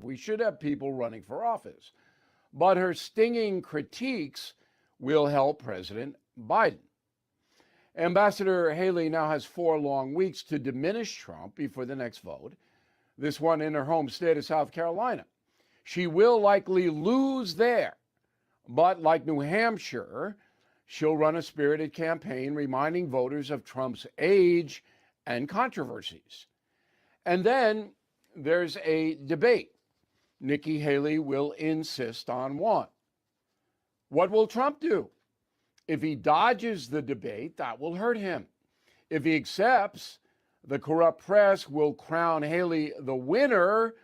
We should have people running for office. But her stinging critiques will help President Biden. Ambassador Haley now has 4 long weeks to diminish Trump before the next vote, this one in her home state of South Carolina. She will likely lose there, but like New Hampshire, she'll run a spirited campaign reminding voters of Trump's age and controversies. And then there's a debate. Nikki Haley will insist on one. What will Trump do? If he dodges the debate, that will hurt him. If he accepts, the corrupt press will crown Haley the winner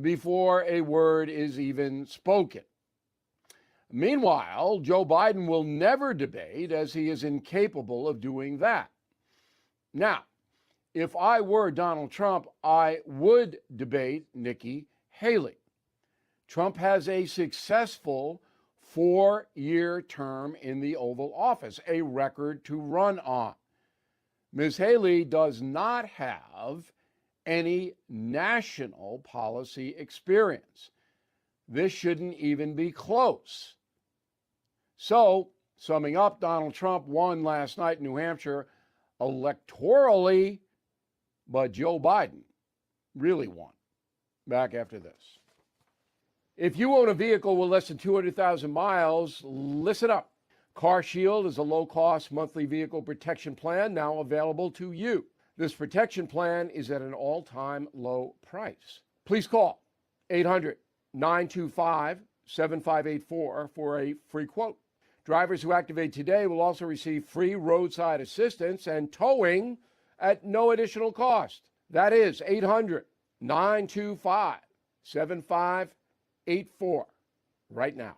before a word is even spoken. Meanwhile, Joe Biden will never debate, as he is incapable of doing that. Now, if I were Donald Trump, I would debate Nikki Haley. Trump has a successful 4-year term in the Oval Office, a record to run on. Ms. Haley does not have any national policy experience. This shouldn't even be close. So, summing up, Donald Trump won last night in New Hampshire electorally, but Joe Biden really won. Back after this. If you own a vehicle with less than 200,000 miles, listen up. CarShield is a low-cost monthly vehicle protection plan now available to you. This protection plan is at an all-time low price. Please call 800-925-7584 for a free quote. Drivers who activate today will also receive free roadside assistance and towing at no additional cost. That is 800-925-7584 right now.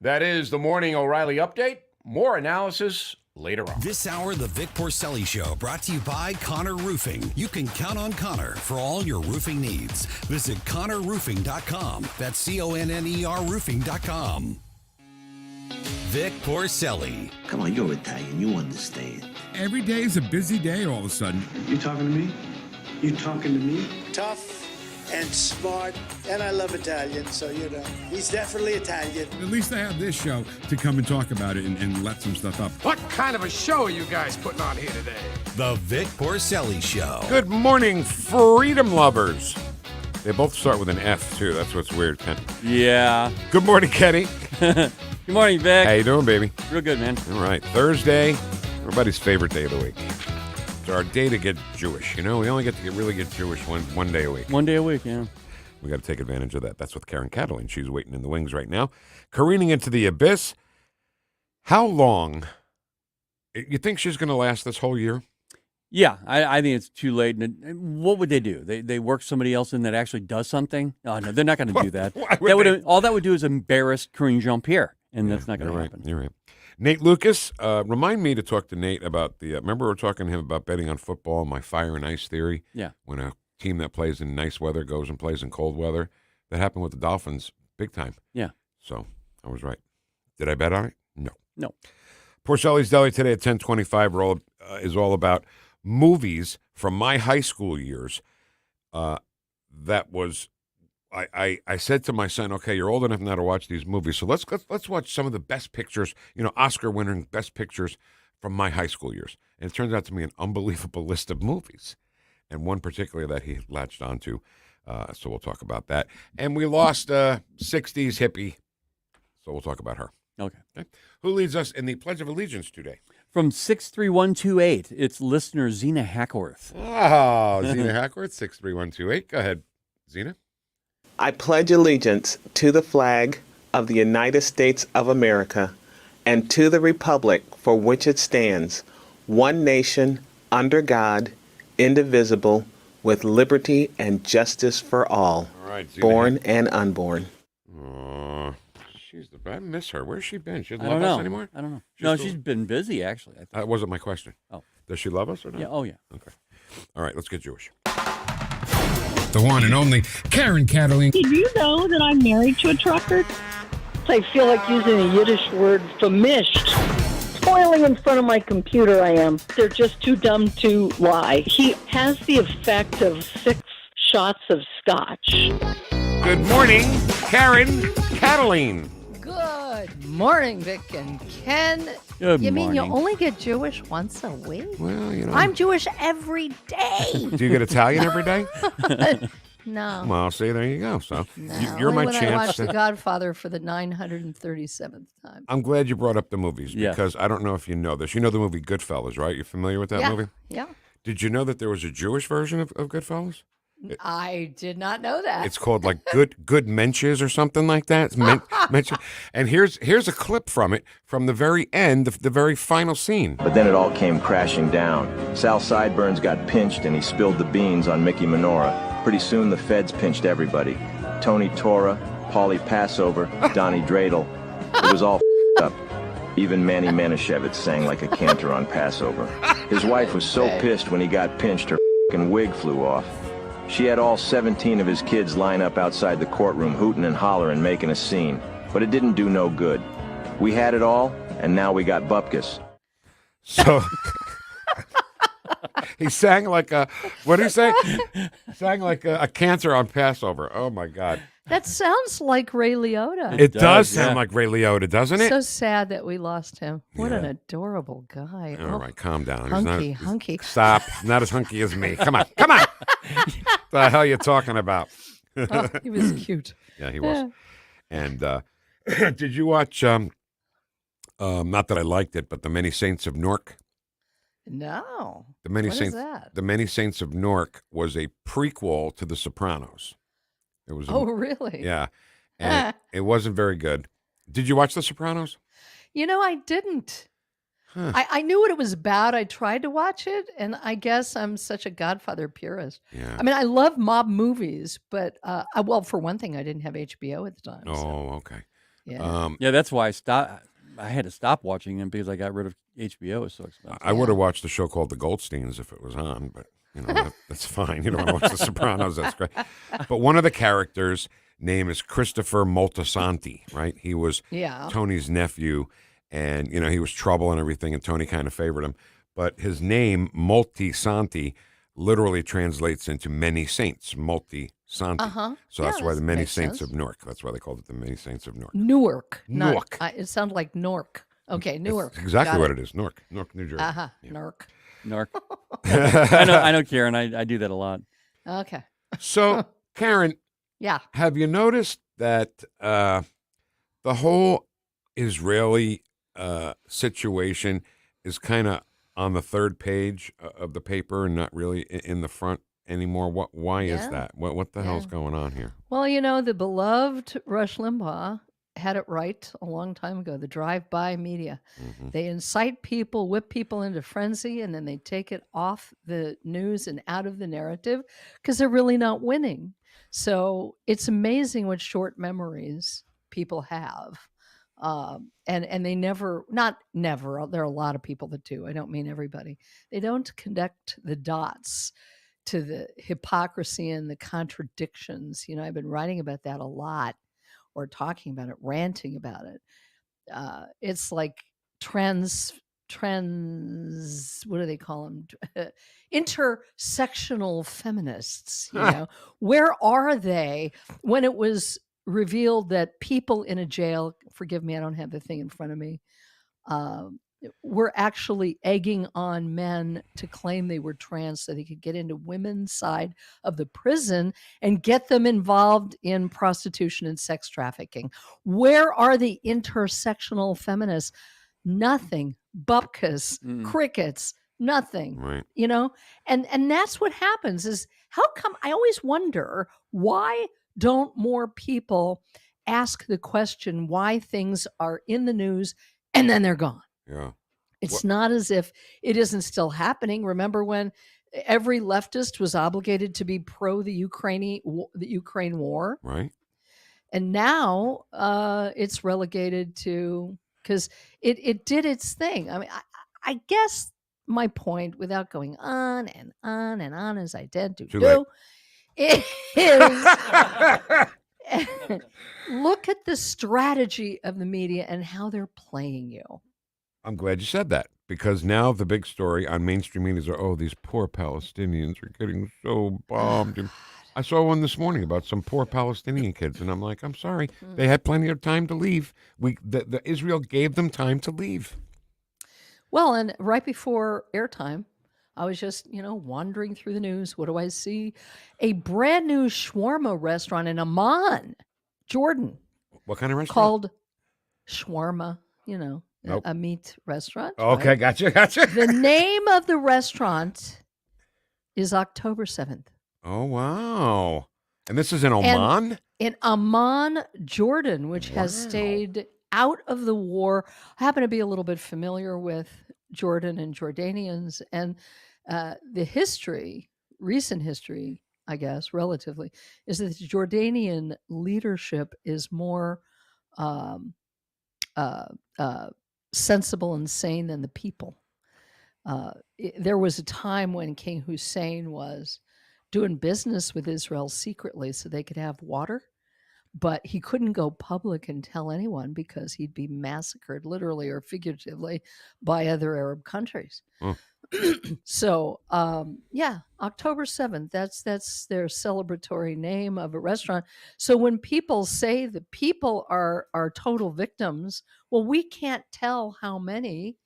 That is the Morning O'Reilly Update. More analysis later on. This hour, the Vic Porcelli Show, brought to you by Connor Roofing. You can count on Connor for all your roofing needs. Visit ConnorRoofing.com. That's CONNER Roofing.com. Vic Porcelli. Come on, you're Italian. You understand. Every day is a busy day all of a sudden. You talking to me? You talking to me? Tough and smart, and I love Italian, so, he's definitely Italian. At least I have this show to come and talk about it and let some stuff up. What kind of a show are you guys putting on here today? The Vic Porcelli Show. Good morning, freedom lovers. They both start with an F, too. That's what's weird, Ken. Yeah. Good morning, Kenny. Good morning, Vic. How you doing, baby? Real good, man. All right. Thursday, everybody's favorite day of the week. It's our day to get Jewish. We only get to really get Jewish one day a week. One day a week, yeah. We got to take advantage of that. That's with Karen Kataline. She's waiting in the wings right now. Careening into the abyss. How long? You think she's going to last this whole year? Yeah, I think it's too late. And what would they do? They work somebody else in that actually does something? Oh, no, they're not going to do that. All that would do is embarrass Karine Jean-Pierre, and that's not going to happen. You're right. Nate Lucas, remind me to talk to Nate about the, remember we were talking to him about betting on football, my fire and ice theory? Yeah. When a team that plays in nice weather goes and plays in cold weather. That happened with the Dolphins big time. Yeah. So I was right. Did I bet on it? No. Porcelli's Deli today at 10:25 is all about movies from my high school years. That was... I said to my son, okay, you're old enough now to watch these movies, so let's watch some of the best pictures, Oscar-winning best pictures from my high school years. And it turns out to be an unbelievable list of movies, and one particularly that he latched onto, so we'll talk about that. And we lost 60s hippie, so we'll talk about her. Okay. Who leads us in the Pledge of Allegiance today? From 63128, it's listener Zena Hackworth. Oh, Zena Hackworth, 63128. Go ahead, Zena. I pledge allegiance to the flag of the United States of America and to the republic for which it stands, one nation, under God, indivisible, with liberty and justice for all, right, born and unborn. I miss her. Where's she been? She doesn't I don't love know. us anymore? I don't know. She's been busy, actually. I think. That wasn't my question. Oh. Does she love us or not? Yeah. Oh, yeah. Okay. All right, let's get Jewish. The one and only Karen Kataline. Did you know that I'm married to a trucker? I feel like using a Yiddish word, famished. Spoiling in front of my computer, I am. They're just too dumb to lie. He has the effect of 6 shots of scotch. Good morning, Karen Kataline. Good morning, Vic and Ken. Good you mean you morning. only get Jewish once a week? Well, you know. I'm Jewish every day. Do you get Italian every day? No. Well, see, there you go. So No. you're Only my when I chance. watched The Godfather for the 937th time. I'm glad you brought up the movies Yes. because I don't know if you know this. You know the movie Goodfellas, right? You're familiar with that yeah. movie? Yeah. Did you know that there was a Jewish version of Goodfellas? I did not know that. It's called like Good Menches or something like that. It's Menches. And here's a clip from it from the very end, the very final scene. But then it all came crashing down. Sal Sideburns got pinched and he spilled the beans on Mickey Menorah. Pretty soon the feds pinched everybody. Tony Tora, Paulie Passover, Donnie Dreidel. It was all up. Even Manny Manischewitz sang like a cantor on Passover. His wife was so pissed when he got pinched her wig flew off. She had all 17 of his kids line up outside the courtroom hooting and hollering, making a scene. But it didn't do no good. We had it all, and now we got bupkis. So he sang like a, what did he say? Sang like a cancer on Passover. Oh, my God. That sounds like Ray Liotta. It does sound like Ray Liotta, doesn't it? So sad that we lost him. What an adorable guy. All right, calm down. Hunky. Stop. Not as hunky as me. Come on. What the hell are you talking about? Oh, he was cute. Yeah, he was. And did you watch, not that I liked it, but The Many Saints of Newark? No. What is that? The Many Saints of Newark was a prequel to The Sopranos. It was. Oh, really? Yeah, and it wasn't very good. Did you watch The Sopranos? You know, I didn't. Huh. I knew what it was about. I tried to watch it, and I guess I'm such a Godfather purist. Yeah. I mean, I love mob movies, but well, for one thing, I didn't have HBO at the time. Oh, so. okay. Yeah. Yeah, that's why I had to stop watching them because I got rid of HBO. It was so expensive. I would have watched the show called The Goldsteins if it was on, but you know that's fine. You don't want to watch The Sopranos. That's great. But one of the characters' name is Christopher Moltisanti, right? He was Tony's nephew, and you know he was trouble and everything, and Tony kind of favored him. But his name Moltisanti literally translates into many saints. Moltisanti. So that's why the Many Saints of Newark. That's why they called it the Many Saints of Newark. Newark. Newark. It sounded like Newark. Okay, Newark. That's exactly what it is. Newark, New Jersey. Yeah. Newark. I know, Karen. I do that a lot. Okay. So, Karen, yeah, have you noticed that the whole Israeli situation is kind of on the third page of the paper and not really in the front anymore? Why is that? What the hell's going on here? Well, you know, the beloved Rush Limbaugh had it right a long time ago. The drive-by media. Mm-hmm. They incite people, whip people into frenzy, and then they take it off the news and out of the narrative because they're really not winning. So it's amazing what short memories people have. And they never, not never, there are a lot of people that do. I don't mean everybody. They don't connect the dots to the hypocrisy and the contradictions. You know, I've been writing about that a lot, or talking about it, ranting about it. It's like trends, what do they call them? Intersectional feminists, you know. Where are they when it was revealed that people in a jail, forgive me, I don't have the thing in front of me, were actually egging on men to claim they were trans so they could get into women's side of the prison and get them involved in prostitution and sex trafficking. Where are the intersectional feminists? Nothing. Bupkis, crickets, nothing. Right. You know? And that's what happens is, how come, I always wonder, why don't more people ask the question why things are in the news and then they're gone? Yeah. It's not as if it isn't still happening. Remember when every leftist was obligated to be pro the Ukraine war? Right. And now it's relegated to, because it did its thing. I mean, I guess my point, without going on and on and on as I tend to do, is look at the strategy of the media and how they're playing you. I'm glad you said that, because now the big story on mainstream media is, these poor Palestinians are getting so bombed. And I saw one this morning about some poor Palestinian kids, and I'm like, I'm sorry, they had plenty of time to leave. The Israel gave them time to leave. Well, and right before airtime, I was just, wandering through the news. What do I see? A brand new shawarma restaurant in Amman, Jordan. What kind of restaurant? Called shawarma, Nope. a meat restaurant. Okay, right? gotcha. The name of the restaurant is October 7th. Oh, wow. And this is in Oman? In Amman, Jordan, which has stayed out of the war. I happen to be a little bit familiar with Jordan and Jordanians, and the history, recent history, I guess, relatively, is that the Jordanian leadership is more sensible and sane than the people. There was a time when King Hussein was doing business with Israel secretly so they could have water, but he couldn't go public and tell anyone because he'd be massacred, literally or figuratively, by other Arab countries. So, October 7th, that's their celebratory name of a restaurant. So when people say the people are total victims, well, we can't tell how many.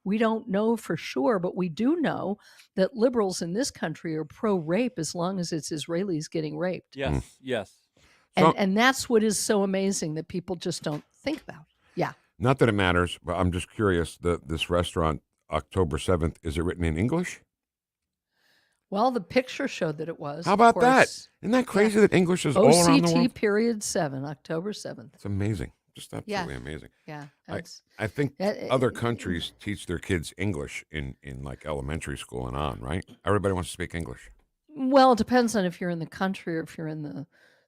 We don't know for sure, but we do know that liberals in this country are pro-rape as long as it's Israelis getting raped. Yes. And that's what is so amazing that people just don't think about. Yeah. Not that it matters, but I'm just curious. This restaurant, October 7th, is it written in English? Well, the picture showed that it was. How about that? Isn't that crazy that English is all around the world? OCT period 7, October 7th. It's amazing. Just absolutely amazing. Yeah. I think other countries teach their kids English in like elementary school and on, right? Everybody wants to speak English. Well, it depends on if you're in the country or if you're in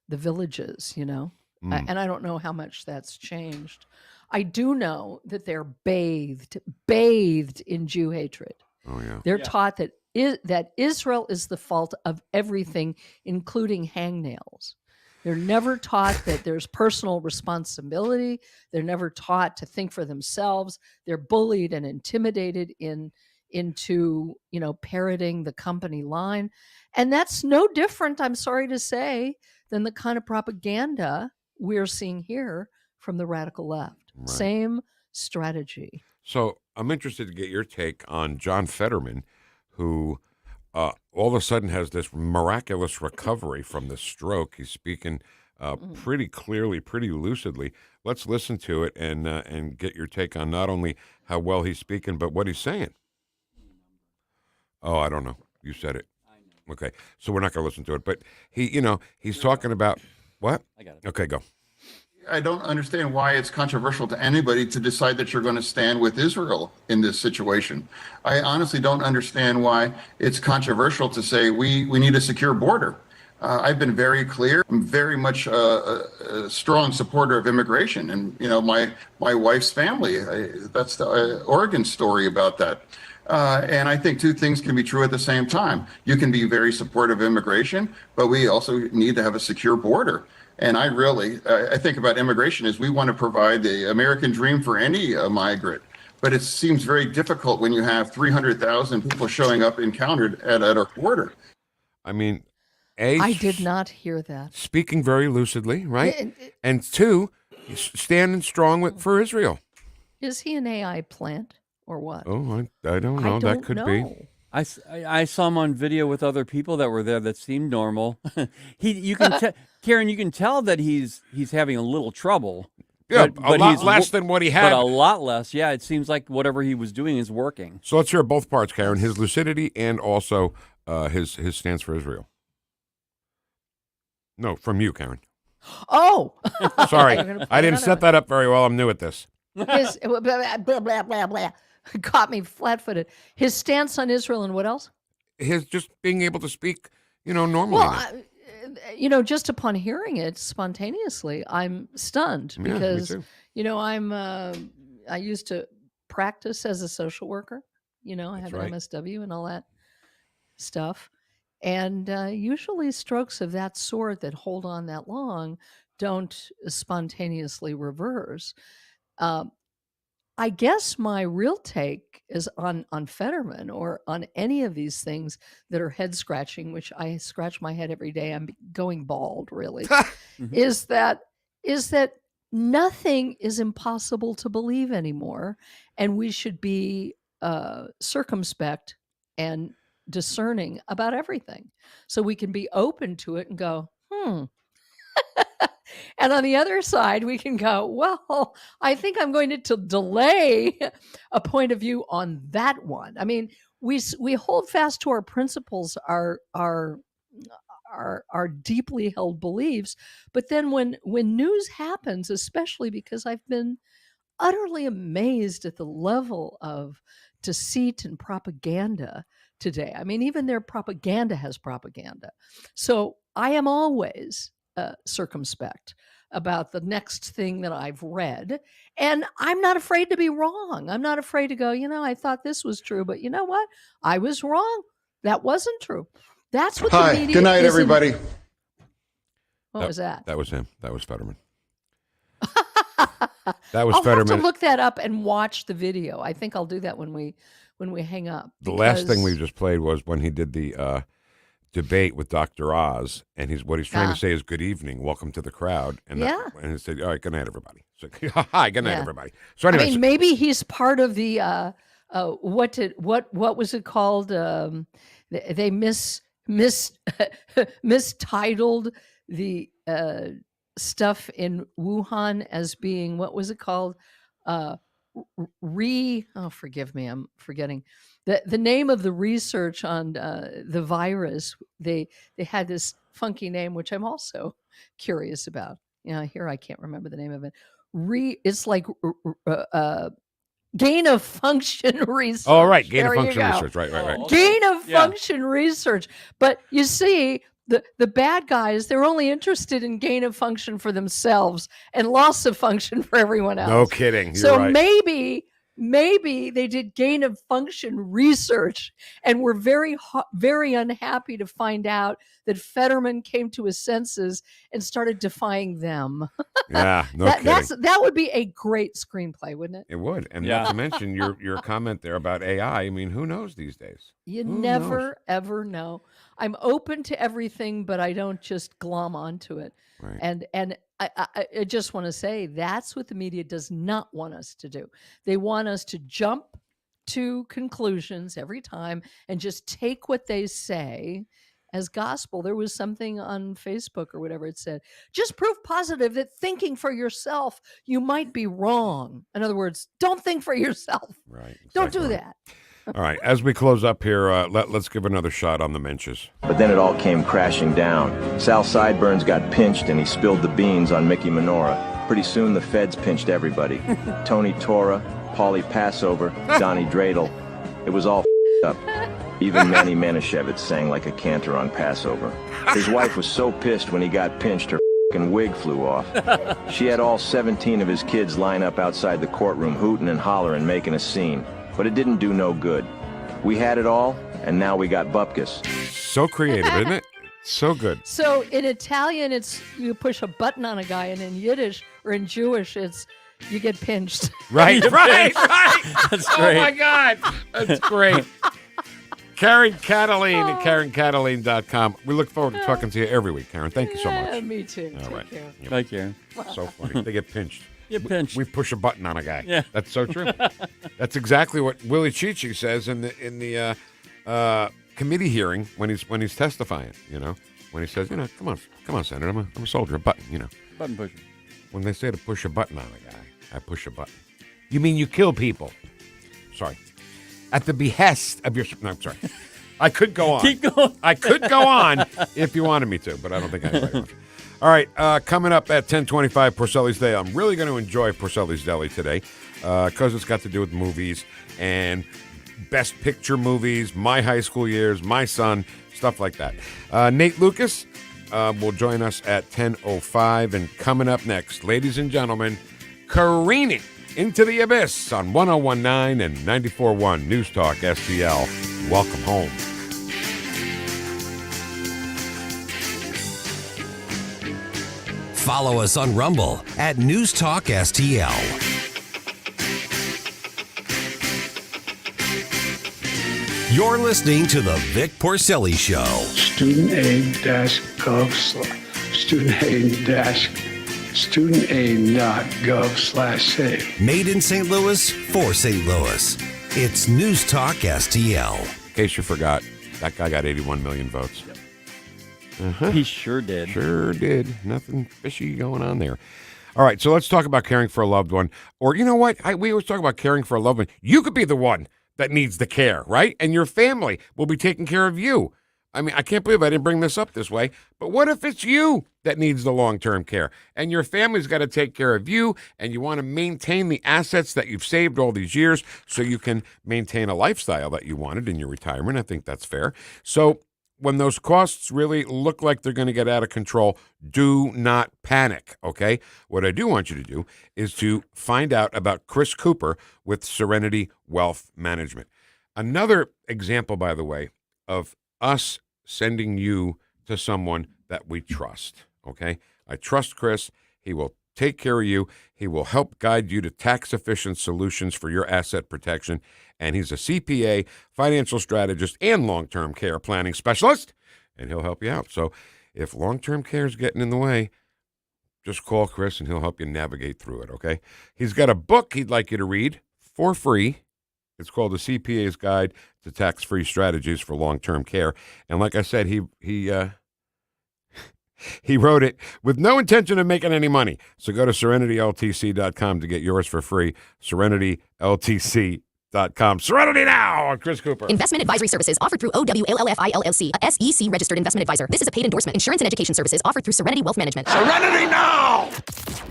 the villages, and I don't know how much that's changed. I do know that they're bathed in Jew hatred. Oh, yeah. They're taught that Israel is the fault of everything, including hangnails. They're never taught that there's personal responsibility. They're never taught to think for themselves. They're bullied and intimidated into parroting the company line. And that's no different, I'm sorry to say, than the kind of propaganda we're seeing here from the radical left. Right. Same strategy. So I'm interested to get your take on John Fetterman, who all of a sudden has this miraculous recovery from the stroke. He's speaking pretty clearly, pretty lucidly. Let's listen to it and get your take on not only how well he's speaking, but what he's saying. Oh, I don't know. You said it. Okay, so we're not going to listen to it. But he's talking about what? I got it. Okay, go. I don't understand why it's controversial to anybody to decide that you're going to stand with Israel in this situation. I honestly don't understand why it's controversial to say we need a secure border. I've been very clear. I'm very much a strong supporter of immigration, and my wife's family. That's the Oregon story about that. And I think two things can be true at the same time. You can be very supportive of immigration, but we also need to have a secure border. And I think about immigration as we want to provide the American dream for any migrant. But it seems very difficult when you have 300,000 people showing up encountered at our border. I mean, I did not hear that. Speaking very lucidly, right? And two, standing strong for Israel. Is he an AI plant or what? Oh, I don't know. That could be. I saw him on video with other people that were there that seemed normal. Karen, you can tell that he's having a little trouble. Yeah, but a lot less than what he had. But a lot less. Yeah, it seems like whatever he was doing is working. So let's hear both parts, Karen. His lucidity and also his stance for Israel. No, from you, Karen. Oh, sorry, I didn't set that up very well. I'm new at this. His, blah, blah, blah, blah, blah. Caught me flat-footed. His stance on Israel and what else? His just being able to speak, normally. Well, just upon hearing it spontaneously, I'm stunned because, I used to practice as a social worker. I have an MSW and all that stuff. And usually strokes of that sort that hold on that long don't spontaneously reverse. I guess my real take is on Fetterman or on any of these things that are head scratching, which I scratch my head every day. I'm going bald, really. is that nothing is impossible to believe anymore, and we should be circumspect and discerning about everything, so we can be open to it and go, And on the other side, we can go, well, I think I'm going to delay a point of view on that one. I mean, we hold fast to our principles, our deeply held beliefs, but then when news happens, especially because I've been utterly amazed at the level of deceit and propaganda today. I mean, even their propaganda has propaganda. So I am always circumspect about the next thing that I've read. And I'm not afraid to be wrong. I'm not afraid to go, I thought this was true, but you know what? I was wrong. That wasn't true. That's what the media Good night, is. everybody. What was that? That was him. That was Fetterman. That was I'll Fetterman. have to look that up and watch the video. I think I'll do that when we hang up. The last thing we just played was when he did the debate with Dr. Oz, and what he's trying to say is "Good evening, welcome to the crowd," and and he said, "All right, good night, everybody." So, hi, good night, everybody. So anyway, I mean, maybe he's part of the what was it called? They mistitled the stuff in Wuhan as being, what was it called? Forgive me, I'm forgetting the name of the research on the virus. They had this funky name, which I'm also curious about. Here I can't remember the name of it. It's like gain of function research. Oh, right, gain of function research. Right. Gain of function research. But you see, the bad guys, they're only interested in gain of function for themselves and loss of function for everyone else. No kidding. You're so right. maybe they did gain of function research and were very, very unhappy to find out that Fetterman came to his senses and started defying them. Yeah, no kidding. That would be a great screenplay, wouldn't it? It would. And not to mention your comment there about AI. I mean, who knows these days? You never, ever know. I'm open to everything, but I don't just glom onto it. Right. And I just want to say that's what the media does not want us to do. They want us to jump to conclusions every time and just take what they say as gospel. There was something on Facebook or whatever it said, just proof positive that thinking for yourself, you might be wrong. In other words, don't think for yourself. Right. Exactly. Don't do that. All right, as we close up here, let's give another shot on the Menches. But then it all came crashing down. Sal Sideburns got pinched and he spilled the beans on Mickey Menorah. Pretty soon the feds pinched everybody. Tony Torra, Paulie Passover, Donnie Dreidel. It was all up. Even Manny Manischewitz sang like a cantor on Passover. His wife was so pissed when he got pinched her f***ing wig flew off. She had all 17 of his kids line up outside the courtroom hooting and hollering, making a scene. But it didn't do no good. We had it all, and now we got bupkis. So creative, isn't it? So good. So in Italian, it's you push a button on a guy, and in Yiddish or in Jewish, it's you get pinched. Right. That's great. Oh, my God. That's great. Karen Kataline at KarenKataline.com. We look forward to talking to you every week, Karen. Thank you so much. Me too. All right. Take care. Bye, Karen. So funny. They get pinched. Get pinched. We push a button on a guy. Yeah. That's so true. That's exactly what Willie Chichi says in the committee hearing when he's testifying. When he says, come on, Senator, I'm a soldier, a button, Button pusher. When they say to push a button on a guy, I push a button. You mean you kill people? Sorry. At the behest of your. No, I'm sorry. I could go on. Keep going. I could go on if you wanted me to, but I don't think I will. All right, coming up at 10:25, Porcelli's Day. I'm really going to enjoy Porcelli's Deli today because it's got to do with movies and best picture movies, my high school years, my son, stuff like that. Nate Lucas will join us at 10:05. And coming up next, ladies and gentlemen, careening into the abyss on 101.9 and 94.1 News Talk STL. Welcome home. Follow us on Rumble at News Talk STL. You're listening to the Vic Porcelli Show. studentaid.gov/save. Made in St. Louis for St. Louis. It's News Talk STL. In case you forgot, that guy got 81 million votes. He sure did. Sure did. Nothing fishy going on there. All right, so let's talk about caring for a loved one. Or you know what? We always talk about caring for a loved one. You could be the one that needs the care, right? And your family will be taking care of you. I mean, I can't believe I didn't bring this up this way, but what if it's you that needs the long-term care and your family's got to take care of you and you want to maintain the assets that you've saved all these years so you can maintain a lifestyle that you wanted in your retirement? I think that's fair. So when those costs really look like they're going to get out of control, do not panic, okay? What I do want you to do is to find out about Chris Cooper with Serenity Wealth Management. Another example, by the way, of us sending you to someone that we trust, okay? I trust Chris. He will take care of you. He will help guide you to tax-efficient solutions for your asset protection. And he's a CPA, financial strategist, and long-term care planning specialist, and he'll help you out. So if long-term care is getting in the way, just call Chris, and he'll help you navigate through it, okay? He's got a book he'd like you to read for free. It's called The CPA's Guide to Tax-Free Strategies for Long-Term Care. And like I said, he wrote it with no intention of making any money. So go to serenityltc.com to get yours for free. serenityltc.com. Serenity now on Chris Cooper. Investment advisory services offered through OWLLFI LLC, a SEC registered investment advisor. This is a paid endorsement. Insurance and education services offered through Serenity Wealth Management. Serenity now!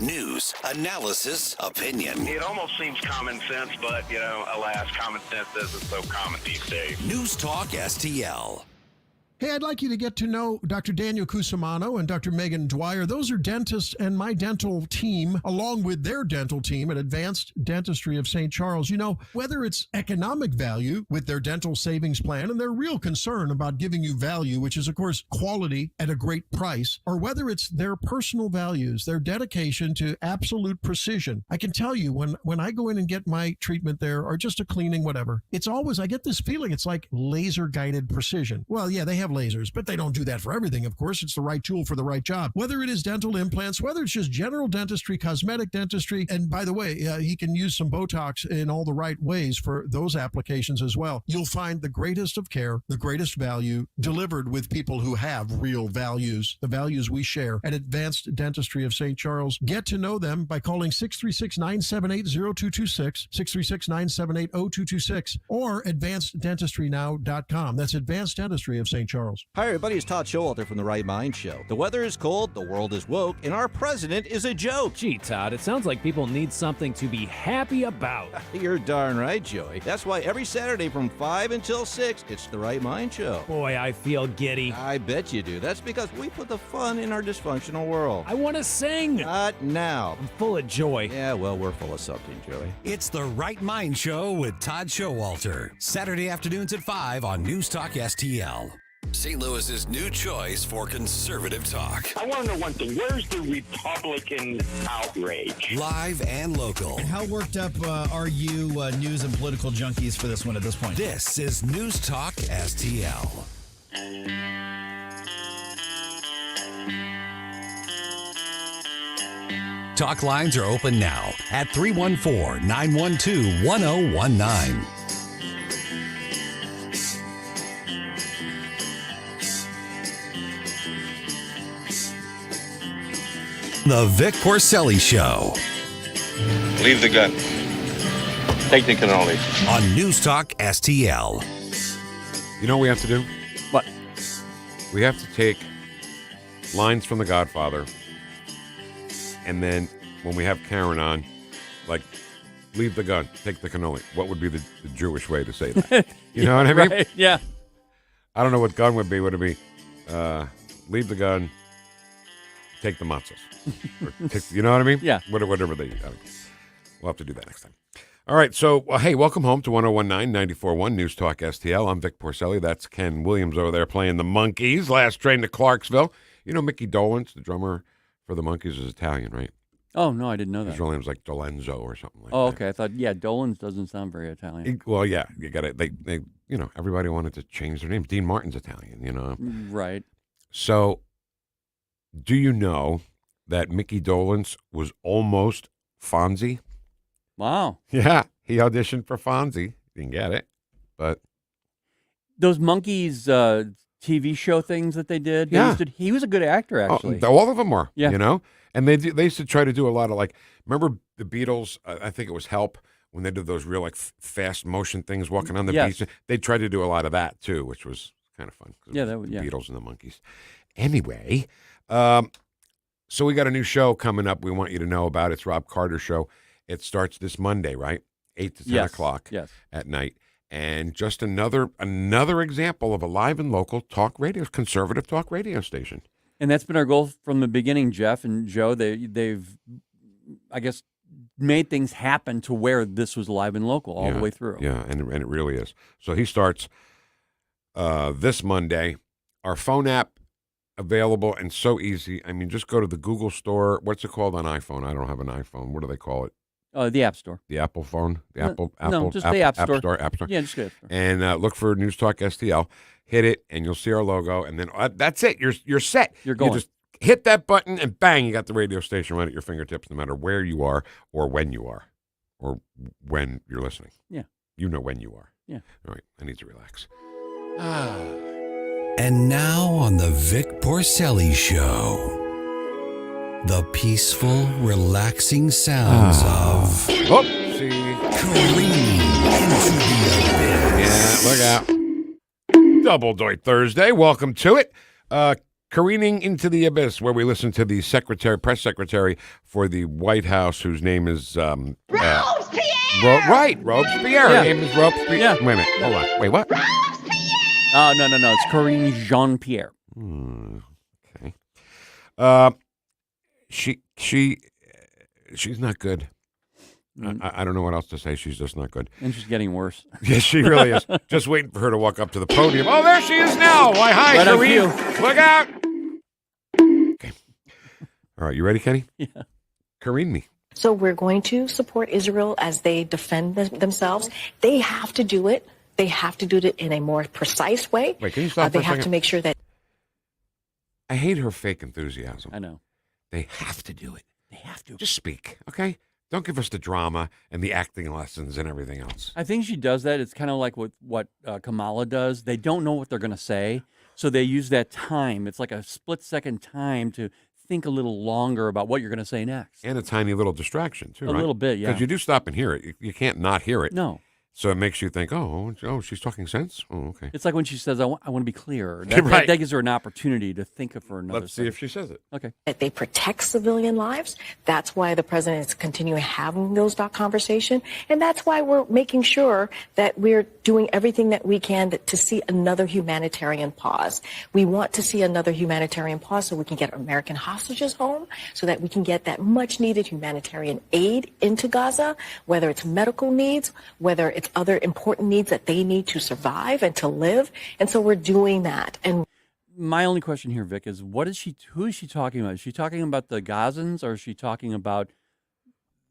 News, analysis, opinion. It almost seems common sense, but, alas, common sense isn't so common these days. News Talk STL. Hey, I'd like you to get to know Dr. Daniel Cusimano and Dr. Megan Dwyer. Those are dentists and my dental team, along with their dental team at Advanced Dentistry of St. Charles. You know, whether it's economic value with their dental savings plan and their real concern about giving you value, which is, of course, quality at a great price, or whether it's their personal values, their dedication to absolute precision. I can tell you when I go in and get my treatment there, or just a cleaning, whatever, it's always, I get this feeling it's like laser-guided precision. Well, yeah, they have lasers, but they don't do that for everything, of course. It's the right tool for the right job. Whether it is dental implants, whether it's just general dentistry, cosmetic dentistry, and by the way, he can use some Botox in all the right ways for those applications as well. You'll find the greatest of care, the greatest value, delivered with people who have real values, the values we share at Advanced Dentistry of St. Charles. Get to know them by calling 636-978-0226, 636-978-0226, or advanceddentistrynow.com. That's Advanced Dentistry of St. Charles. Hi, everybody. It's Todd Showalter from The Right Mind Show. The weather is cold, the world is woke, and our president is a joke. Gee, Todd, it sounds like people need something to be happy about. You're darn right, Joey. That's why every Saturday from 5 until 6, it's The Right Mind Show. Boy, I feel giddy. I bet you do. That's because we put the fun in our dysfunctional world. I want to sing. Not now. I'm full of joy. Yeah, well, we're full of something, Joey. It's The Right Mind Show with Todd Showalter. Saturday afternoons at 5 on News Talk STL. St. Louis's new choice for conservative talk. I want to know one thing. Where's the Republican outrage? Live and local. How worked up are you news and political junkies for this one at this point? This is News Talk STL. Talk lines are open now at 314-912-1019. The Vic Porcelli Show. Leave the gun. Take the cannoli. On News Talk STL. You know what we have to do? What? We have to take lines from The Godfather, and then when we have Karen on, like, leave the gun, take the cannoli. What would be the Jewish way to say that? You know what I mean? Right, yeah. I don't know what gun would be. Would it be leave the gun, take the matzahs? You know what I mean? Yeah. Whatever they. We'll have to do that next time. All right. So, hey, welcome home to 1019-94.1 News Talk STL. I'm Vic Porcelli. That's Ken Williams over there playing the Monkees. Last train to Clarksville. You know Mickey Dolenz, the drummer for the Monkees, is Italian, right? Oh, no, I didn't know that. His real name's like Dolenzo or something like that. Oh, okay. I thought, Dolenz doesn't sound very Italian. Well, yeah. You got it. They everybody wanted to change their name. Dean Martin's Italian, Right. So, do you know that Mickey Dolenz was almost Fonzie? Wow. Yeah, he auditioned for Fonzie. Didn't get it, but those Monkeys TV show things that they did. He was a good actor, actually. All of them were. Yeah. And they used to try to do a lot of remember the Beatles? I think it was Help when they did those real fast motion things walking on the beach. They tried to do a lot of that too, which was kind of fun. Yeah, the Beatles and the Monkeys. Anyway, so we got a new show coming up. We want you to know about. It's Rob Carter's show. It starts this Monday, right? 8 to 10 o'clock at night. And just another example of a live and local conservative talk radio station. And that's been our goal from the beginning, Jeff and Joe. They've, I guess, made things happen to where this was live and local all the way through. Yeah, and it really is. So he starts this Monday. Our phone app available and so easy. I mean, just go to the Google store. What's it called on iPhone? I don't have an iPhone. What do they call it? The App Store. The Apple phone? The Apple? No, just the App Store. App Store. Yeah, just the App Store. And look for NewstalkSTL. Hit it, and you'll see our logo. And then that's it. You're set. You're going. You just hit that button, and bang, you got the radio station right at your fingertips, no matter where you are or when you are or when you're listening. Yeah. You know when you are. Yeah. All right. I need to relax. And now on the Vic Porcelli Show, the peaceful, relaxing sounds of careening into the abyss. Yeah, look out. Double Doit Thursday. Welcome to it. Careening into the Abyss, where we listen to the press secretary for the White House, whose name is Robespierre! Robespierre. Her name is Robespierre. Yeah. Wait a minute. Hold on. Wait, what? Oh, no. It's Karine Jean-Pierre. Okay. She's not good. I don't know what else to say. She's just not good. And she's getting worse. Yes, she really is. Just waiting for her to walk up to the podium. Oh, there she is now. Why, hi, right Karine. Look out. Okay. All right, you ready, Kenny? Yeah. Karine me. So we're going to support Israel as they defend themselves. They have to do it. They have to do it in a more precise way. Wait, can you stop for They a have second? to make sure that... I hate her fake enthusiasm. I know. They have to do it. They have to. Just speak, okay? Don't give us the drama and the acting lessons and everything else. I think she does that. It's kind of like what Kamala does. They don't know what they're going to say, so they use that time. It's like a split-second time to think a little longer about what you're going to say next. And a tiny little distraction, too, right? A little bit, yeah. Because you do stop and hear it. You can't not hear it. No. So it makes you think, oh, she's talking sense? Oh, okay. It's like when she says, I want to be clear. Right. That gives her an opportunity to think of for another Let's see if she says it. Okay. That they protect civilian lives. That's why the president is continuing having those conversations. And that's why we're making sure that we're doing everything that we can to see another humanitarian pause. We want to see another humanitarian pause so we can get American hostages home, so that we can get that much needed humanitarian aid into Gaza, whether it's medical needs, whether it's other important needs that they need to survive and to live. And so we're doing that. And my only question here, Vic, is who is she talking about? Is she talking about the Gazans, or is she talking about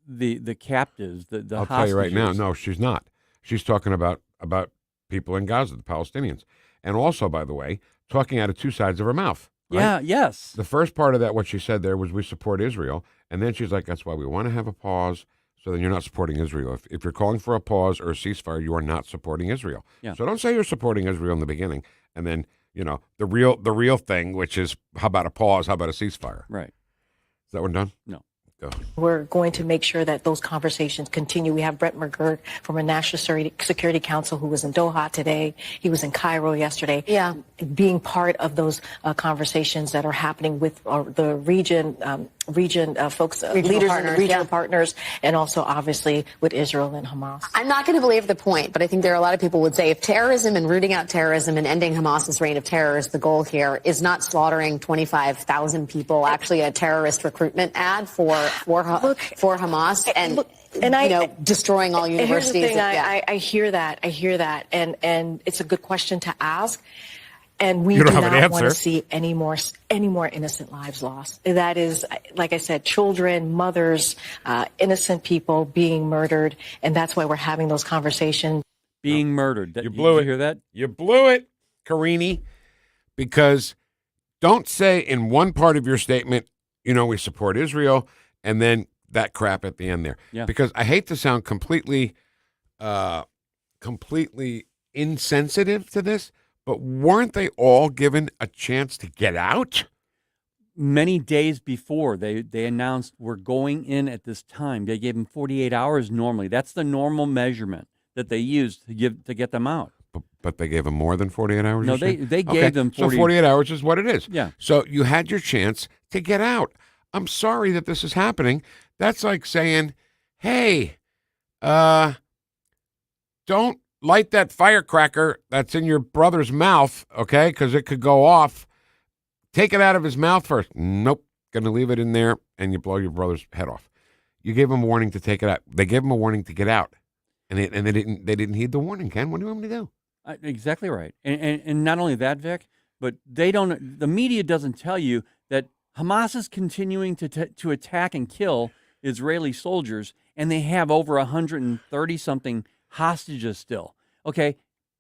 the captives, the I'll hostages? tell you right now, no, she's not. She's talking about people in Gaza, the Palestinians. And also, by the way, talking out of two sides of her mouth. Right? Yeah, yes. The first part of that, what she said there was, we support Israel. And then she's like, that's why we want to have a pause. So then you're not supporting Israel. If you're calling for a pause or a ceasefire, you are not supporting Israel. Yeah. So don't say you're supporting Israel in the beginning, and then the real thing, which is how about a pause? How about a ceasefire? Right. Is that one done? No. Go. we're going to make sure that those conversations continue. We have Brett McGurk from a National Security Council who was in Doha today. He was in Cairo yesterday. Yeah. Being part of those conversations that are happening with the region folks, leaders and regional partners, and also obviously with Israel and Hamas. I'm not going to belabor the point, but I think there are a lot of people who would say if terrorism and rooting out terrorism and ending Hamas's reign of terror is the goal here, is not slaughtering 25,000 people actually a terrorist recruitment ad for Hamas and destroying all universities. Here's the thing, I hear that, and it's a good question to ask. And we do not want to see any more innocent lives lost. That is, like I said, children, mothers, innocent people being murdered, and that's why we're having those conversations. being murdered. You blew it. Did you hear that? You blew it, Karine, because don't say in one part of your statement, we support Israel, and then that crap at the end there. Yeah. Because I hate to sound completely insensitive to this, but weren't they all given a chance to get out? Many days before they announced we're going in at this time, they gave them 48 hours normally. That's the normal measurement that they used to get them out. But they gave them more than 48 hours? No, they gave them 40. So 48 hours is what it is. Yeah. So you had your chance to get out. I'm sorry that this is happening. That's like saying, hey, don't light that firecracker that's in your brother's mouth, okay, because it could go off. Take it out of his mouth first. Nope. Going to leave it in there, and you blow your brother's head off. You gave him a warning to take it out. They gave him a warning to get out, and they didn't heed the warning. Ken, what do you want me to do? Exactly right. And not only that, Vic, but the media doesn't tell you that Hamas is continuing to attack and kill Israeli soldiers, and they have over 130-something hostages still. Okay,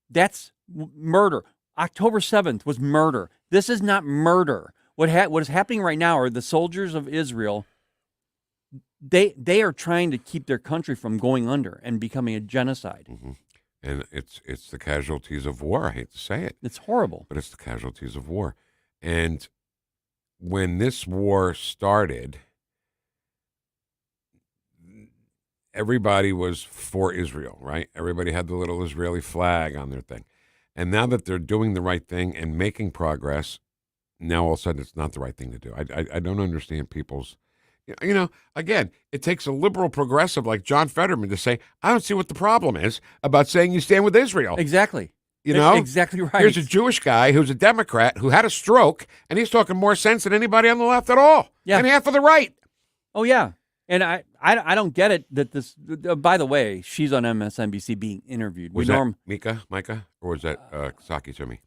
that's murder. October 7th was murder. This is not murder. What is happening right now are the soldiers of Israel. They are trying to keep their country from going under and becoming a genocide. Mm-hmm. And it's the casualties of war. I hate to say it. It's horrible. But it's the casualties of war. And when this war started, everybody was for Israel, right? Everybody had the little Israeli flag on their thing. And now that they're doing the right thing and making progress, now all of a sudden it's not the right thing to do. I don't understand people's, again, it takes a liberal progressive like John Fetterman to say, I don't see what the problem is about saying you stand with Israel. Exactly. Exactly right. Here's a Jewish guy who's a Democrat who had a stroke, and he's talking more sense than anybody on the left at all. Yeah. And half of the right. Oh, yeah. And I don't get it that this, by the way, she's on MSNBC being interviewed. Was that Micah, or was that Saki to me?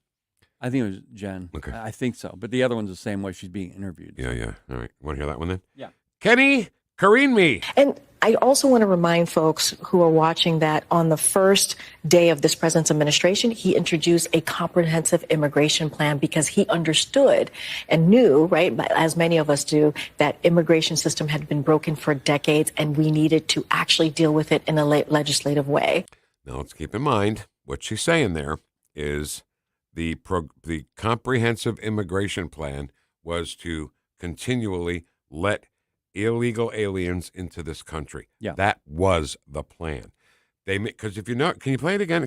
I think it was Jen. Okay. I think so. But the other one's the same way she's being interviewed. Yeah. All right. Want to hear that one then? Yeah. Kenny, Karine me. And I also want to remind folks who are watching that on the first day of this president's administration, he introduced a comprehensive immigration plan because he understood and knew, right, as many of us do, that immigration system had been broken for decades and we needed to actually deal with it in a legislative way. Now, let's keep in mind what she's saying there is the comprehensive immigration plan was to continually let illegal aliens into this country. Yeah. That was the plan. Because if you know, can you play it again?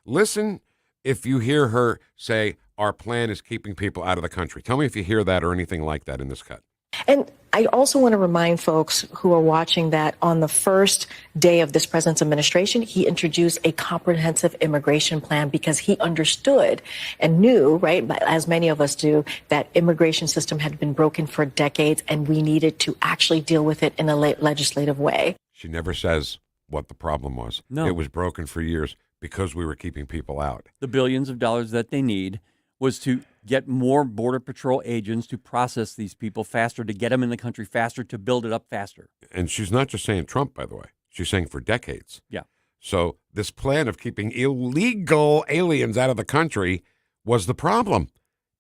Listen if you hear her say, our plan is keeping people out of the country. Tell me if you hear that or anything like that in this cut. And I also want to remind folks who are watching that on the first day of this president's administration, he introduced a comprehensive immigration plan because he understood and knew, right, as many of us do, that immigration system had been broken for decades and we needed to actually deal with it in a legislative way. She never says what the problem was. No. It was broken for years because we were keeping people out. The billions of dollars that they need was to get more Border Patrol agents to process these people faster, to get them in the country faster, to build it up faster. And she's not just saying Trump, by the way. She's saying for decades. Yeah. So this plan of keeping illegal aliens out of the country was the problem.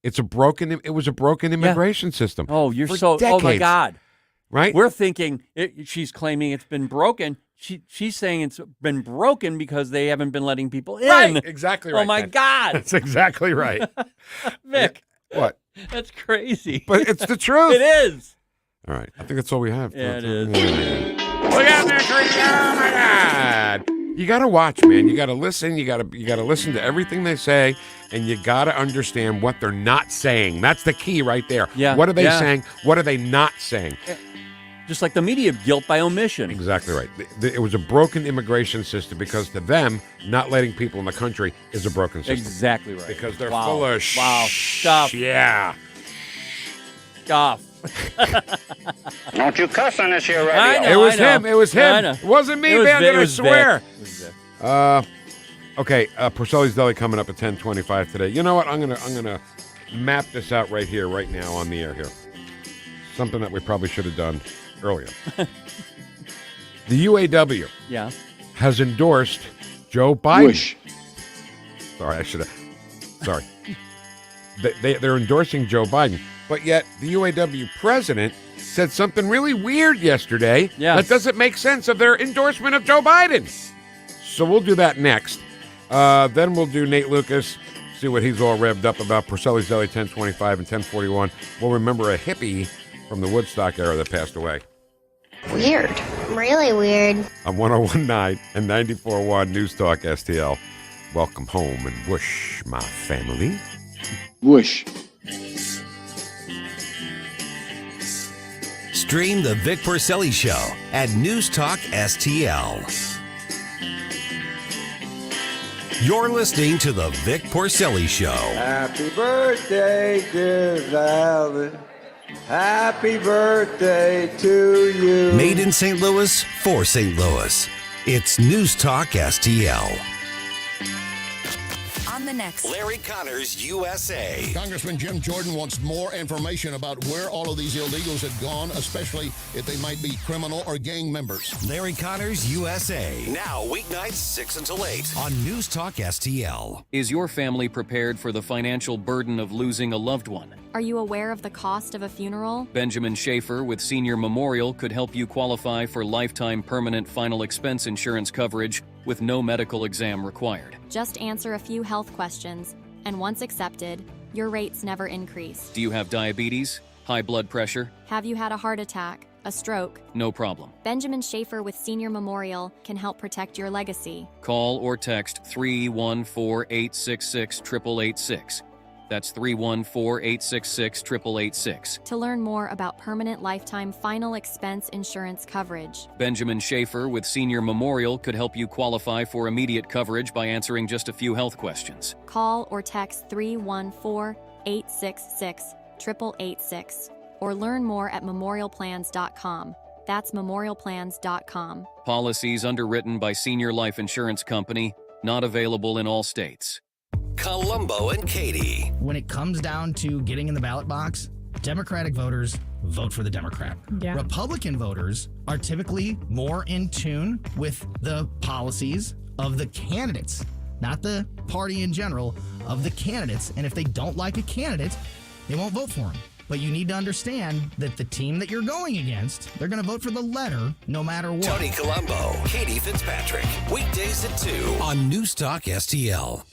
It was a broken immigration system. Oh, you're for so, decades, oh my God. Right? We're thinking she's claiming it's been broken. She's saying it's been broken because they haven't been letting people in. Right, exactly right. Oh, my God. That's exactly right. Vic. What? That's crazy. But it's the truth. It is. All right. I think that's all we have. Yeah, it is. Look out there, Karine. Oh, my God. You got to watch, man. You got to listen. You got to listen to everything they say, and you got to understand what they're not saying. That's the key right there. Yeah. What are they saying? What are they not saying? Just like the media, guilt by omission. Exactly right. It was a broken immigration system because to them, not letting people in the country is a broken system. Exactly right. Because they're full of stuff. Yeah. Stuff. Don't you cuss on this here radio. I know, It was I know. him. It was him. I know. It wasn't me, It was Bandit, Vic. I It was swear. Vic. Okay, Porcelli's Deli coming up at 10:25 today. You know what? I'm gonna map this out right here, right now on the air here. Something that we probably should have done earlier. The UAW Yeah. has endorsed Joe Biden. Bush. Sorry, I should have. Sorry. They're endorsing Joe Biden. But yet, the UAW president said something really weird yesterday that doesn't make sense of their endorsement of Joe Biden. So we'll do that next. Then we'll do Nate Lucas, see what he's all revved up about. Porcelli's Deli, 1025 and 1041. We'll remember a hippie from the Woodstock era that passed away. Weird. Really weird. On 101.9 and 94.1 News Talk STL. Welcome home and whoosh, my family. Whoosh. Stream the Vic Porcelli Show at NewstalkSTL. You're listening to the Vic Porcelli Show. Happy birthday, dear Valley. Happy birthday to you. Made in St. Louis for St. Louis. It's News Talk STL. On the next Larry Connors, USA. Congressman Jim Jordan wants more information about where all of these illegals had gone, especially if they might be criminal or gang members. Larry Connors, USA. Now, weeknights 6 until 8 on News Talk STL. Is your family prepared for the financial burden of losing a loved one? Are you aware of the cost of a funeral? Benjamin Schaefer with Senior Memorial could help you qualify for lifetime permanent final expense insurance coverage with no medical exam required. Just answer a few health questions, and once accepted, your rates never increase. Do you have diabetes? High blood pressure? Have you had a heart attack? A stroke? No problem. Benjamin Schaefer with Senior Memorial can help protect your legacy. Call or text 314-866-8886. That's 314-866-8886. To learn more about permanent lifetime final expense insurance coverage. Benjamin Schaefer with Senior Memorial could help you qualify for immediate coverage by answering just a few health questions. Call or text 314-866-8886 or learn more at memorialplans.com. That's memorialplans.com. Policies underwritten by Senior Life Insurance Company, not available in all states. Columbo and Katie. When it comes down to getting in the ballot box, Democratic voters vote for the Democrat. Yeah. Republican voters are typically more in tune with the policies of the candidates, not the party in general, of the candidates. And if they don't like a candidate, they won't vote for him. But you need to understand that the team that you're going against, they're going to vote for the letter no matter what. Tony Columbo, Katie Fitzpatrick. Weekdays at 2 on News Talk STL.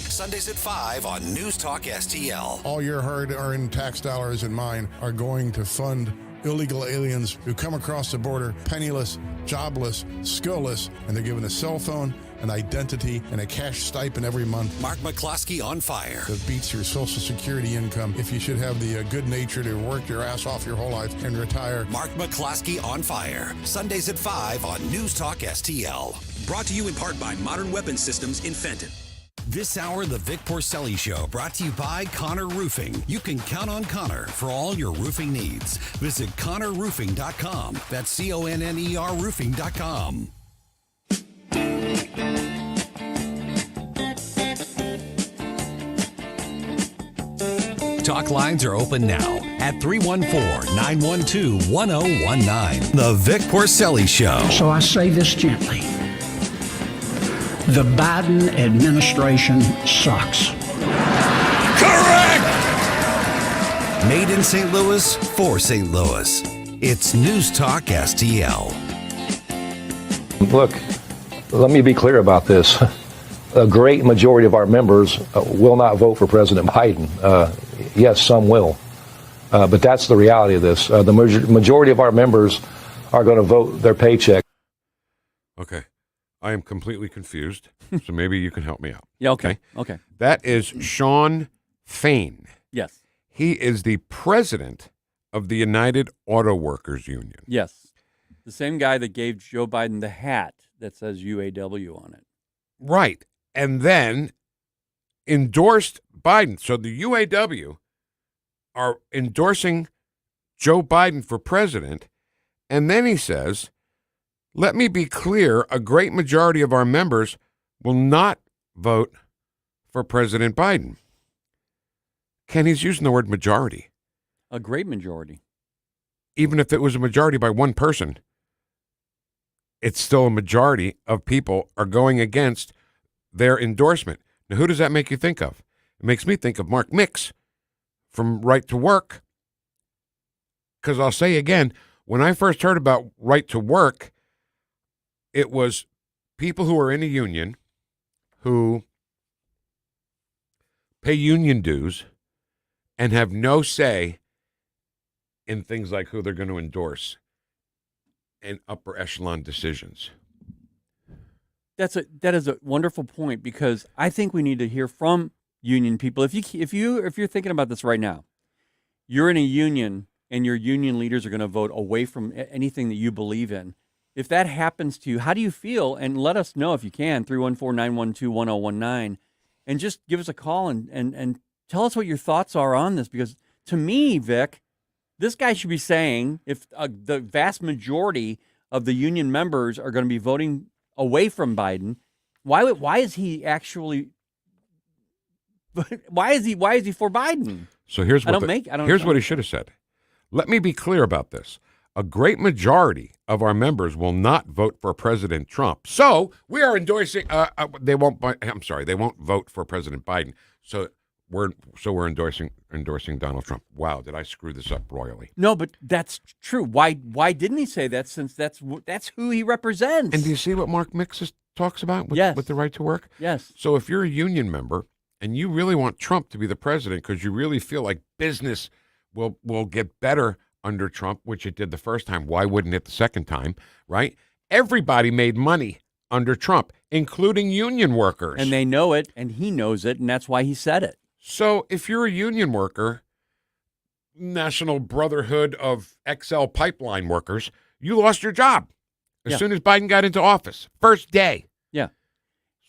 Sundays at 5 on News Talk STL. All your hard-earned tax dollars and mine are going to fund illegal aliens who come across the border penniless, jobless, skillless, and they're given a cell phone, an identity, and a cash stipend every month. Mark McCloskey on fire. That beats your Social Security income if you should have the good nature to work your ass off your whole life and retire. Mark McCloskey on fire. Sundays at 5 on News Talk STL. Brought to you in part by Modern Weapon Systems in Fenton. This hour, the Vic Porcelli Show, brought to you by Connor Roofing. You can count on Connor for all your roofing needs. Visit ConnorRoofing.com. That's CONNER Roofing.com. Talk lines are open now at 314-912-1019. The Vic Porcelli Show. So I say this gently. The Biden administration sucks. Correct! Made in St. Louis for St. Louis. It's News Talk STL. Look, let me be clear about this. A great majority of our members will not vote for President Biden. Yes, some will. But that's the reality of this. The majority of our members are going to vote their paycheck. Okay. I am completely confused, so maybe you can help me out. Yeah, okay. That is Sean Fain. Yes. He is the president of the United Auto Workers Union. Yes. The same guy that gave Joe Biden the hat that says UAW on it. Right. And then endorsed Biden. So the UAW are endorsing Joe Biden for president. And then he says, let me be clear, a great majority of our members will not vote for President Biden. Ken, he's using the word majority. A great majority. Even if it was a majority by one person, it's still a majority of people are going against their endorsement. Now, who does that make you think of? It makes me think of Mark Mix from Right to Work. Because I'll say again, when I first heard about Right to Work, it was people who are in a union who pay union dues and have no say in things like who they're going to endorse and upper echelon decisions. That is a wonderful point, because I think we need to hear from union people. If you're thinking about this right now, you're in a union and your union leaders are going to vote away from anything that you believe in. If that happens to you, how do you feel? And let us know if you can, 314-912-1019, and just give us a call and tell us what your thoughts are on this. Because to me, Vic, this guy should be saying, if the vast majority of the union members are going to be voting away from Biden, why is he actually? Why is he for Biden? So here's what he should have said. Let me be clear about this. A great majority of our members will not vote for President Trump. So we are endorsing. They won't vote for President Biden. So we're endorsing Donald Trump. Wow, did I screw this up royally? No, but that's true. Why didn't he say that? Since that's who he represents. And do you see what Mark Mix talks about with the Right to Work? Yes. So if you're a union member and you really want Trump to be the president because you really feel like business will get better under Trump, which it did the first time, why wouldn't it the second time, right? Everybody made money under Trump, including union workers. And they know it, and he knows it, and that's why he said it. So if you're a union worker, National Brotherhood of XL Pipeline Workers, you lost your job as soon as Biden got into office. First day. Yeah.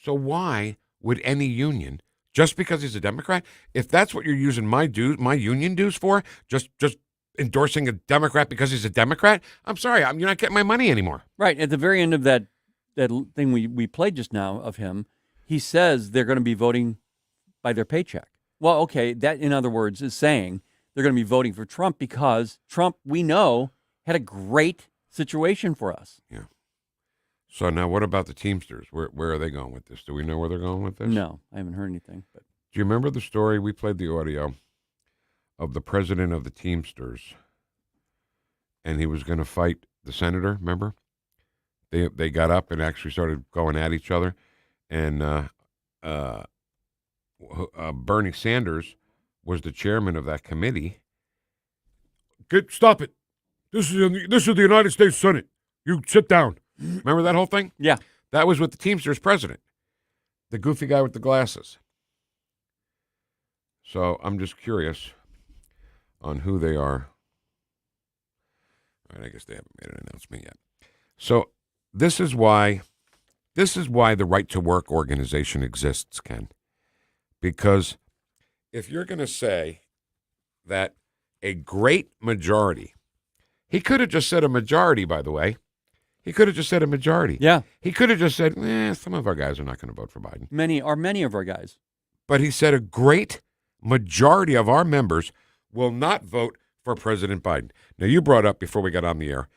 So why would any union, just because he's a Democrat, if that's what you're using my union dues for, just endorsing a Democrat because he's a Democrat, I'm sorry, you're not getting my money anymore. Right. At the very end of that thing we played just now of him, he says they're going to be voting by their paycheck. Well, okay, that, in other words, is saying they're going to be voting for Trump because Trump, we know, had a great situation for us. Yeah. So now what about the Teamsters? Where are they going with this? Do we know where they're going with this? No, I haven't heard anything. But do you remember the story? We played the audio of the president of the Teamsters, and he was going to fight the senator, remember? They got up and actually started going at each other, and Bernie Sanders was the chairman of that committee. Stop it. This is the United States Senate. You sit down. Remember that whole thing? Yeah. That was with the Teamsters president, the goofy guy with the glasses. So I'm just curious on who they are. All right, I guess they haven't made an announcement yet. So this is why the Right to Work organization exists, Ken. Because if you're going to say that a great majority, he could have just said a majority, by the way. He could have just said a majority. Yeah. He could have just said, some of our guys are not going to vote for Biden. Many of our guys. But he said a great majority of our members will not vote for President Biden. Now, you brought up before we got on the air,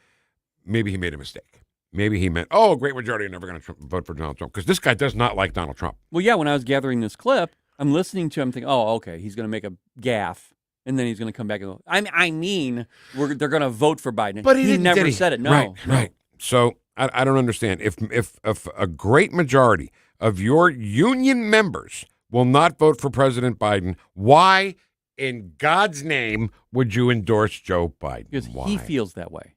maybe he made a mistake. Maybe he meant, a great majority are never going to vote for Donald Trump, because this guy does not like Donald Trump. Well, yeah, when I was gathering this clip, I'm listening to him thinking, okay, he's going to make a gaffe, and then he's going to come back and go, they're going to vote for Biden. But he never said it. No. Right. So I don't understand. If a great majority of your union members will not vote for President Biden, why in God's name would you endorse Joe Biden? Because he feels that way.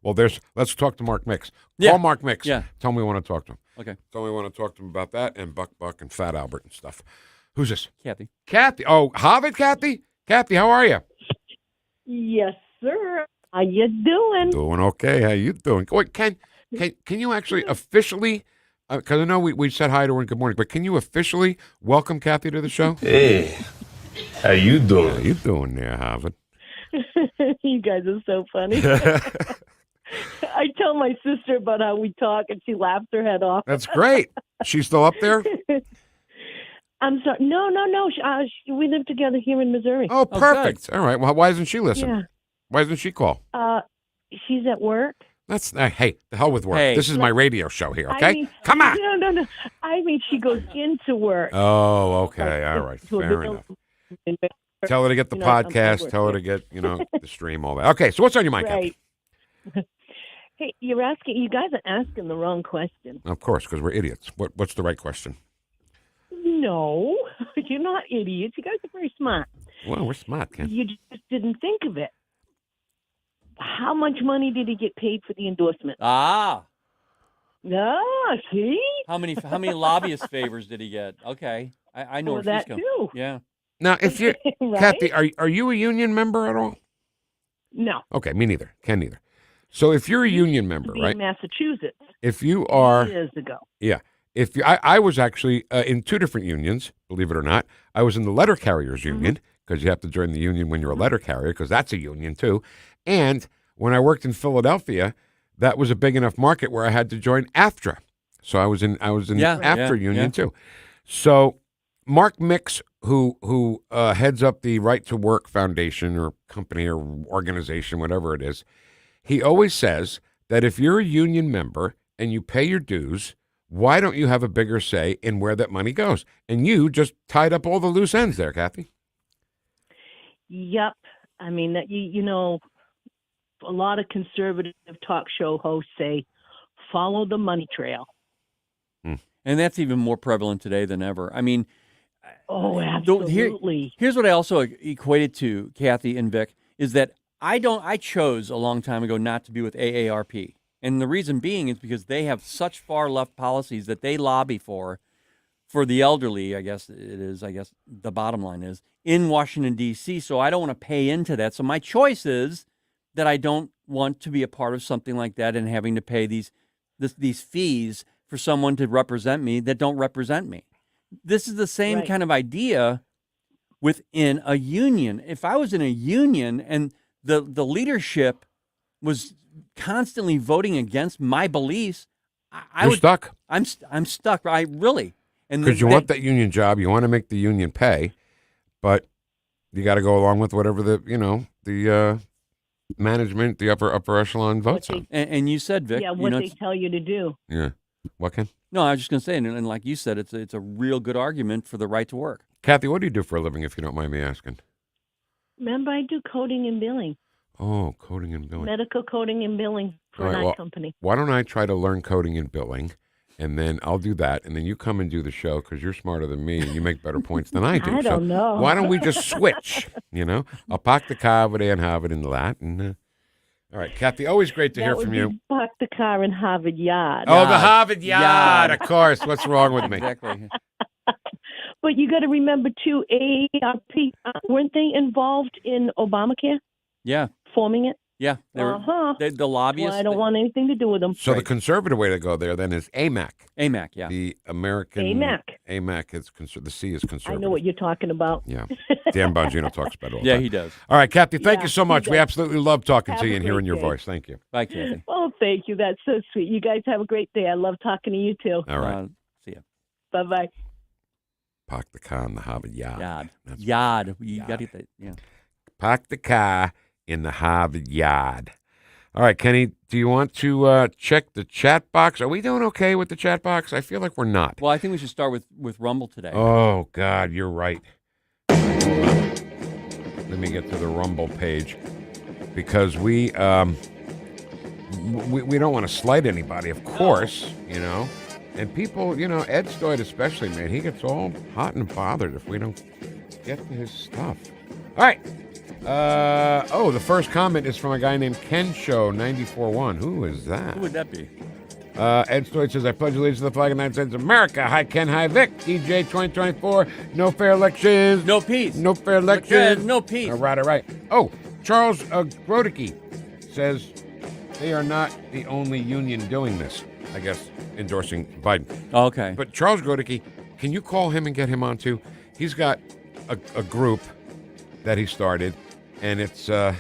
Well, let's talk to Mark Mix. Yeah. Call Mark Mix. Yeah. Tell me we want to talk to him. Okay. Tell me we want to talk to him about that and Buck and Fat Albert and stuff. Who's this? Kathy. Kathy. Oh, Harvard Kathy? Kathy, how are you? Yes, sir. How you doing? Doing okay. How you doing? Wait, can you actually officially, because I know we said hi to her and good morning, but can you officially welcome Kathy to the show? Hey, how you doing? How you doing there, Harvard? You guys are so funny. I tell my sister about how we talk, and she laughs her head off. That's great. She's still up there? I'm sorry. No. We live together here in Missouri. Oh, perfect. All right. Well, why doesn't she listen? Yeah. Why doesn't she call? She's at work. Hey, the hell with work. Hey. This is my radio show here, okay? I mean, Come on. No. I mean, she goes into work. Oh, okay. All right. Fair enough. Tell her to get the podcast. Tell her to get, the stream, all that. Okay, so what's on your mind, Kathy? Right. Hey, you guys are asking the wrong question. Of course, because we're idiots. What's the right question? No, you're not idiots. You guys are very smart. Well, we're smart, Ken. You just didn't think of it. How much money did he get paid for the endorsement? See? How many lobbyist favors did he get? Okay, I know where she's coming. Too. Yeah. Now, if you're Right? Kathy, are you a union member at all? No. Okay, me neither. Ken neither. So if you're a union member, right? In Massachusetts. If you are years ago. Yeah. If you, I was actually in two different unions, believe it or not. I was in the letter carriers union because you have to join the union when you're a letter carrier because that's a union too. And when I worked in Philadelphia, that was a big enough market where I had to join AFTRA. So I was in AFTRA union too. So Mark Mix, who heads up the Right to Work Foundation or company or organization, whatever it is, he always says that if you're a union member and you pay your dues, why don't you have a bigger say in where that money goes? And you just tied up all the loose ends there, Kathy. Yep. I mean, that a lot of conservative talk show hosts say, follow the money trail. And that's even more prevalent today than ever. I mean, absolutely. Here's what I also equated to, Kathy and Vic, is that I chose a long time ago not to be with AARP. And the reason being is because they have such far left policies that they lobby for the elderly, I guess the bottom line is, in Washington, D.C. So I don't want to pay into that. So my choice is that I don't want to be a part of something like that and having to pay these fees for someone to represent me that don't represent me. This is the same kind of idea within a union. If I was in a union and the leadership was constantly voting against my beliefs, You're stuck. I'm stuck. I really. Because you want that union job, you want to make the union pay, but you got to go along with whatever the management, the upper echelon votes on. And you said, Vic, what they tell you to do. Yeah. What, Ken? No, I was just going to say, and like you said, it's a real good argument for the right to work. Kathy, what do you do for a living, if you don't mind me asking? Remember, I do coding and billing. Oh, coding and billing. Medical coding and billing for an eye company. Why don't I try to learn coding and billing, and then I'll do that, and then you come and do the show because you're smarter than me and you make better points than I do. I don't know. Why don't we just switch? I'll park the car over there and have it in the lot. And, all right, Kathy, always great to hear from you. Park the car in Harvard Yard. Oh, the Harvard Yard, of course. What's wrong with me? Exactly. But you got to remember, too, AARP, weren't they involved in Obamacare? Yeah. Forming it? Yeah. The lobbyists. Well, I don't want anything to do with them. So the conservative way to go there then is AMAC. AMAC, yeah. The American. AMAC is the C is conservative. I know what you're talking about. Yeah. Dan Bongino talks about it all the Yeah, time. he does. All right, Kathy, thank you so much. We absolutely love talking to you and hearing your day. voice. Thank you. Bye, Kathy. Oh, thank you. That's so sweet. You guys have a great day. I love talking to you, too. All right. See ya. Bye-bye. Park the car in the Harvard Yard. Yard. You got to get that. Yeah. Park the car in the Harvard Yard. All right, Kenny, do you want to check the chat box? Are we doing okay with the chat box? I feel like we're not. Well, I think we should start with Rumble today. Oh, God, you're right. Let me get to the Rumble page because we don't want to slight anybody, of course, And people, Ed Stoyd especially, man, he gets all hot and bothered if we don't get to his stuff. All right. The first comment is from a guy named Ken Show 94.1. Who is that? Who would that be? Ed Stoyd says, I pledge allegiance to the flag of the United States of America. Hi, Ken. Hi, Vic. DJ 2024. No fair elections. No peace. No fair elections. No peace. All right. Oh, Charles Grodicke says they are not the only union doing this. I guess endorsing Biden. Okay. But Charles Grodicke, can you call him and get him on too? He's got a group that he started, and it's a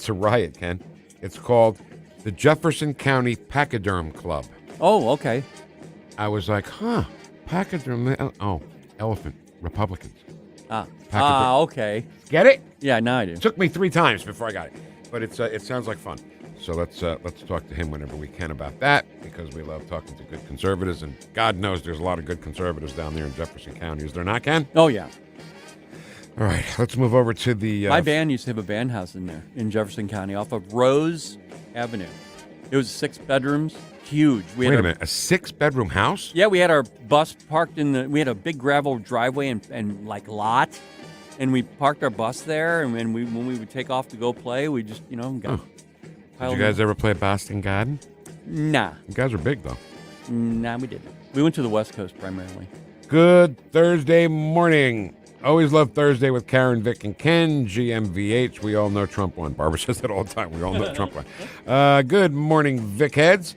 riot, Ken. It's called the Jefferson County Pachyderm Club. Oh, okay. I was like, pachyderm. Oh, elephant Republicans. Okay. Get it? Yeah, now I do. Took me 3 times before I got it, but it sounds like fun. So let's talk to him whenever we can about that, because we love talking to good conservatives, and God knows there's a lot of good conservatives down there in Jefferson County. Is there not, Ken? Oh, yeah. All right, let's move over to the... My band used to have a band house in there in Jefferson County off of Rose Avenue. It was 6 bedrooms, huge. Wait a minute, a 6-bedroom house? Yeah, we had our bus parked we had a big gravel driveway and like lot, and we parked our bus there, and when we would take off to go play, we just, got... Did you guys ever play Boston Garden? Nah. You guys are big, though. Nah, we didn't. We went to the West Coast primarily. Good Thursday morning. Always love Thursday with Karen, Vic, and Ken. GMVH. We all know Trump won. Barbara says that all the time. We all know Trump won. Good morning, Vic Heads.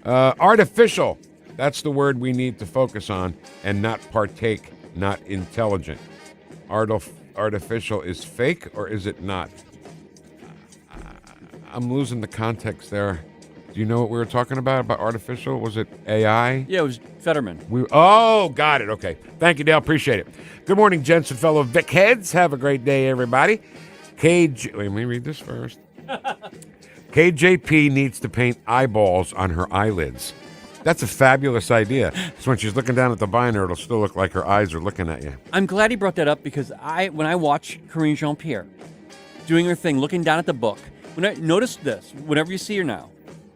Artificial. That's the word we need to focus on, and not partake, not intelligent. Artificial is fake, or is it not? I'm losing the context there. Do you know what we were talking about artificial? Was it AI? Yeah, it was Fetterman. Got it. Okay. Thank you, Dale. Appreciate it. Good morning, gents and fellow Vic Heads. Have a great day, everybody. Let me read this first. KJP needs to paint eyeballs on her eyelids. That's a fabulous idea. So when she's looking down at the binder, it'll still look like her eyes are looking at you. I'm glad he brought that up, because when I watch Karine Jean-Pierre doing her thing, looking down at the book, notice this, whenever you see her now,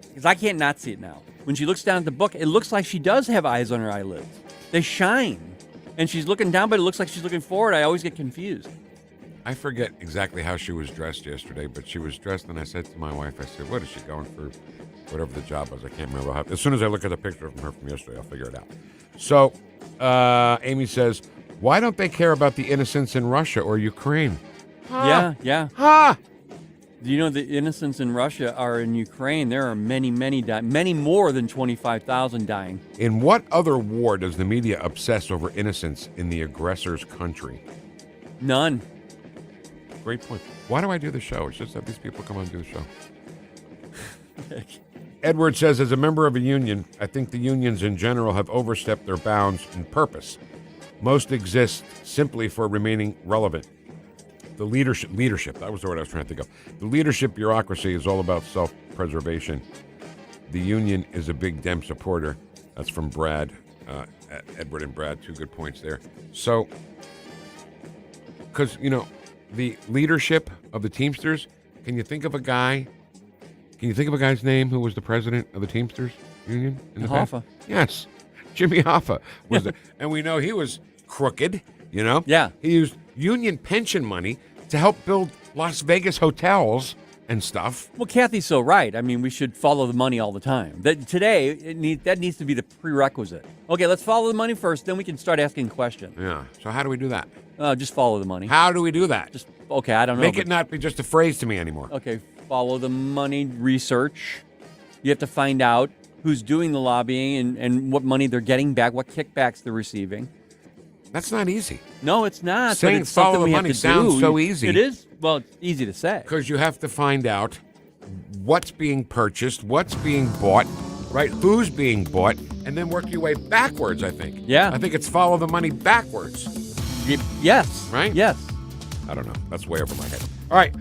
because I can't not see it now. When she looks down at the book, it looks like she does have eyes on her eyelids. They shine. And she's looking down, but it looks like she's looking forward. I always get confused. I forget exactly how she was dressed yesterday, but she was dressed, and I said to my wife, I said, what is she going for? Whatever the job was, I can't remember. As soon as I look at the picture of her from yesterday, I'll figure it out. So, Amy says, why don't they care about the innocents in Russia or Ukraine? Yeah. Ha! Do you know the innocents in Russia are in Ukraine? There are many, many dying. Many more than 25,000 dying. In what other war does the media obsess over innocents in the aggressor's country? None. Great point. Why do I do the show? It's just that these people come on and do the show. Edward says, as a member of a union, I think the unions in general have overstepped their bounds in purpose. Most exist simply for remaining relevant. The leadership, that was the word I was trying to think of. The leadership bureaucracy is all about self-preservation. The union is a big Dem supporter. That's from Brad, Edward and Brad, 2 good points there. So, because, the leadership of the Teamsters, can you think of a guy's name who was the president of the Teamsters union in the past? Hoffa. Yes, Jimmy Hoffa was there. And we know he was crooked, Yeah. He used union pension money to help build Las Vegas hotels and stuff. Well, Kathy's so right. I mean, we should follow the money all the time. That needs to be the prerequisite. Okay, let's follow the money first, then we can start asking questions. Yeah. So how do we do that? Just follow the money. How do we do that? I don't know. Make it not be just a phrase to me anymore. Okay, follow the money, research. You have to find out who's doing the lobbying and what money they're getting back, what kickbacks they're receiving. That's not easy. No, it's not. Saying it's follow the money sounds so easy. It is. Well, it's easy to say. Because you have to find out what's being purchased, what's being bought, right? Who's being bought, and then work your way backwards, I think. Yeah. I think it's follow the money backwards. Yes. Right? Yes. I don't know. That's way over my head. All right.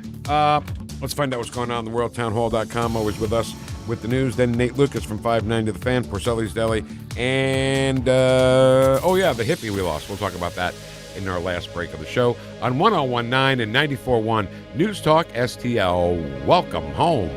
Let's find out what's going on in the world. Townhall.com, always with us with the news. Then Nate Lucas from 590 The Fan, Porcelli's Deli, and, the hippie we lost. We'll talk about that in our last break of the show on 1019 and 94.1 News Talk STL. Welcome home.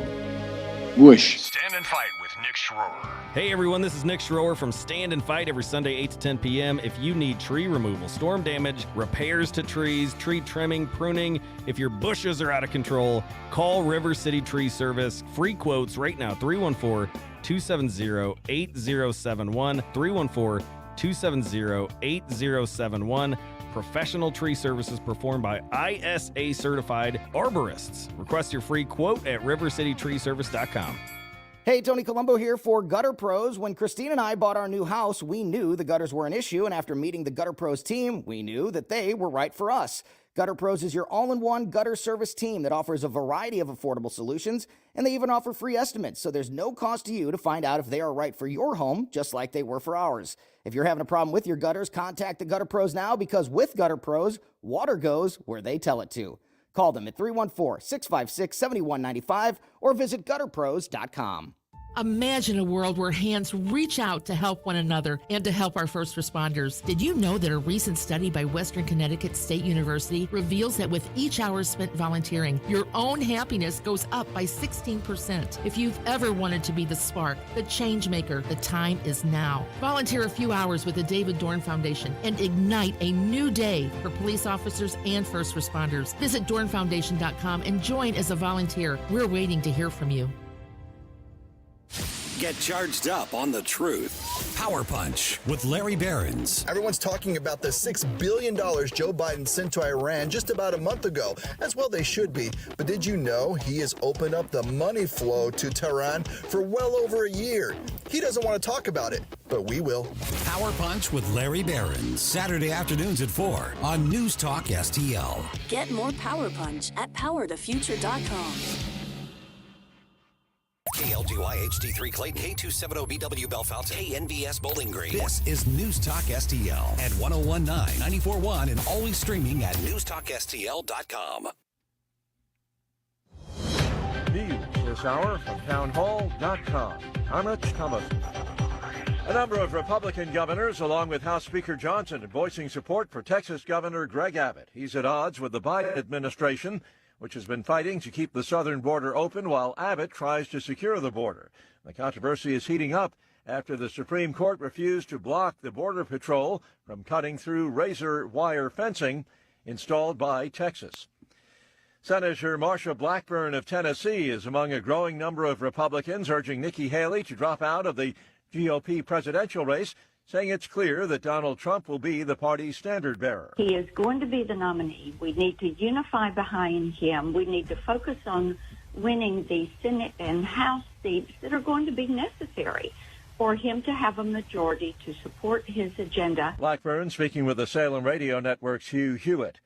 Whoosh. Stand and fight with Nick Schroer. Hey everyone, this is Nick Schroer from Stand and Fight every Sunday 8 to 10 p.m. If you need tree removal, storm damage, repairs to trees, tree trimming, pruning, if your bushes are out of control, call River City Tree Service. Free quotes right now, 314-270-8071, 314-270-8071. Professional tree services performed by ISA certified arborists. Request your free quote at rivercitytreeservice.com. Hey, Tony Colombo here for Gutter Pros. When Christine and I bought our new house, we knew the gutters were an issue, and after meeting the Gutter Pros team, we knew that they were right for us. Gutter Pros is your all-in-one gutter service team that offers a variety of affordable solutions, and they even offer free estimates, so there's no cost to you to find out if they are right for your home, just like they were for ours. If you're having a problem with your gutters, contact the Gutter Pros now, because with Gutter Pros, water goes where they tell it to. Call them at 314-656-7195 or visit gutterpros.com. Imagine a world where hands reach out to help one another and to help our first responders. Did you know that a recent study by Western Connecticut State University reveals that with each hour spent volunteering, your own happiness goes up by 16%? If you've ever wanted to be the spark, the change maker, the time is now. Volunteer a few hours with the David Dorn Foundation and ignite a new day for police officers and first responders. Visit dornfoundation.com and join as a volunteer. We're waiting to hear from you. Get charged up on the truth. Power Punch with Larry Behrens. Everyone's talking about the $6 billion Joe Biden sent to Iran just about a month ago. As well they should be. But did you know he has opened up the money flow to Tehran for well over a year? He doesn't want to talk about it, but we will. Power Punch with Larry Behrens. Saturday afternoons at 4 on News Talk STL. Get more Power Punch at powerthefuture.com. KLGY HD3 Clayton, K270BW Bellefontaine, KNBS Bowling Green. This is News Talk STL at 1019, 94.1, and always streaming at NewstalkSTL.com. News this hour from townhall.com. I'm Rich Thomas. A number of Republican governors, along with House Speaker Johnson, voicing support for Texas Governor Greg Abbott. He's at odds with the Biden administration, which has been fighting to keep the southern border open while Abbott tries to secure the border. The controversy is heating up after the Supreme Court refused to block the Border Patrol from cutting through razor wire fencing installed by Texas. Senator Marsha Blackburn of Tennessee is among a growing number of Republicans urging Nikki Haley to drop out of the GOP presidential race, saying it's clear that Donald Trump will be the party's standard bearer. He is going to be the nominee. We need to unify behind him. We need to focus on winning the Senate and House seats that are going to be necessary for him to have a majority to support his agenda. Blackburn speaking with the Salem Radio Network's Hugh Hewitt.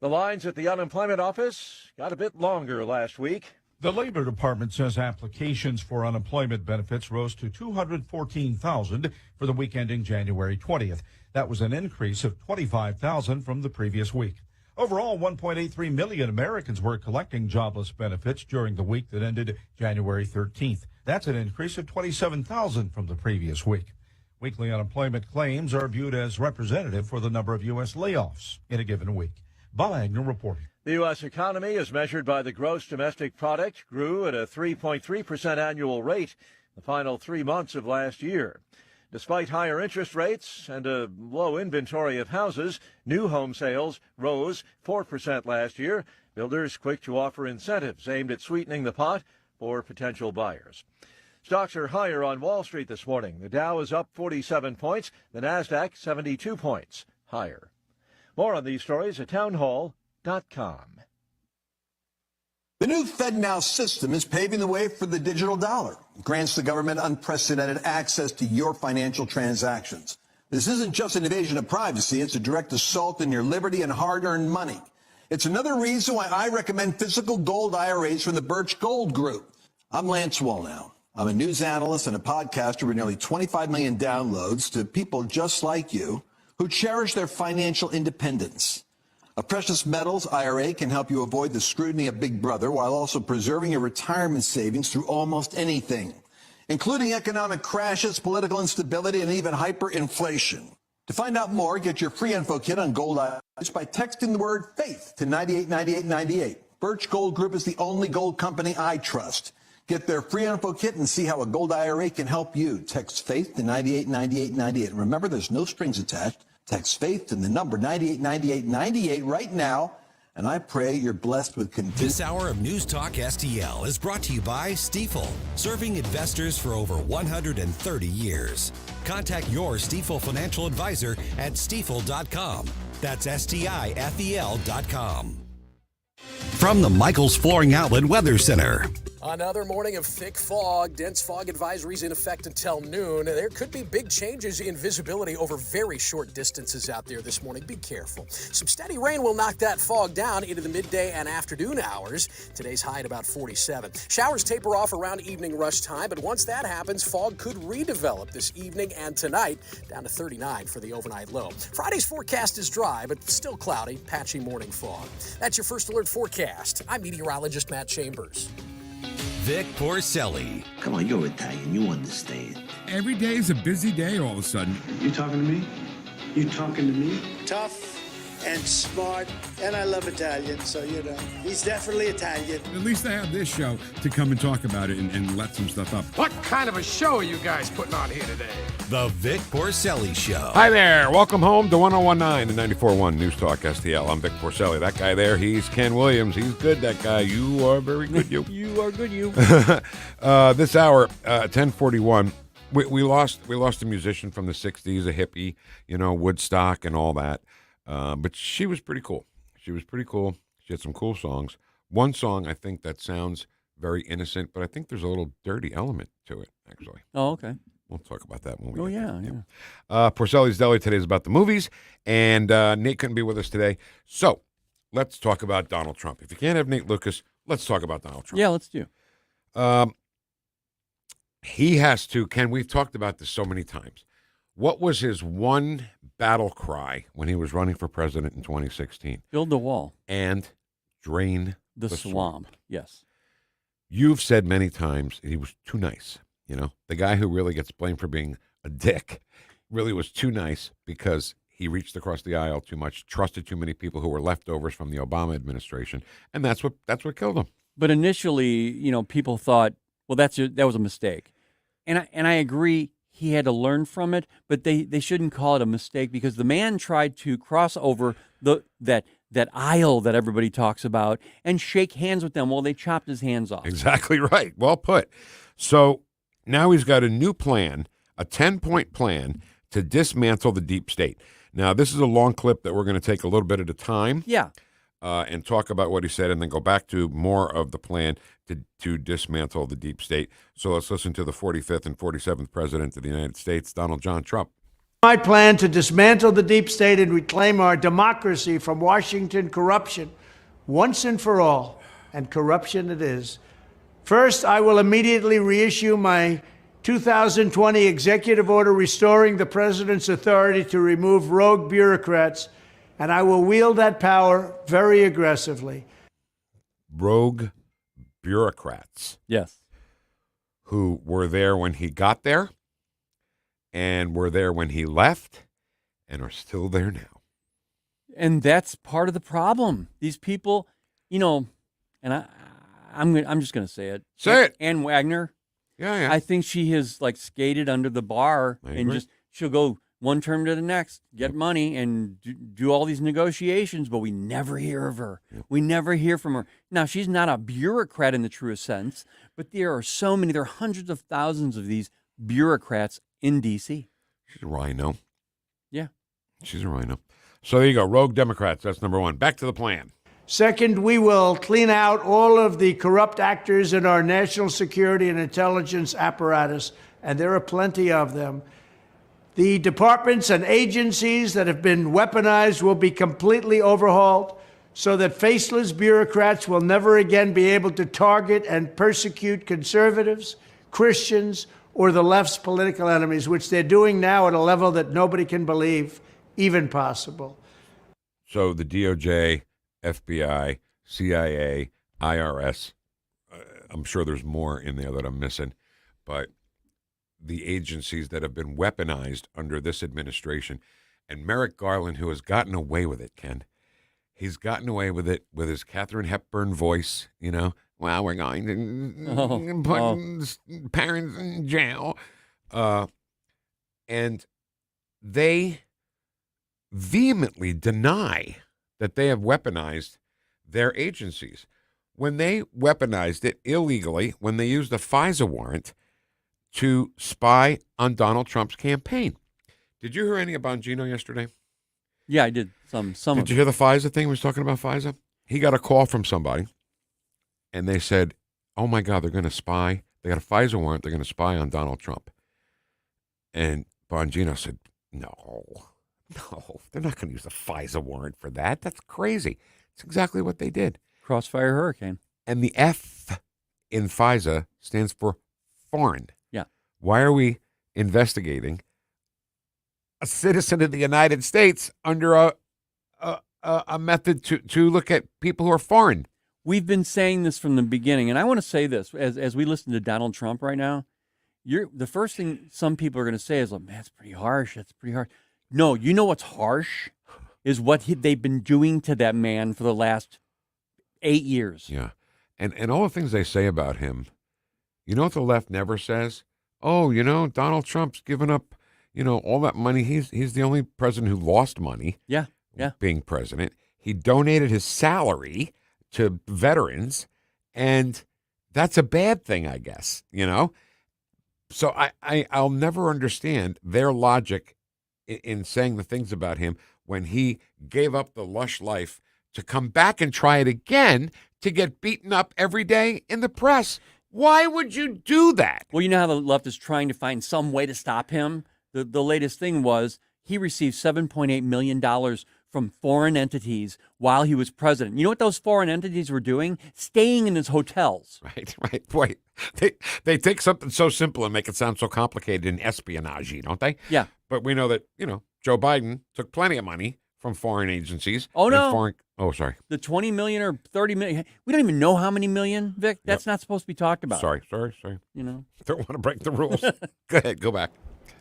The lines at the unemployment office got a bit longer last week. The Labor Department says applications for unemployment benefits rose to 214,000 for the week ending January 20th. That was an increase of 25,000 from the previous week. Overall, 1.83 million Americans were collecting jobless benefits during the week that ended January 13th. That's an increase of 27,000 from the previous week. Weekly unemployment claims are viewed as representative for the number of U.S. layoffs in a given week. Bob Agnew reporting. The U.S. economy, as measured by the gross domestic product, grew at a 3.3% annual rate the final 3 months of last year. Despite higher interest rates and a low inventory of houses, new home sales rose 4% last year. Builders quick to offer incentives aimed at sweetening the pot for potential buyers. Stocks are higher on Wall Street this morning. The Dow is up 47 points, the Nasdaq 72 points higher. More on these stories at townhall.com. The new FedNow system is paving the way for the digital dollar. It grants the government unprecedented access to your financial transactions. This isn't just an invasion of privacy. It's a direct assault on your liberty and hard-earned money. It's another reason why I recommend physical gold IRAs from the Birch Gold Group. I'm Lance Wallnow. I'm a news analyst and a podcaster with nearly 25 million downloads to people just like you who cherish their financial independence. A precious metals IRA can help you avoid the scrutiny of Big Brother while also preserving your retirement savings through almost anything, including economic crashes, political instability, and even hyperinflation. To find out more, get your free info kit on gold IRAs by texting the word FAITH to 989898. Birch Gold Group is the only gold company I trust. Get their free info kit and see how a gold IRA can help you. Text FAITH to 989898. Remember, there's no strings attached. Text FAITH to the number 989898 right now, and I pray you're blessed with This hour of News Talk STL is brought to you by Stifel, serving investors for over 130 years. Contact your Stifel financial advisor at stifel.com. That's STIFEL.com. From the Michaels Flooring Outlet Weather Center, Another morning of thick fog, dense fog advisories in effect until noon. There could be big changes in visibility over very short distances out there this morning. Be careful. Some steady rain will knock that fog down into the midday and afternoon hours. Today's high at about 47. Showers taper off around evening rush time, but once that happens, fog could redevelop this evening and tonight, down to 39 for the overnight low. Friday's forecast is dry, but still cloudy, patchy morning fog. That's your First Alert forecast. I'm meteorologist Matt Chambers. Vic Porcelli. Come on, you're Italian. You understand. Every day is a busy day all of a sudden. You talking to me? You talking to me? Tough and smart, and I love Italian, so, he's definitely Italian. At least I have this show to come and talk about it and let some stuff up. What kind of a show are you guys putting on here today? The Vic Porcelli Show. Hi there. Welcome home to 1019 and 94.1 News Talk STL. I'm Vic Porcelli. That guy there, he's Ken Williams. He's good, that guy. You are very good, you. You are good, you. This hour, 10:41, we lost a musician from the 60s, a hippie, Woodstock and all that. But she was pretty cool. She had some cool songs. One song, I think, that sounds very innocent, but I think there's a little dirty element to it, actually. Oh, okay. We'll talk about that when we get there. Yeah. Porcelli's Deli today is about the movies, and Nate couldn't be with us today. So let's talk about Donald Trump. If you can't have Nate Lucas, let's talk about Donald Trump. Yeah, let's do. He has to, Ken, we've talked about this so many times. What was his one battle cry when he was running for president in 2016? Build the wall. And drain the swamp. Yes. You've said many times he was too nice. The guy who really gets blamed for being a dick really was too nice because he reached across the aisle too much, trusted too many people who were leftovers from the Obama administration, and that's what killed him. But initially, people thought, well, that was a mistake. And I agree he had to learn from it, but they shouldn't call it a mistake because the man tried to cross over that aisle that everybody talks about and shake hands with them while they chopped his hands off. Exactly right. Well put. So now he's got a new plan, a 10-point plan to dismantle the deep state. Now, this is a long clip that we're going to take a little bit at a time. Yeah. And talk about what he said and then go back to more of the plan to dismantle the deep state. So let's listen to the 45th and 47th President of the United States, Donald John Trump. My plan to dismantle the deep state and reclaim our democracy from Washington corruption once and for all, and corruption it is. First, I will immediately reissue my 2020 executive order restoring the president's authority to remove rogue bureaucrats, and I will wield that power very aggressively. Rogue bureaucrats. Yes. Who were there when he got there and were there when he left and are still there now. And that's part of the problem. These people, and I'm just going to say it. Say it. Ann Wagner. Yeah. I think she has skated under the bar and she'll go one term to the next, get money, and do all these negotiations, but we never hear of her. Yep. We never hear from her. Now, she's not a bureaucrat in the truest sense, but there are hundreds of thousands of these bureaucrats in D.C. She's a rhino. Yeah. She's a rhino. So there you go, rogue Democrats, that's number one. Back to the plan. Second, we will clean out all of the corrupt actors in our national security and intelligence apparatus, and there are plenty of them. The departments and agencies that have been weaponized will be completely overhauled so that faceless bureaucrats will never again be able to target and persecute conservatives, Christians, or the left's political enemies, which they're doing now at a level that nobody can believe even possible. So the DOJ, FBI, CIA, IRS, I'm sure there's more in there that I'm missing, but the agencies that have been weaponized under this administration. And Merrick Garland, who has gotten away with it, Ken, he's gotten away with it with his Katharine Hepburn voice, well, we're going to put parents in jail. And they vehemently deny that they have weaponized their agencies. When they weaponized it illegally, when they used a FISA warrant to spy on Donald Trump's campaign. Did you hear any of Bongino yesterday? Yeah, I did. Some. Did you hear the FISA thing? He was talking about FISA. He got a call from somebody, and they said, oh my God, they're going to spy. They got a FISA warrant. They're going to spy on Donald Trump. And Bongino said, no, they're not going to use a FISA warrant for that. That's crazy. It's exactly what they did. Crossfire Hurricane. And the F in FISA stands for foreign. Yeah. Why are we investigating a citizen of the United States under a method to look at people who are foreign? We've been saying this from the beginning, and I want to say this as we listen to Donald Trump right now. The first thing some people are going to say is, "Oh, man, that's pretty harsh. That's pretty harsh." No, you know what's harsh is what they've been doing to that man for the last 8 years. Yeah, and all the things they say about him. You know what the left never says? Oh, Donald Trump's given up, all that money. He's the only president who lost money. Yeah. Being president, he donated his salary to veterans, and that's a bad thing, I guess. So I'll never understand their logic in saying the things about him when he gave up the lush life to come back and try it again to get beaten up every day in the press. Why would you do that? Well, you know how the left is trying to find some way to stop him? The latest thing was he received $7.8 million from foreign entities while he was president. You know what those foreign entities were doing? Staying in his hotels. Right. Boy, they take something so simple and make it sound so complicated and espionage, don't they? Yeah. But we know that, Joe Biden took plenty of money from foreign agencies. Oh, no. Sorry. The 20 million or 30 million. We don't even know how many million, Vic. That's not supposed to be talked about. Sorry. Don't want to break the rules. Go ahead. Go back.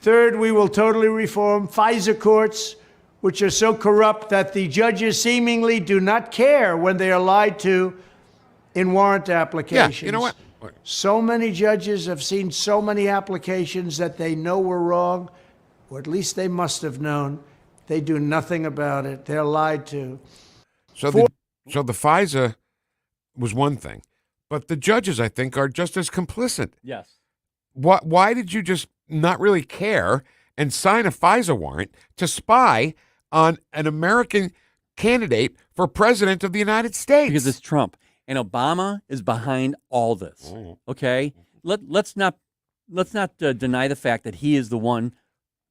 Third, we will totally reform FISA courts, which are so corrupt that the judges seemingly do not care when they are lied to in warrant applications. Yeah, you know what? So many judges have seen so many applications that they know were wrong, or at least they must have known. They do nothing about it. They're lied to. So the FISA was one thing, but the judges, I think, are just as complicit. Yes. Why did you just not really care and sign a FISA warrant to spy on an American candidate for president of the United States? Because it's Trump. And Obama is behind all this. Okay? Let's not deny the fact that he is the one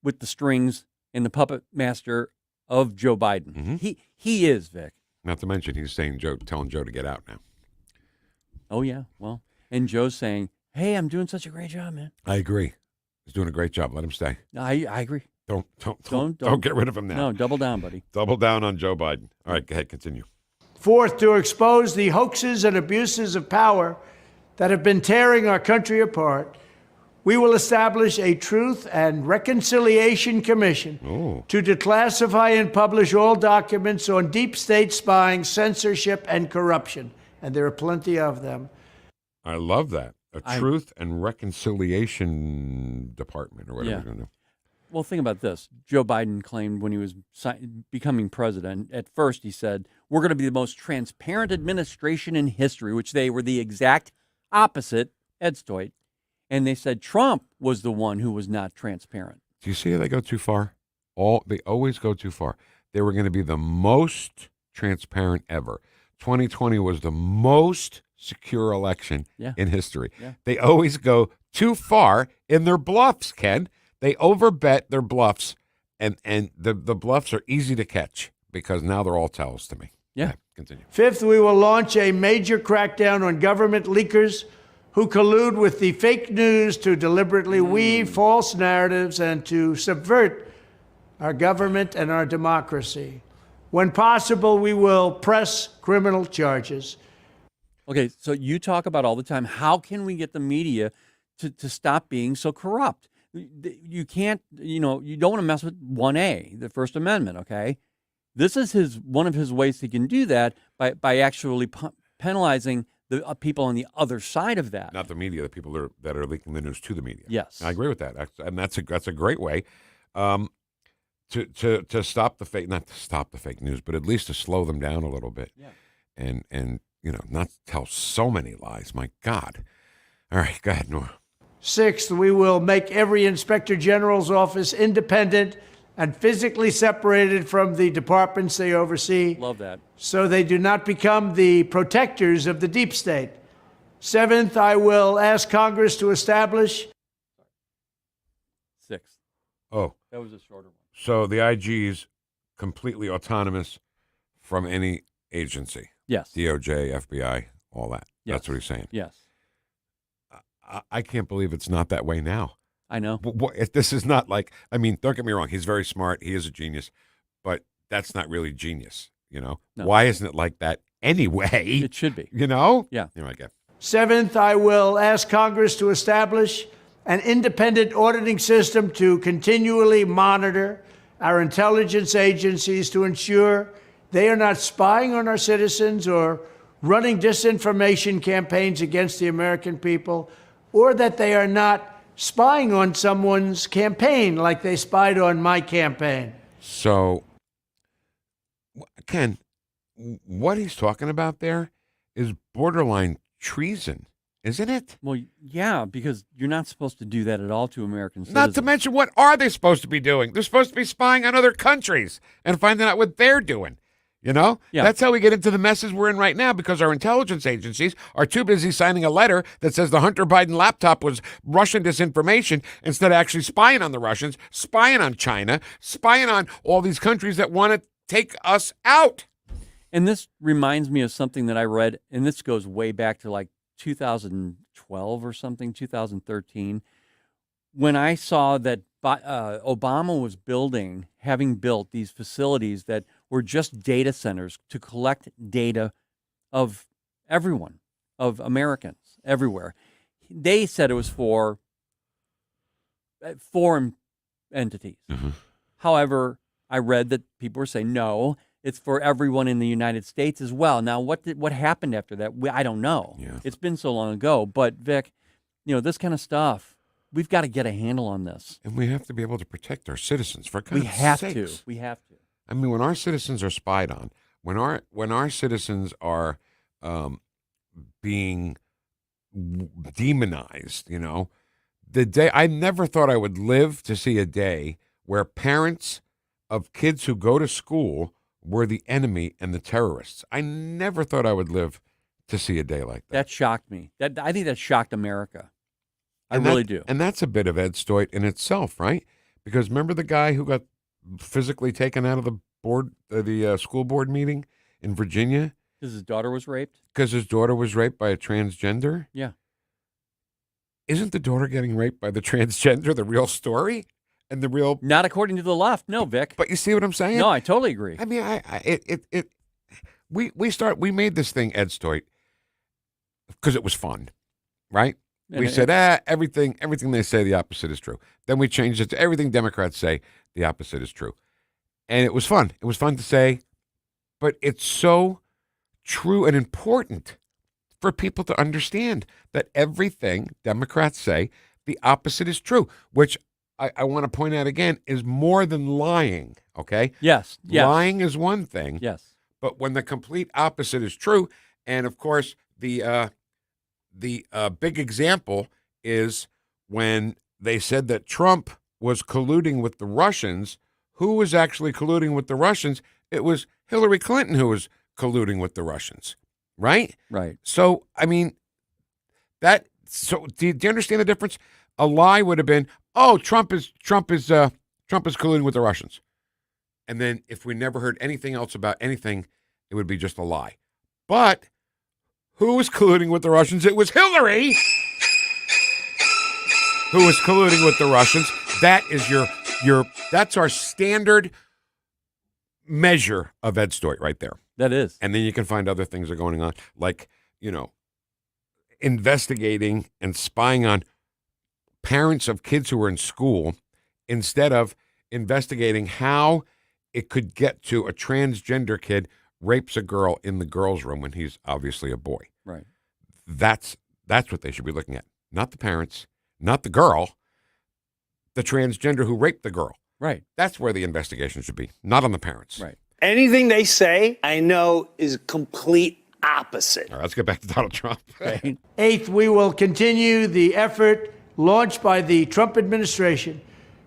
with the strings and the puppet master of Joe Biden. Mm-hmm. He is, Vic. Not to mention he's telling Joe to get out now. Oh, yeah. Well, and Joe's saying, hey, I'm doing such a great job, man. I agree. He's doing a great job. Let him stay. I agree. Don't get rid of him now. No, double down, buddy. Double down on Joe Biden. All right, go ahead, continue. Fourth, to expose the hoaxes and abuses of power that have been tearing our country apart, we will establish a Truth and Reconciliation Commission to declassify and publish all documents on deep state spying, censorship, and corruption. And there are plenty of them. I love that. Truth and Reconciliation Department or whatever you're going to do. Well, think about this. Joe Biden claimed when he was becoming president, at first he said, we're going to be the most transparent administration in history, which they were the exact opposite, Ed Stoit. And they said Trump was the one who was not transparent. Do you see how they go too far? They always go too far. They were going to be the most transparent ever. 2020 was the most secure election in history. Yeah. They always go too far in their bluffs, Ken. They overbet their bluffs, and the bluffs are easy to catch because now they're all tells to me. Yeah. Okay, continue. Fifth, we will launch a major crackdown on government leakers who collude with the fake news to deliberately weave false narratives and to subvert our government and our democracy. When possible, we will press criminal charges. Okay, so you talk about all the time, how can we get the media to stop being so corrupt? You can't, you don't want to mess with 1A, the First Amendment, okay? This is one of his ways he can do that by actually penalizing the people on the other side of that. Not the media, the people that are leaking the news to the media. Yes. I agree with that. And that's a great way to stop the fake, not to stop the fake news, but at least to slow them down a little bit. Yeah. And not to tell so many lies. My God. All right, go ahead, Nora. Sixth, we will make every Inspector General's office independent and physically separated from the departments they oversee. Love that. So they do not become the protectors of the deep state. Seventh, I will ask Congress to establish. Sixth. Oh. That was a shorter one. So the IG's completely autonomous from any agency. Yes. DOJ, FBI, all that. Yes. That's what he's saying. Yes. I can't believe it's not that way now. I know. This is not like, I mean, don't get me wrong. He's very smart. He is a genius. But that's not really genius, you know? No. Why isn't it like that anyway? It should be. You know? Yeah. Here I go. Seventh, I will ask Congress to establish an independent auditing system to continually monitor our intelligence agencies to ensure they are not spying on our citizens or running disinformation campaigns against the American people, or that they are not spying on someone's campaign like they spied on my campaign. So, Ken, what he's talking about there is borderline treason, isn't it? Well, yeah, because you're not supposed to do that at all to American citizens. Not to mention, what are they supposed to be doing? They're supposed to be spying on other countries and finding out what they're doing. You know? Yeah. That's how we get into the messes we're in right now, because our intelligence agencies are too busy signing a letter that says the Hunter Biden laptop was Russian disinformation instead of actually spying on the Russians, spying on China, spying on all these countries that want to take us out. And this reminds me of something that I read, and this goes way back to like 2012 or something, 2013, when I saw that Obama was having built these facilities that were just data centers to collect data of everyone, of Americans everywhere. They said it was for foreign entities. Mm-hmm. However, I read that people were saying, no, it's for everyone in the United States as well. Now, what happened after that? I don't know. Yeah. It's been so long ago. But, Vic, this kind of stuff, we've got to get a handle on this. And we have to be able to protect our citizens, for God's We have sakes. to. We have to. I mean, when our citizens are spied on, when our citizens are being demonized, the day I never thought I would live to see a day where parents of kids who go to school were the enemy and the terrorists. I never thought I would live to see a day like that. That shocked me. I think that shocked America. I really do. And that's a bit of Ed Stoit in itself, right? Because remember the guy who got physically taken out of the school board meeting in Virginia? Because his daughter was raped? Because his daughter was raped by a transgender? Yeah. Isn't the daughter getting raped by the transgender the real story? And the real... Not according to the left. No, Vic. But you see what I'm saying? No, I totally agree. I mean, we made this thing Ed Stoit because it was fun, right? We said, everything they say, the opposite is true. Then we changed it to everything Democrats say, the opposite is true. And it was fun. It was fun to say, but it's so true and important for people to understand that everything Democrats say, the opposite is true, which I want to point out again is more than lying, okay? Yes. Lying is one thing. Yes. But when the complete opposite is true, and of course, the big example is when they said that Trump was colluding with the Russians. Who was actually colluding with the Russians? It was Hillary Clinton who was colluding with the Russians, right? Right. So, I mean, do you understand the difference? A lie would have been, oh, Trump is colluding with the Russians. And then if we never heard anything else about anything, it would be just a lie. But who was colluding with the Russians? It was Hillary who was colluding with the Russians. That is that's our standard measure of Ed Stoit right there. That is. And then you can find other things that are going on, like, investigating and spying on parents of kids who were in school instead of investigating how it could get to a transgender kid rapes a girl in the girls' room when he's obviously a boy. Right. That's what they should be looking at. Not the parents, not the girl, the transgender who raped the girl. Right. That's where the investigation should be, not on the parents. Right. Anything they say, I know, is complete opposite. All right, let's get back to Donald Trump. Right. Eighth, we will continue the effort launched by the Trump administration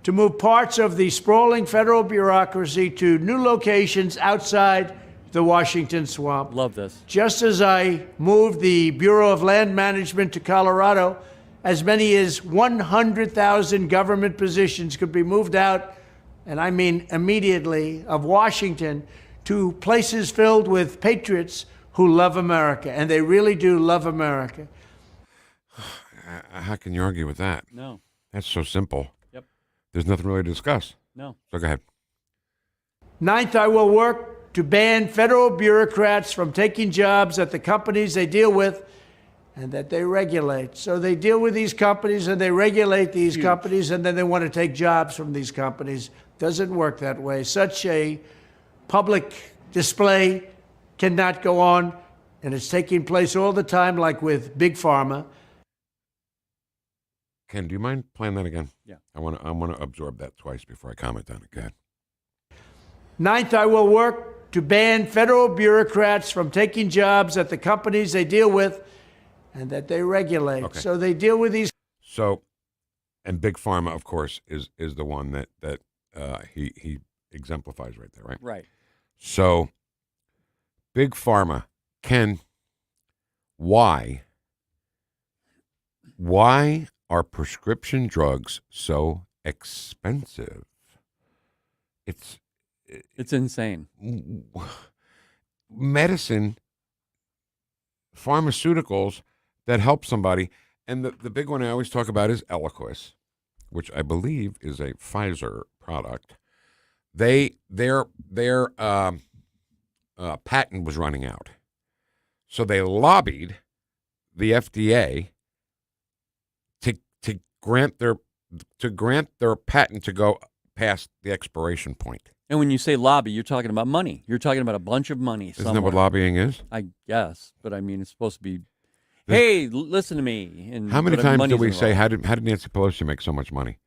to move parts of the sprawling federal bureaucracy to new locations outside the Washington swamp. Love this. Just as I moved the Bureau of Land Management to Colorado, as many as 100,000 government positions could be moved out, and I mean immediately, of Washington to places filled with patriots who love America, and they really do love America. How can you argue with that? No. That's so simple. Yep. There's nothing really to discuss. No. So go ahead. Ninth, I will work to ban federal bureaucrats from taking jobs at the companies they deal with and that they regulate. So they deal with these companies and they regulate these companies, and then they want to take jobs from these companies. Doesn't work that way. Such a public display cannot go on, and it's taking place all the time, like with Big Pharma. Ken, do you mind playing that again? Yeah. I want to absorb that twice before I comment on it. Go ahead. Ninth, I will work to ban federal bureaucrats from taking jobs at the companies they deal with and that they regulate. Okay. So they deal with these. So, and Big Pharma, of course, is the one that he exemplifies right there, right? Right. So, Big Pharma, Ken, why are prescription drugs so expensive? It's insane. Medicine, pharmaceuticals that help somebody, and the big one I always talk about is Eliquis, which I believe is a Pfizer product. Their patent was running out, so they lobbied the FDA to grant their patent to go past the expiration point. And when you say lobby, you're talking about money. You're talking about a bunch of money. Isn't that what lobbying is? I guess, but I mean, it's supposed to be, hey, listen to me. And how many times do we involved. say, how did Nancy Pelosi make so much money?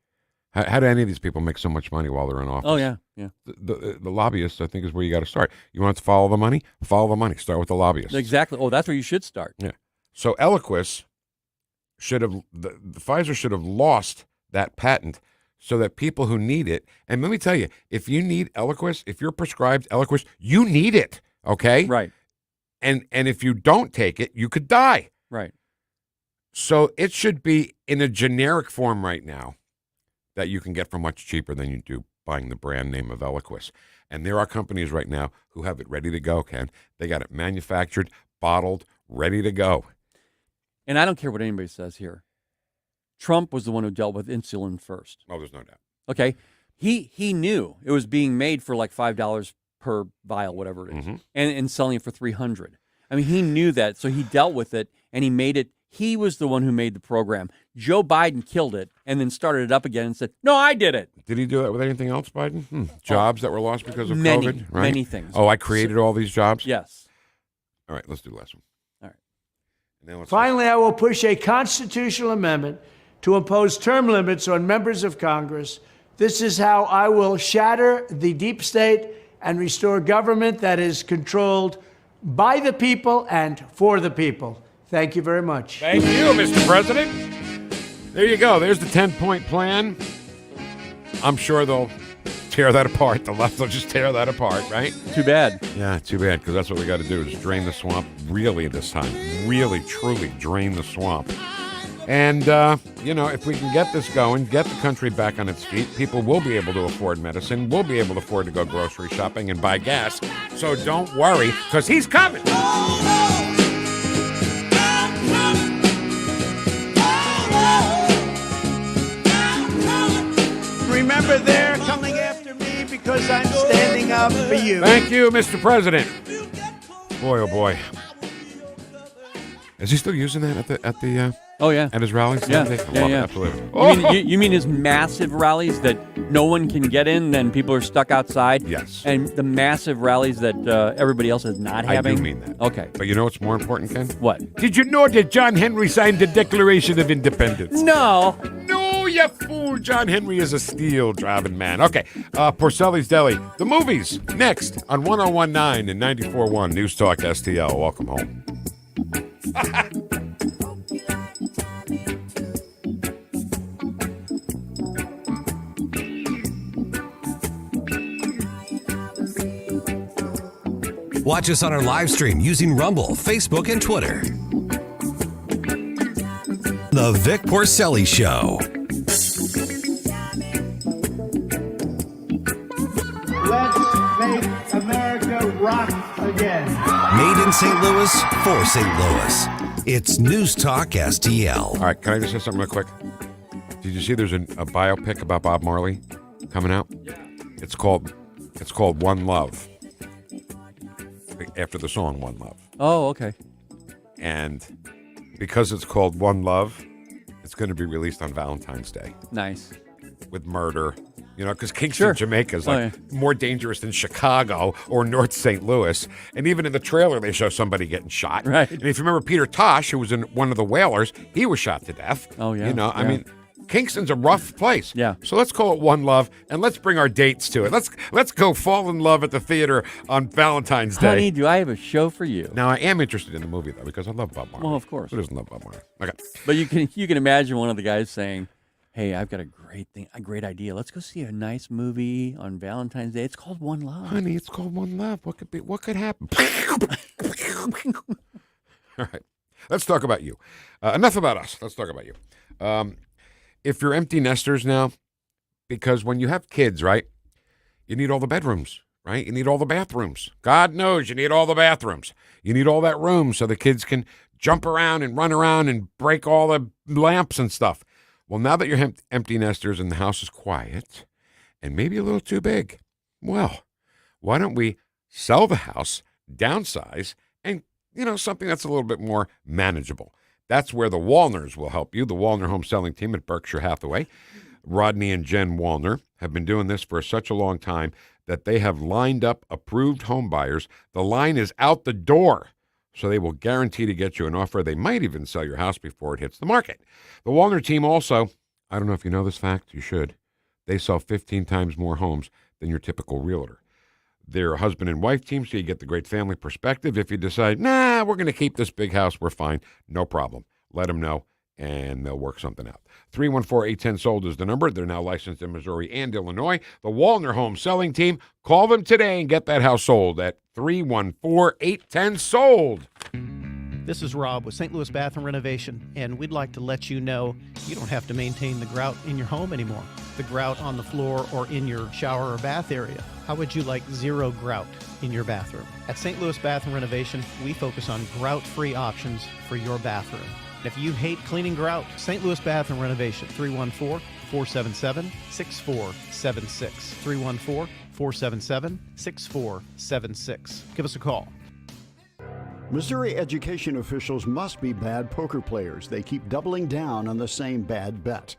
How do any of these people make so much money while they're in office? Oh, yeah, yeah. The lobbyists, I think, is where you got to start. You want to follow the money? Follow the money. Start with the lobbyists. Exactly. Oh, that's where you should start. Yeah. So Eliquis the Pfizer should have lost that patent so that people who need it, and let me tell you, if you need Eliquis, if you're prescribed Eliquis, you need it, okay? Right. And if you don't take it, you could die. Right. So it should be in a generic form right now that you can get for much cheaper than you do buying the brand name of Eliquis. And there are companies right now who have it ready to go, Ken. They got it manufactured, bottled, ready to go. And I don't care what anybody says here. Trump was the one who dealt with insulin first. Oh, there's no doubt. Okay. He knew it was being made for like $5 per vial, whatever it is, and selling it for $300. I mean, he knew that, so he dealt with it, and he made it. He was the one who made the program. Joe Biden killed it and then started it up again and said, no, I did it. Did he do it with anything else, Biden? Jobs that were lost because of COVID? Right? Many things. Oh, I created all these jobs? Yes. All right, let's do the last one. All right. And then Finally, I will push a constitutional amendment to impose term limits on members of Congress. This is how I will shatter the deep state and restore government that is controlled by the people and for the people. Thank you very much. Thank you, Mr. President. There you go. There's the 10-point plan. I'm sure they'll tear that apart. The left will just tear that apart, right? Too bad. Yeah, too bad, because that's what we got to do is drain the swamp really this time. Really, truly drain the swamp. And, if we can get this going, get the country back on its feet, people will be able to afford medicine, will be able to afford to go grocery shopping and buy gas. So don't worry, because he's coming. Remember, they're coming after me because I'm standing up for you. Thank you, Mr. President. Boy, oh boy. Is he still using that at the Oh, yeah. At his rallies? Yeah. I love it, Yeah. absolutely. You mean his massive rallies that no one can get in and people are stuck outside? Yes. And the massive rallies that everybody else is not having? I do mean that. Okay. But you know what's more important, Ken? What? Did you know that John Henry signed the Declaration of Independence? No. No, you fool. John Henry is a steel-driving man. Okay, Porcelli's Deli. The movies, next on 101.9 and 94.1 News Talk STL. Welcome home. Watch us on our live stream using Rumble, Facebook, and Twitter. The Vic Porcelli Show. Let's make America rock again. Made in St. Louis for St. Louis. It's News Talk STL. All right, can I just say something real quick? Did you see there's a biopic about Bob Marley coming out? Yeah. It's called One Love. After the song One Love. Oh, okay. And because it's called One Love, it's going to be released on Valentine's Day. Nice. With murder. You know, because Kingston, Jamaica is more dangerous than Chicago or North St. Louis. And even in the trailer, they show somebody getting shot. Right. And if you remember Peter Tosh, who was in one of the Whalers, he was shot to death. Oh, yeah. You know, I mean, Kingston's a rough place. Yeah. So let's call it One Love, and let's bring our dates to it. Let's go fall in love at the theater on Valentine's Day. Honey, do I have a show for you? Now, I am interested in the movie, though, because I love Bob Marley. Well, of course. Who doesn't love Bob Marley? Okay. But you can imagine one of the guys saying, hey, I've got a great idea. Let's go see a nice movie on Valentine's Day. It's called One Love. Honey, it's called One Love. What could happen? All right. Let's talk about you. Enough about us. Let's talk about you. If you're empty nesters now, because when you have kids, right, you need all the bedrooms, right? You need all the bathrooms. God knows you need all the bathrooms. You need all that room so the kids can jump around and run around and break all the lamps and stuff. Well, now that you're empty nesters and the house is quiet and maybe a little too big, well, why don't we sell the house, downsize, and, something that's a little bit more manageable? That's where the Wallners will help you, the Wallner home selling team at Berkshire Hathaway. Rodney and Jen Wallner have been doing this for such a long time that they have lined up approved home buyers. The line is out the door, so they will guarantee to get you an offer. They might even sell your house before it hits the market. The Wallner team also, I don't know if you know this fact, you should, they sell 15 times more homes than your typical realtor. They're a husband and wife team, so you get the great family perspective. If you decide, we're going to keep this big house, we're fine, no problem. Let them know, and they'll work something out. 314-810-SOLD is the number. They're now licensed in Missouri and Illinois. The Wallner Home Selling Team. Call them today and get that house sold at 314-810-SOLD. This is Rob with St. Louis Bathroom Renovation, and we'd like to let you know you don't have to maintain the grout in your home anymore. The grout on the floor or in your shower or bath area. How would you like zero grout in your bathroom? At St. Louis Bathroom Renovation, we focus on grout-free options for your bathroom. If you hate cleaning grout, St. Louis Bathroom Renovation, 314-477-6476. 314-477-6476. Give us a call. Missouri education officials must be bad poker players. They keep doubling down on the same bad bet.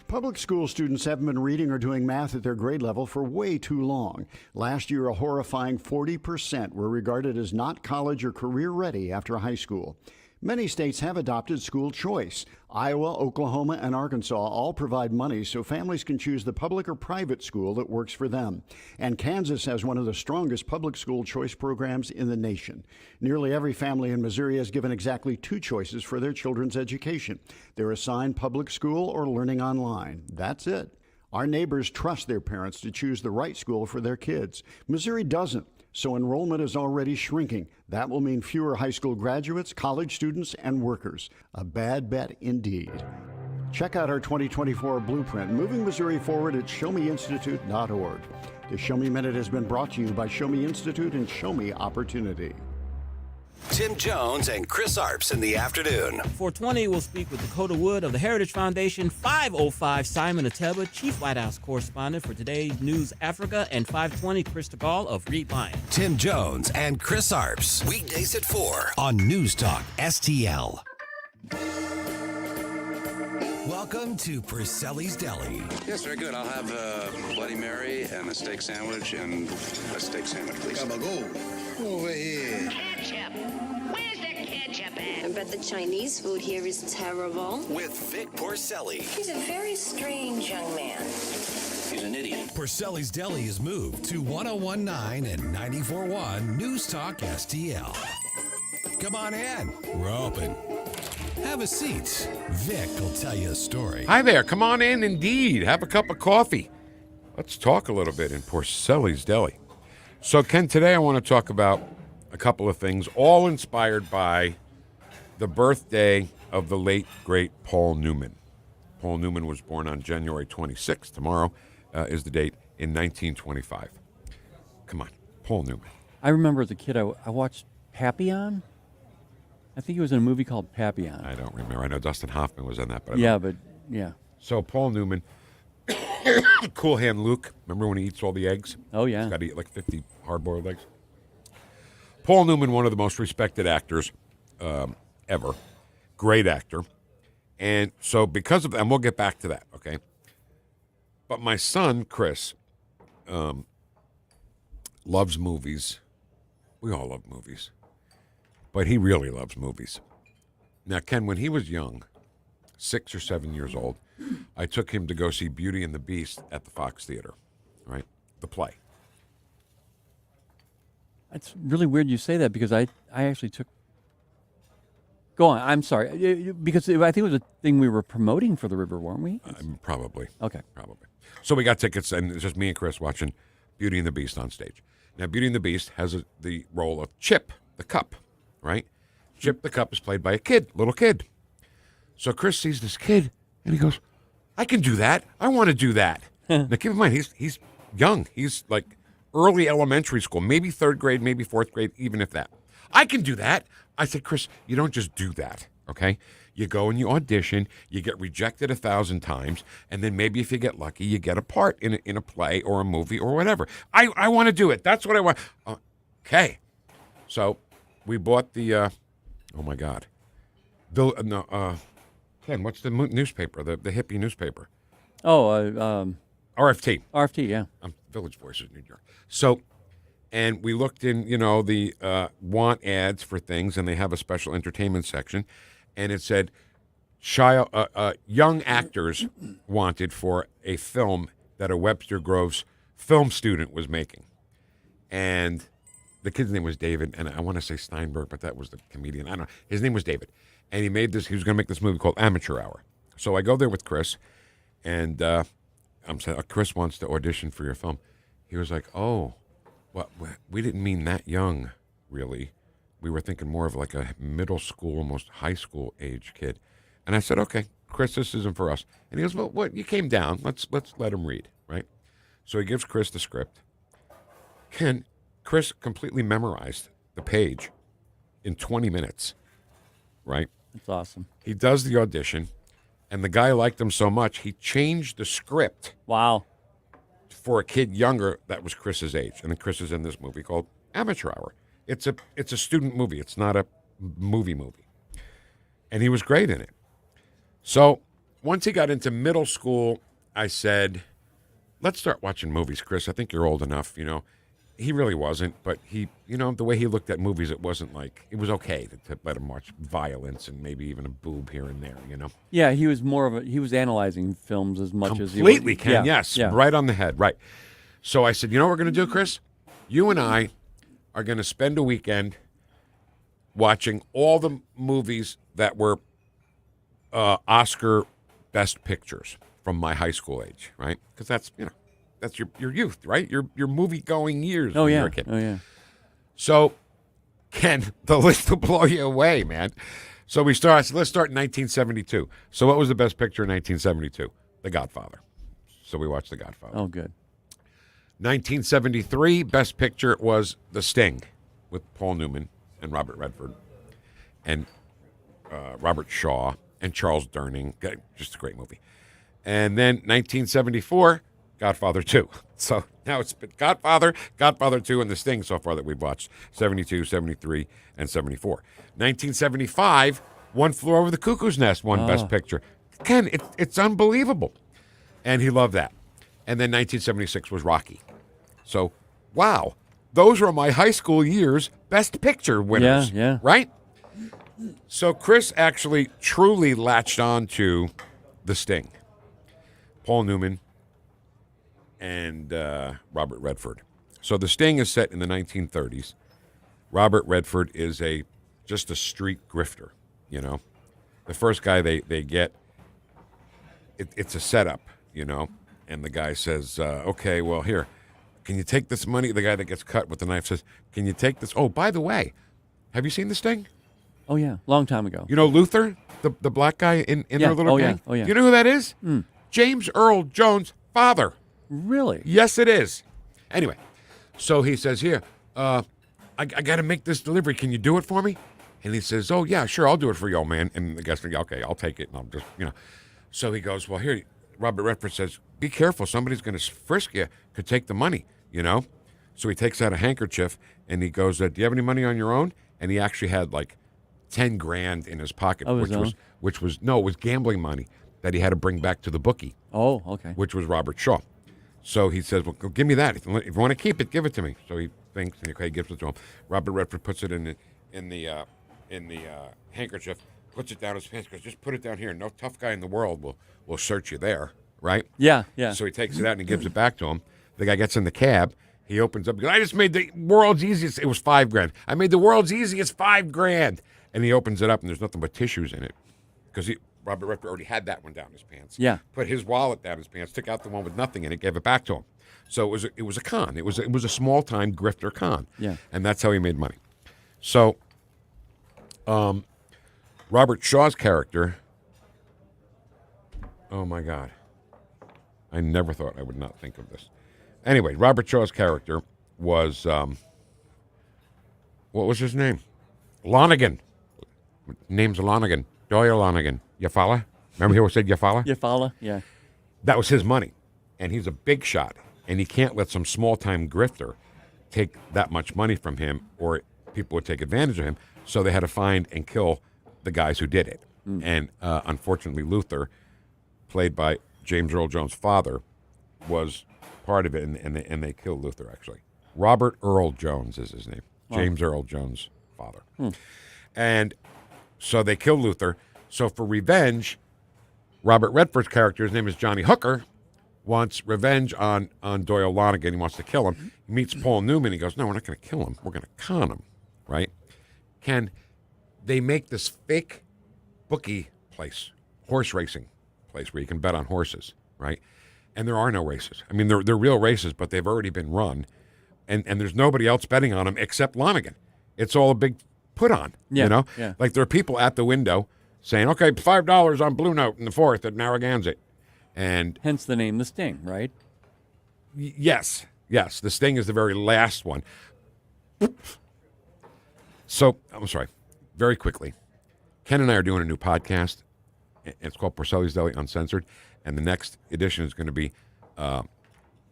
Public school students haven't been reading or doing math at their grade level for way too long. Last year, a horrifying 40% were regarded as not college or career ready after high school. Many states have adopted school choice. Iowa, Oklahoma, and Arkansas all provide money so families can choose the public or private school that works for them. And Kansas has one of the strongest public school choice programs in the nation. Nearly every family in Missouri has given exactly two choices for their children's education. They're assigned public school or learning online. That's it. Our neighbors trust their parents to choose the right school for their kids. Missouri doesn't. So enrollment is already shrinking. That will mean fewer high school graduates, college students, and workers. A bad bet indeed. Check out our 2024 blueprint, Moving Missouri Forward at ShowMeInstitute.org. The Show Me Minute has been brought to you by Show Me Institute and Show Me Opportunity. Tim Jones and Chris Arps in the afternoon. 420 will speak with Dakota Wood of the Heritage Foundation, 505 Simon Ateba, Chief White House Correspondent for Today's News Africa, and 520 Chris DeGaulle of Reed Lion. Tim Jones and Chris Arps, weekdays at 4 on News Talk STL. Welcome to Porcelli's Deli. Yes, very good. I'll have a Bloody Mary and a steak sandwich and a steak sandwich, please. Over here. Ketchup. Where's the ketchup at? I bet the Chinese food here is terrible. With Vic Porcelli. He's a very strange young man. He's an idiot. Porcelli's Deli is moved to 1019 and 94.1 News Talk STL. Come on in. We're open. Have a seat. Vic will tell you a story. Hi there. Come on in, indeed. Have a cup of coffee. Let's talk a little bit in Porcelli's Deli. So, Ken, today I want to talk about a couple of things, all inspired by the birthday of the late, great Paul Newman. Paul Newman was born on January 26th. Tomorrow is the date, in 1925. Come on, Paul Newman. I remember as a kid, I watched Papillon. I think he was in a movie called Papillon. I don't remember. I know Dustin Hoffman was in that. But yeah. So Paul Newman, Cool Hand Luke. Remember when he eats all the eggs? Oh, yeah. He's got to eat like 50 hard-boiled eggs. Paul Newman, one of the most respected actors ever. Great actor. And so because of that, and we'll get back to that, okay? But my son, Chris, loves movies. We all love movies. But he really loves movies. Now, Ken, when he was young, 6 or 7 years old, I took him to go see Beauty and the Beast at the Fox Theater, right? The play. It's really weird you say that because I actually took... Go on. I'm sorry. Because I think it was a thing we were promoting for the river, weren't we? Probably. Okay. Probably. So we got tickets, and it's just me and Chris watching Beauty and the Beast on stage. Now, Beauty and the Beast has the role of Chip, the cup, right? Chip the cup is played by a little kid. So Chris sees this kid, and he goes, I can do that. I want to do that. Now, keep in mind, he's young. He's like early elementary school, maybe 3rd grade, maybe 4th grade, even if that. I can do that. I said, Chris, you don't just do that, okay? You go and you audition, you get rejected 1,000 times, and then maybe if you get lucky, you get a part in a play or a movie or whatever. I want to do it. That's what I want. Okay. So we bought the, oh my God. Ken, what's the newspaper, the hippie newspaper? Oh, RFT. RFT, yeah. Village Voices, New York. So, and we looked in, the want ads for things, and they have a special entertainment section, and it said, young actors wanted for a film that a Webster Groves film student was making. And the kid's name was David, and I want to say Steinberg, but that was the comedian. I don't know. His name was David. And he was going to make this movie called Amateur Hour. So I go there with Chris, and I'm saying, Chris wants to audition for your film. He was like, oh, well, we didn't mean that young, really. We were thinking more of like a middle school, almost high school age kid. And I said, okay, Chris, this isn't for us. And he goes, well, what? You came down. Let's let him read, right? So he gives Chris the script. Chris completely memorized the page in 20 minutes, right? That's awesome. He does the audition, and the guy liked him so much, he changed the script. Wow. For a kid younger that was Chris's age. And then Chris is in this movie called Amateur Hour. It's a student movie. It's not a movie. And he was great in it. So once he got into middle school, I said, let's start watching movies, Chris. I think you're old enough, He really wasn't, but he, the way he looked at movies, it wasn't like, it was okay to let him watch violence and maybe even a boob here and there, Yeah, he was he was analyzing films as much as he was. Completely, Ken, yes, right on the head, right. So I said, you know what we're going to do, Chris? You and I are going to spend a weekend watching all the movies that were Oscar Best Pictures from my high school age, right? Because that's, that's your youth, right? Your movie-going years when you were a kid. Oh, yeah. So, Ken, the list will blow you away, man. So let's start in 1972. So what was the best picture in 1972? The Godfather. So we watched The Godfather. Oh, good. 1973, best picture was The Sting with Paul Newman and Robert Redford and Robert Shaw and Charles Durning. Just a great movie. And then 1974, Godfather 2. So now it's been Godfather 2, and The Sting so far that we've watched. 72, 73, and 74. 1975, One Flew Over the Cuckoo's Nest won Best Picture. Ken, it's unbelievable. And he loved that. And then 1976 was Rocky. So, wow. Those were my high school years Best Picture winners. Yeah. Right? So Chris actually truly latched on to The Sting. Paul Newman and Robert Redford. So The Sting is set in the 1930s. Robert Redford is just a street grifter, The first guy they get, it's a setup, And the guy says, okay, well, here, can you take this money? The guy that gets cut with the knife says, can you take this? Oh, by the way, have you seen this thing? Oh, yeah. Long time ago. You know Luther, the black guy in their little gang? Oh, yeah. Do you know who that is? James Earl Jones' father. Really? Yes, it is. Anyway, so he says, here, I got to make this delivery. Can you do it for me? And he says, oh, yeah, sure, I'll do it for you, old man. And the guy's like, okay, I'll take it. And I'll just, So he goes, well, here, Robert Redford says, be careful. Somebody's going to frisk you, could take the money, So he takes out a handkerchief and he goes, do you have any money on your own? And he actually had like $10,000 in his pocket, which was it was gambling money that he had to bring back to the bookie. Oh, okay. Which was Robert Shaw. So he says, well, give me that. If you want to keep it, give it to me. So he thinks, and he gives it to him. Robert Redford puts it in the handkerchief, puts it down his pants, goes, just put it down here. No tough guy in the world will search you there, right? Yeah. So he takes it out and he gives it back to him. The guy gets in the cab. He opens up. He goes, I just made the world's easiest. It was $5,000. I made the world's easiest $5,000. And he opens it up, and there's nothing but tissues in it, because Robert Redford already had that one down his pants. Yeah. Put his wallet down his pants, took out the one with nothing in it, gave it back to him. So it was a con. It was a small time grifter con. Yeah. And that's how he made money. So, Robert Shaw's character. Oh my God. I never thought I would not think of this. Anyway, Robert Shaw's character was what was his name? Lonergan. Name's Lonergan. Doyle Lonergan. You follow? Remember he said you follow? You follow? Yeah. That was his money. And he's a big shot. And he can't let some small-time grifter take that much money from him, or people would take advantage of him. So they had to find and kill the guys who did it. And unfortunately, Luther, played by James Earl Jones' father, was part of it, and they killed Luther, actually. Robert Earl Jones is his name. James Earl Jones' father. And so they killed Luther. So for revenge, Robert Redford's character, his name is Johnny Hooker, wants revenge on Doyle Lonergan. He wants to kill him. He meets Paul Newman. He goes, no, we're not going to kill him. We're going to con him, right? They make this fake bookie place, horse racing place where you can bet on horses, right? And there are no races. I mean, they're real races, but they've already been run. And there's nobody else betting on them except Lonergan. It's all a big put on, Yeah. Like there are people at the window saying, okay, $5 on Blue Note in the 4th at Narragansett. And hence the name The Sting, right? Yes. The Sting is the very last one. So, I'm sorry, very quickly. Ken and I are doing a new podcast. It's called Porcelli's Deli Uncensored. And the next edition is going to be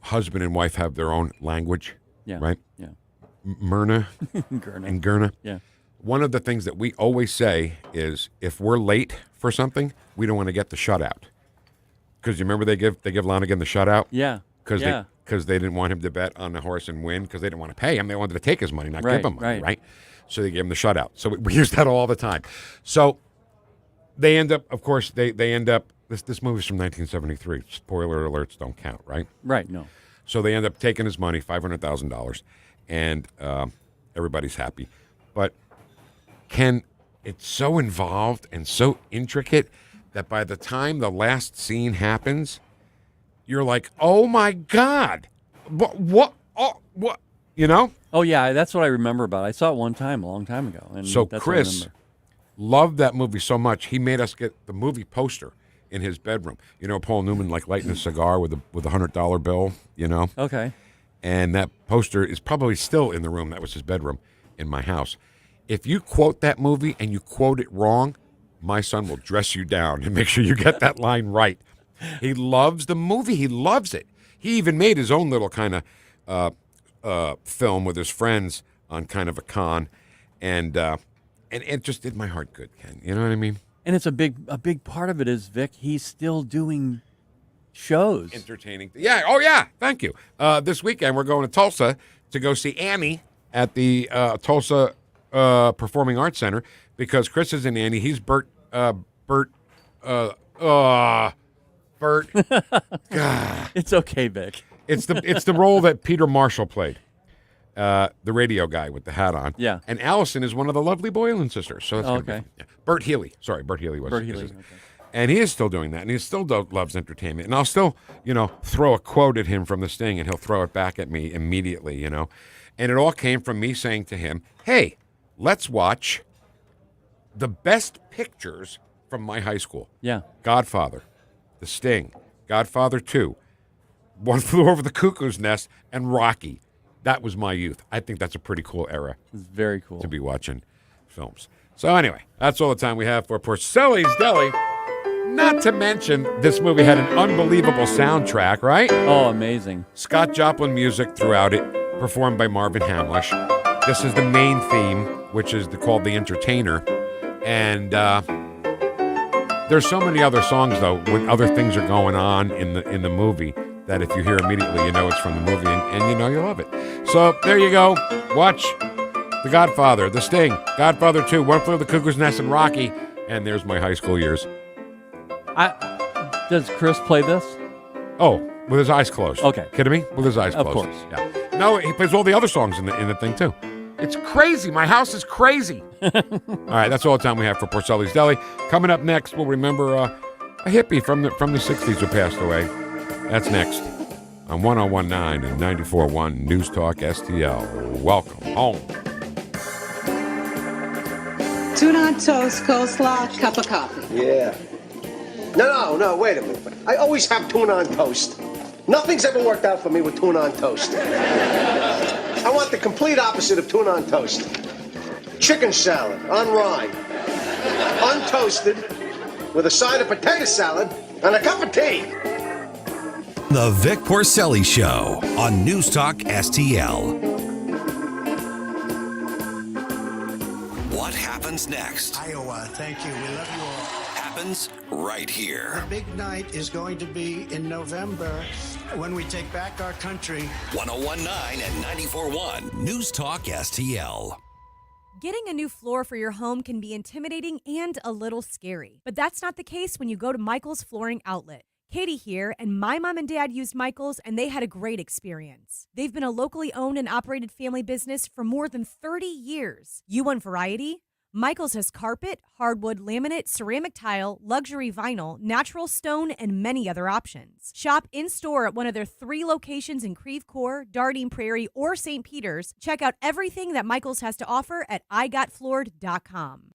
husband and wife have their own language, right? Yeah. Myrna and Gurna. Yeah. One of the things that we always say is if we're late for something, we don't want to get the shutout. Because you remember they give Lonergan the shutout? Yeah. Because they didn't want him to bet on the horse and win, because they didn't want to pay him. They wanted to take his money, not give him money, right? So they gave him the shutout. So we use that all the time. So they end up, of course, they end up, this movie's from 1973. Spoiler alerts don't count, right? Right, no. So they end up taking his money, $500,000, and everybody's happy. But Ken, it's so involved and so intricate that by the time the last scene happens, you're like, oh my God, what? Oh yeah, that's what I remember about it. I saw it one time, a long time ago. And so that's Chris loved that movie so much, he made us get the movie poster in his bedroom. Paul Newman like lighting a cigar with a $100 bill, Okay. And that poster is probably still in the room. That was his bedroom in my house. If you quote that movie and you quote it wrong, my son will dress you down and make sure you get that line right. He loves the movie. He loves it. He even made his own little kind of film with his friends on kind of a con, and it just did my heart good, Ken. You know what I mean? And it's a big part of it is, Vic, he's still doing shows. Entertaining. Yeah. Oh, yeah. Thank you. This weekend, we're going to Tulsa to go see Annie at the Tulsa Performing Arts Center, because Chris isn't Annie. He's Bert. Bert. God. It's okay, Vic. It's the role that Peter Marshall played, the radio guy with the hat on. Yeah. And Allison is one of the lovely Boylan sisters. So that's okay. Bert Healy. Sorry, Bert Healy was. Bert Healy. Okay. And he is still doing that, and he still loves entertainment. And I'll still, throw a quote at him from The Sting, and he'll throw it back at me immediately, And it all came from me saying to him, hey, let's watch the best pictures from my high school. Yeah. Godfather, The Sting, Godfather 2, One Flew Over the Cuckoo's Nest, and Rocky. That was my youth. I think that's a pretty cool era. It's very cool to be watching films. So anyway, that's all the time we have for Porcelli's Deli. Not to mention, this movie had an unbelievable soundtrack, right? Oh, amazing. Scott Joplin music throughout it, performed by Marvin Hamlish. This is the main theme, which is called The Entertainer. And there's so many other songs, though, when other things are going on in the movie, that if you hear immediately, you know it's from the movie, and you know you love it. So there you go. Watch The Godfather, The Sting, Godfather 2, One Flew Over the Cuckoo's Nest, and Rocky. And there's my high school years. Does Chris play this? Oh, with his eyes closed. Okay. Kidding me? With his eyes closed. Of course. Yeah. No, he plays all the other songs in the thing, too. It's crazy. My house is crazy. All right, that's all the time we have for Porcelli's Deli. Coming up next, we'll remember a hippie from the 60s who passed away. That's next on 101.9 and 94.1 News Talk STL. Welcome home. Tuna on toast, coleslaw, cup of coffee. Yeah. No, wait a minute. I always have tuna on toast. Nothing's ever worked out for me with tuna on toast. I want the complete opposite of tuna on toast. Chicken salad on rye, untoasted, with a side of potato salad and a cup of tea. The Vic Porcelli Show on News Talk STL. What happens next? Iowa, thank you. We love you all. Happens right here. The big night is going to be in November when we take back our country. 101.9 and 94.1 News Talk STL. Getting a new floor for your home can be intimidating and a little scary, but that's not the case when you go to Michael's Flooring Outlet. Katie here, and my mom and dad used Michael's, and they had a great experience. They've been a locally owned and operated family business for more than 30 years. You want variety? Michael's has carpet, hardwood, laminate, ceramic tile, luxury vinyl, natural stone, and many other options. Shop in-store at one of their 3 locations in Creve Coeur, Dardine Prairie, or St. Peter's. Check out everything that Michael's has to offer at igotfloored.com.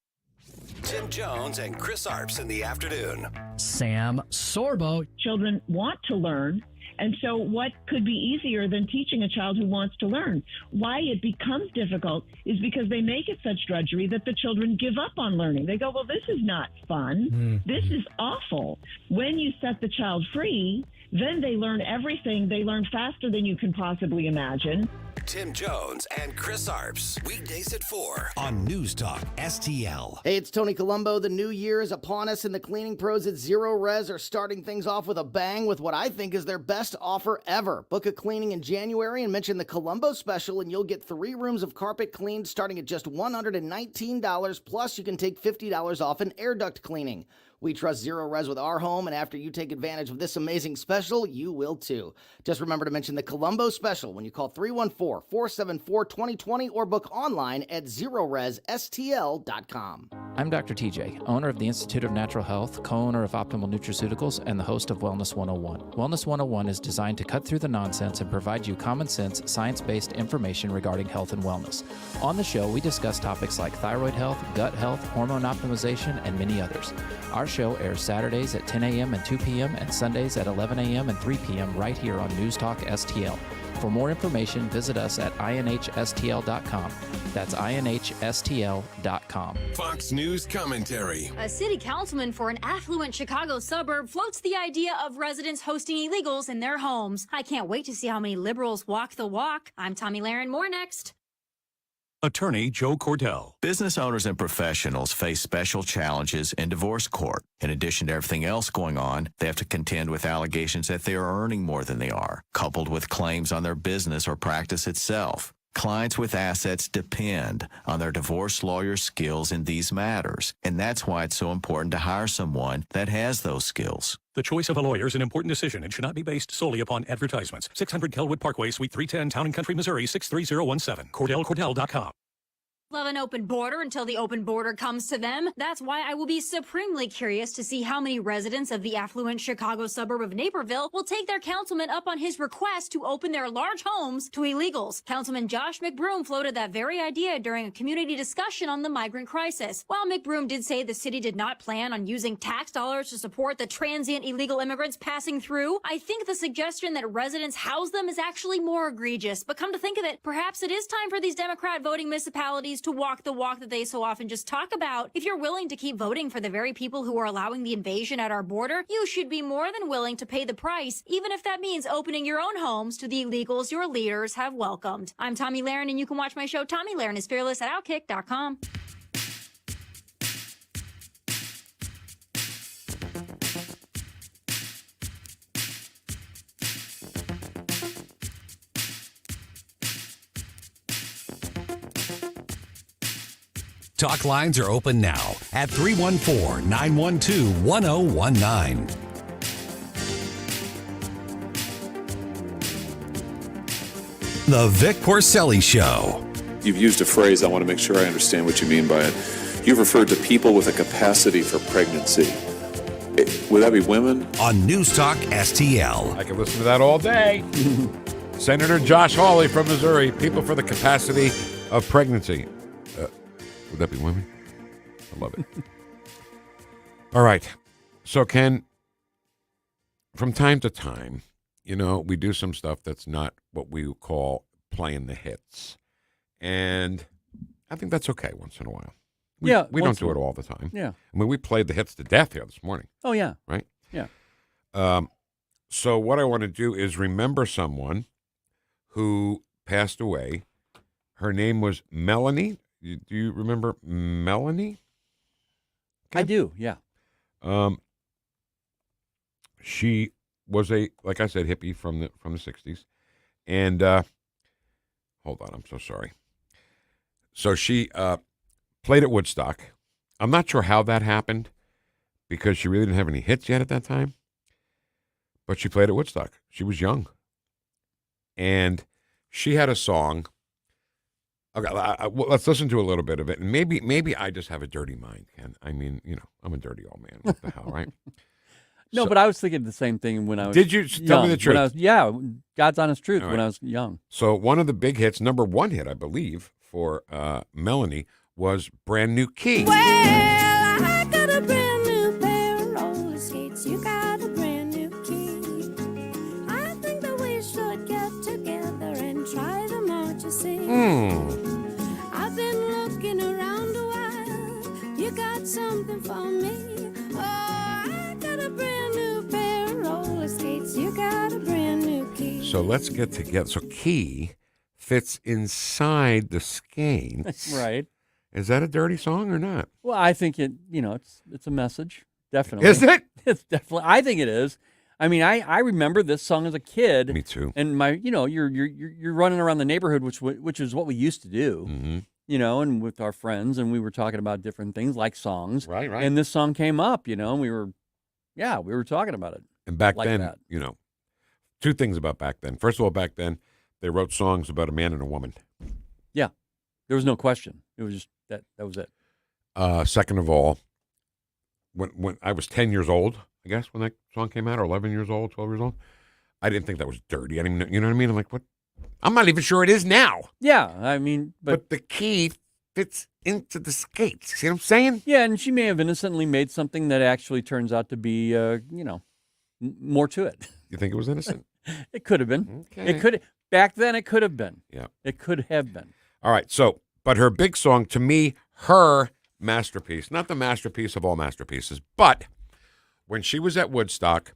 Tim Jones and Chris Arps in the afternoon. Sam Sorbo. Children want to learn. And so what could be easier than teaching a child who wants to learn? Why it becomes difficult is because they make it such drudgery that the children give up on learning. They go, well, this is not fun. This is awful. When you set the child free, then they learn everything. They learn faster than you can possibly imagine. Tim Jones and Chris Arps. Weekdays at 4 on News Talk STL. Hey, it's Tony Colombo. The new year is upon us, and the cleaning pros at Zero Res are starting things off with a bang with what I think is their best offer ever. Book a cleaning in January and mention the Colombo special, and you'll get 3 rooms of carpet cleaned starting at just $119. Plus, you can take $50 off an air duct cleaning. We trust Zero Res with our home, and after you take advantage of this amazing special, you will too. Just remember to mention the Colombo special when you call 314-474-2020 or book online at ZeroResSTL.com. I'm Dr. TJ, owner of the Institute of Natural Health, co-owner of Optimal Nutraceuticals, and the host of Wellness 101. Wellness 101 is designed to cut through the nonsense and provide you common sense, science-based information regarding health and wellness. On the show, we discuss topics like thyroid health, gut health, hormone optimization, and many others. Our show airs Saturdays at 10 a.m. and 2 p.m. and Sundays at 11 a.m. and 3 p.m. right here on News Talk STL. For more information, visit us at INHSTL.com. That's INHSTL.com. Fox News commentary. A city councilman for an affluent Chicago suburb floats the idea of residents hosting illegals in their homes. I can't wait to see how many liberals walk the walk. I'm Tommy Lahren. More next. Attorney Joe Cordell. Business owners and professionals face special challenges in divorce court. In addition to everything else going on, they have to contend with allegations that they are earning more than they are, coupled with claims on their business or practice itself. Clients with assets depend on their divorce lawyer's skills in these matters, and that's why it's so important to hire someone that has those skills. The choice of a lawyer is an important decision and should not be based solely upon advertisements. 600 Kelwood Parkway, Suite 310, Town & Country, Missouri, 63017. CordellCordell.com. Love an open border until the open border comes to them. That's why I will be supremely curious to see how many residents of the affluent Chicago suburb of Naperville will take their councilman up on his request to open their large homes to illegals. Councilman Josh McBroom floated that very idea during a community discussion on the migrant crisis. While McBroom did say the city did not plan on using tax dollars to support the transient illegal immigrants passing through, I think the suggestion that residents house them is actually more egregious. But come to think of it, perhaps it is time for these Democrat voting municipalities to walk the walk that they so often just talk about. If you're willing to keep voting for the very people who are allowing the invasion at our border, you should be more than willing to pay the price, even if that means opening your own homes to the illegals your leaders have welcomed. I'm Tommy Lahren, and you can watch my show Tommy Lahren is Fearless at Outkick.com. Talk lines are open now at 314-912-1019. The Vic Porcelli Show. You've used a phrase, I want to make sure I understand what you mean by it. You've referred to people with a capacity for pregnancy. Would that be women? On NewstalkSTL. I can listen to that all day. Senator Josh Hawley from Missouri, people for the capacity of pregnancy. Would that be women? I love it. All right. So, Ken, from time to time, we do some stuff that's not what we call playing the hits. And I think that's okay once in a while. We don't do it all the time. Yeah. I mean, we played the hits to death here this morning. Oh, yeah. Right? Yeah. So what I want to do is remember someone who passed away. Her name was Melanie. Do you remember Melanie? I do, yeah. She was like I said, hippie from the 60s. And hold on, I'm so sorry. So she played at Woodstock. I'm not sure how that happened because she really didn't have any hits yet at that time. But she played at Woodstock. She was young. And she had a song. Okay, let's listen to a little bit of it. And maybe I just have a dirty mind, Ken. I mean, I'm a dirty old man. What the hell, right? No, but I was thinking the same thing when I was Did you? young. Tell me the truth. God's honest truth, All when right. I was young. So one of the big hits, number one hit, I believe, for Melanie was Brand New Key. Well, I got a brand new pair of roller skates. You got a brand new key. I think that we should get together and try them out, you see. I've been looking around a while. You got something for me. Oh, I got a brand new pair of roller skates. You got a brand new key. So let's get together. So key fits inside the skates. Right. Is that a dirty song or not? Well, I think it's a message. Definitely. Is it? It's definitely. I think it is. I mean, I remember this song as a kid. Me too. And you're running around the neighborhood, which is what we used to do. Mm-hmm. And with our friends, and we were talking about different things like songs. Right. And this song came up, and we were talking about it. And back like then, that. two things about back then. First of all, back then, they wrote songs about a man and a woman. Yeah. There was no question. It was just that was it. Second of all, when I was 10 years old, I guess, when that song came out, or 11 years old, 12 years old, I didn't think that was dirty. I didn't even, you know what I mean? I'm like, what? I'm not even sure it is now. Yeah, I mean, but the key fits into the skates. See what I'm saying? Yeah, and she may have innocently made something that actually turns out to be, more to it. You think it was innocent? It could have been. Okay. It could. Back then, it could have been. Yeah. It could have been. All right. So, but her big song, to me, her masterpiece, not the masterpiece of all masterpieces, but when she was at Woodstock,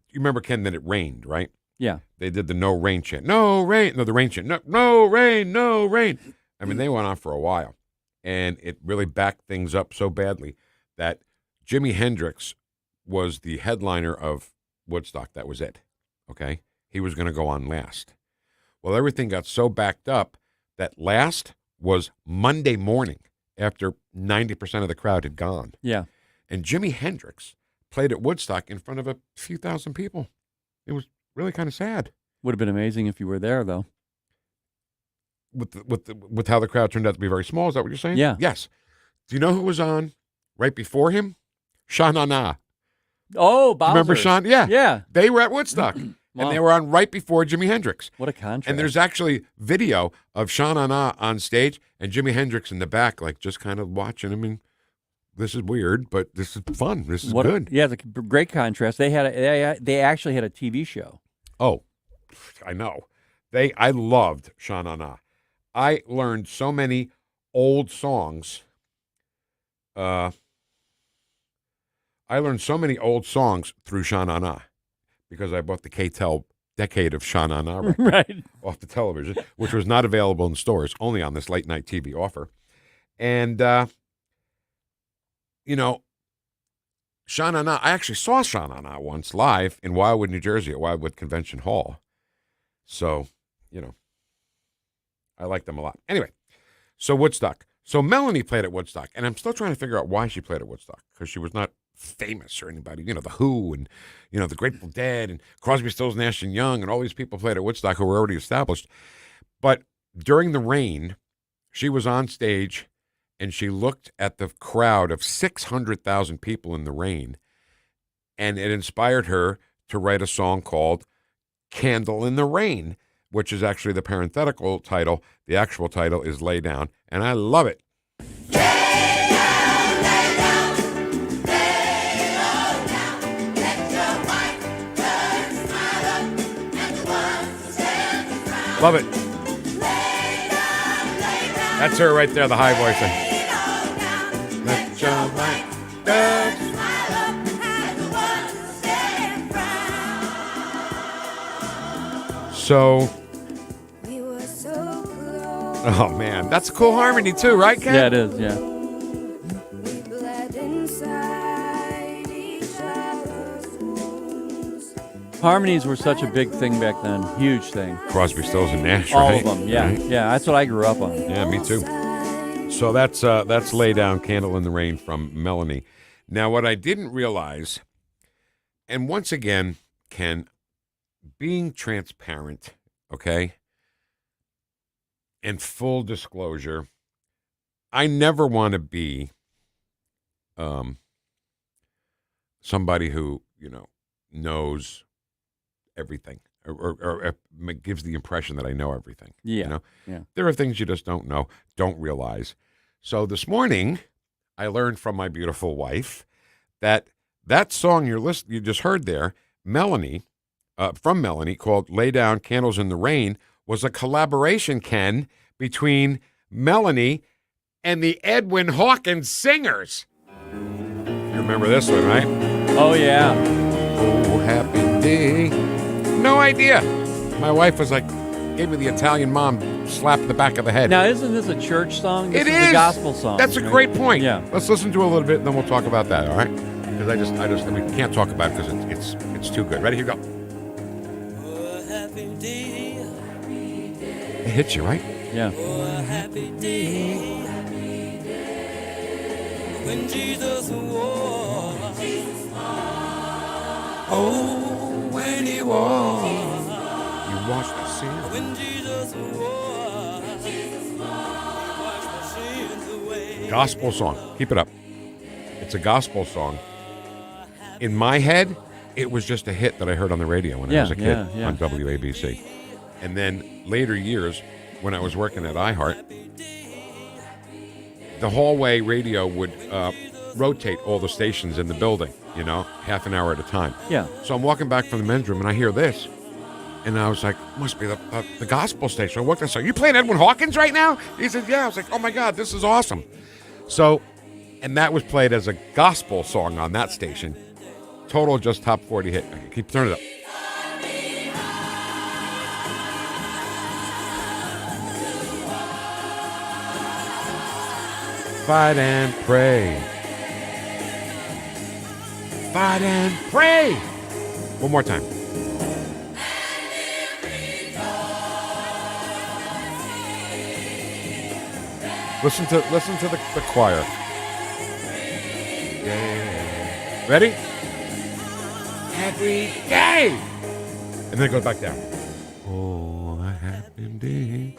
you remember, Ken, that it rained, right? Yeah. They did the no rain chant. No rain. No, the rain chant. No rain. No rain. I mean, they went on for a while. And it really backed things up so badly that Jimi Hendrix was the headliner of Woodstock. That was it. Okay? He was going to go on last. Well, everything got so backed up that last was Monday morning after 90% of the crowd had gone. Yeah. And Jimi Hendrix played at Woodstock in front of a few thousand people. It was really kind of sad. Would have been amazing if you were there, though. with how the crowd turned out to be very small. Is that what you're saying? Yeah. Yes. Do you know who was on right before him? Sha Na Na. Oh, Bowser. Remember Sean? Yeah. Yeah. They were at Woodstock. Wow. And they were on right before Jimi Hendrix. What a contrast. And there's actually video of Sha Na Na on stage and Jimi Hendrix in the back, like just kind of watching him. And this is weird, but this is fun. This is good. Yeah, the great contrast. They actually had a TV show. Oh, I know. I loved Sha Na Na. I learned so many old songs. I learned so many old songs through Sha Na Na because I bought the K-Tel Decade of Sha Na Na record off the television, which was not available in stores, only on this late night TV offer. And, Sha Na Na, I actually saw Sha Na Na once live in Wildwood, New Jersey at Wildwood Convention Hall. So, I like them a lot. Anyway, so Woodstock. So Melanie played at Woodstock, and I'm still trying to figure out why she played at Woodstock, because she was not famous or anybody. The Who and, the Grateful Dead and Crosby, Stills, Nash & Young and all these people played at Woodstock who were already established. But during the rain, she was on stage, and she looked at the crowd of 600,000 people in the rain, and it inspired her to write a song called Candle in the Rain, which is actually the parenthetical title. The actual title is Lay Down, and I love it. Love it. That's her right there, the high voice thing. Let your light So, oh man, that's a cool harmony too, right, Ken? Yeah, it is, yeah. Harmonies were such a big thing back then, huge thing. Crosby, Stills, and Nash, all right? All of them, yeah, right? Yeah. That's what I grew up on. Yeah, me too. So that's Lay Down, Candle in the Rain from Melanie. Now, what I didn't realize, and once again, Ken, being transparent, okay, and full disclosure, I never want to be somebody who, knows everything or gives the impression that I know everything. Yeah. Yeah. There are things you just don't know, don't realize. So this morning, I learned from my beautiful wife that song you just heard there, Melanie, from Melanie, called Lay Down, Candles in the Rain, was a collaboration, Ken, between Melanie and the Edwin Hawkins Singers. You remember this one, right? Oh, yeah. Oh, happy day. No idea. My wife was like, gave me the Italian mom slap in the back of the head. Now, isn't this a church song? This It is a gospel song. That's a great point. Yeah. Let's listen to it a little bit, and then we'll talk about that, all right? Because we can't talk about it because it's too good. Ready? Here we go. It hits you, right? Yeah. When Jesus walked. Oh, when he walked. You washed the sin. When Jesus walked. He washed my sins away. Gospel song. Keep it up. It's a gospel song. In my head, it was just a hit that I heard on the radio when I was a kid on WABC. And then later years, when I was working at iHeart, the hallway radio would rotate all the stations in the building, half an hour at a time. Yeah. So I'm walking back from the men's room, and I hear this. And I was like, must be the gospel station. I walked outside. You playing Edwin Hawkins right now? He said, yeah. I was like, oh, my God, this is awesome. So, and that was played as a gospel song on that station. Total just top 40 hit. Keep turning it up. Fight and pray. Fight and pray. One more time. Listen to the choir. Yeah. Ready? Every day. And then it goes back down. Oh, a happy day.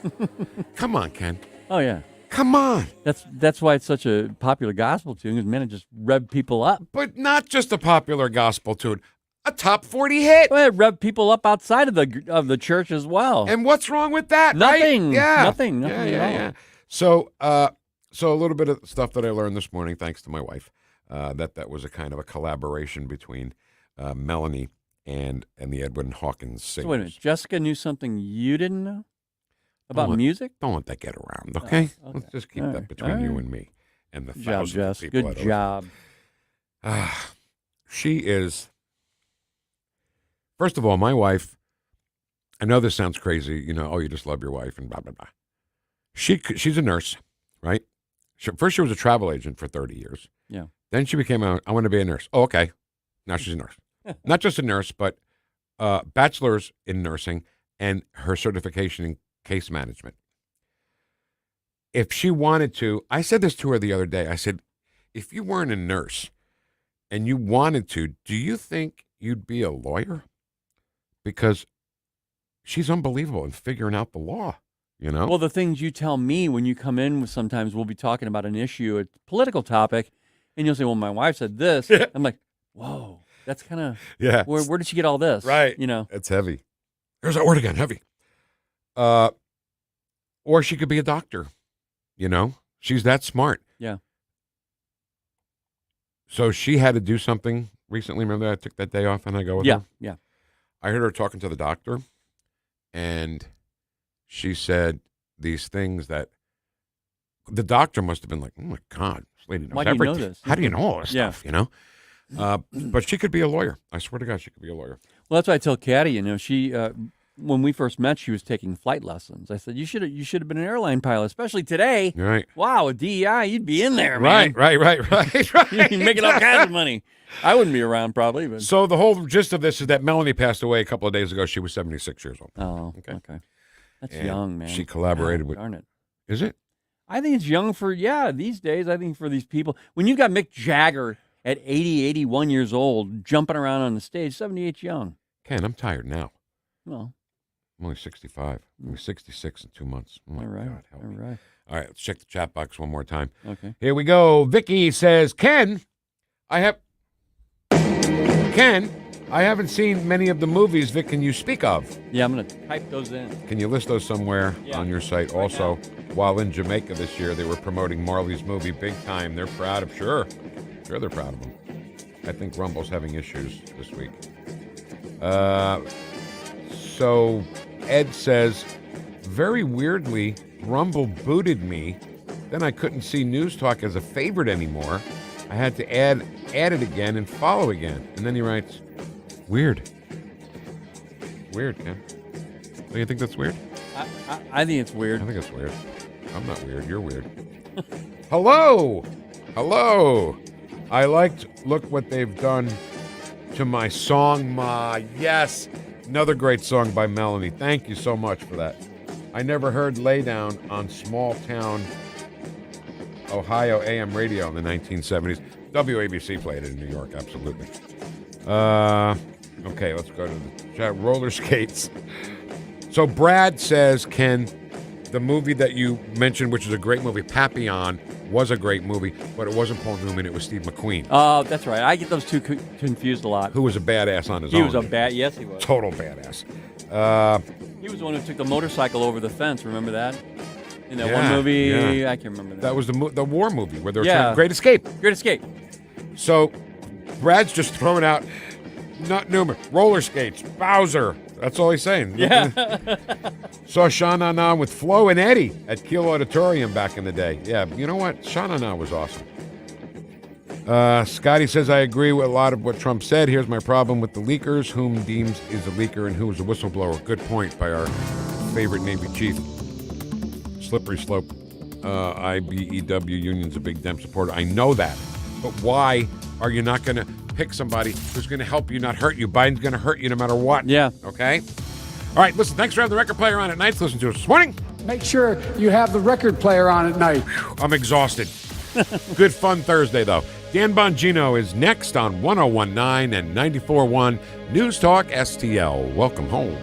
Come on, Ken. Oh, yeah. Come on. That's why it's such a popular gospel tune, because men just rev people up. But not just a popular gospel tune. A top 40 hit. Well, it rev people up outside of the church as well. And what's wrong with that? Nothing. Right? Yeah. Nothing at all. Yeah. So a little bit of stuff that I learned this morning, thanks to my wife, that was a kind of a collaboration between Melanie and the Edwin Hawkins singers. So wait a minute. Jessica knew something you didn't know about music? Don't let that get around, okay? Oh, okay. Let's just keep All that right. between All you right. and me and the Good job, thousands of Jess. people. Good job. She is. First of all, my wife, I know this sounds crazy, you just love your wife and blah, blah, blah. She's a nurse, right? First, she was a travel agent for 30 years. Yeah. Then she became I want to be a nurse. Oh, okay. Now she's a nurse. Not just a nurse, but bachelor's in nursing and her certification in case management. If she wanted to, I said this to her the other day. I said, if you weren't a nurse and you wanted to, do you think you'd be a lawyer? Because she's unbelievable in figuring out the law, Well, the things you tell me when you come in, sometimes we'll be talking about an issue, a political topic, and you'll say, well, my wife said this. I'm like, whoa, that's kind of, where did she get all this? Right. It's heavy. There's that word again, heavy. Or she could be a doctor, She's that smart. Yeah. So she had to do something recently. Remember that I took that day off and I go with her? Yeah. I heard her talking to the doctor, and she said these things that the doctor must have been like, oh, my God, this lady knows Why do you know everything. this? How do you know all this stuff, But she could be a lawyer. I swear to God, she could be a lawyer. Well, that's why I tell Caddy, she, when we first met, she was taking flight lessons. I said, you should have been an airline pilot, especially today. Right. Wow, a DEI, you'd be in there, man. Right. You'd be making all kinds of money. I wouldn't be around probably. But. So the whole gist of this is that Melanie passed away a couple of days ago. She was 76 years old. Oh, okay. That's young, man. She collaborated with. Darn it. Is it? I think it's young for, these days, I think for these people. When you've got Mick Jagger at 80, 81 years old, jumping around on the stage, 78's young. Ken, I'm tired now. Well. I'm only 65. I'm 66 in 2 months. Oh my God, help me. All right, let's check the chat box one more time. Okay. Here we go. Vicky says, Ken, I haven't seen many of the movies, Vic, can you speak of? Yeah, I'm going to type those in. Can you list those somewhere on your site? Right also, now. while in Jamaica this year, they were promoting Marley's movie big time. They're proud of, sure they're proud of him. I think Rumble's having issues this week. So Ed says, very weirdly, Rumble booted me. Then I couldn't see News Talk as a favorite anymore. I had to add it again and follow again. And then he writes, weird. Weird, Ken. Do you think that's weird? I think it's weird. I think it's weird. I'm not weird. You're weird. Hello. I look what they've done to my song, Ma. Yes. Another great song by Melanie. Thank you so much for that. I never heard Lay Down on small town Ohio AM radio in the 1970s. WABC played it in New York, absolutely. Okay, let's go to the chat. Roller skates. So Brad says, Ken, the movie that you mentioned, which is a great movie, Papillon, was a great movie, but it wasn't Paul Newman, it was Steve McQueen. Oh, that's right. I get those two confused a lot. Who was a badass on his own. He was a yes, he was. Total badass. He was the one who took the motorcycle over the fence, remember that? In that one movie, I can't remember that. That was the war movie where they were trying Great Escape. Great Escape. So, Brad's just throwing out, not Newman, roller skates, Bowser. That's all he's saying. Yeah. Saw Sha-Na-Na with Flo and Eddie at Kiel Auditorium back in the day. Yeah, you know what? Sha-Na-Na was awesome. Scotty says, I agree with a lot of what Trump said. Here's my problem with the leakers. Whom deems is a leaker and who is a whistleblower? Good point by our favorite Navy chief. Slippery slope. IBEW union's a big Dem supporter. I know that. But why are you not going to pick somebody who's going to help you, not hurt you? Biden's going to hurt you no matter what. Yeah. Okay? All right, listen, thanks for having the record player on at night. Listen to us this morning. Make sure you have the record player on at night. I'm exhausted. Good fun Thursday, though. Dan Bongino is next on 101.9 and 94.1 News Talk STL. Welcome home.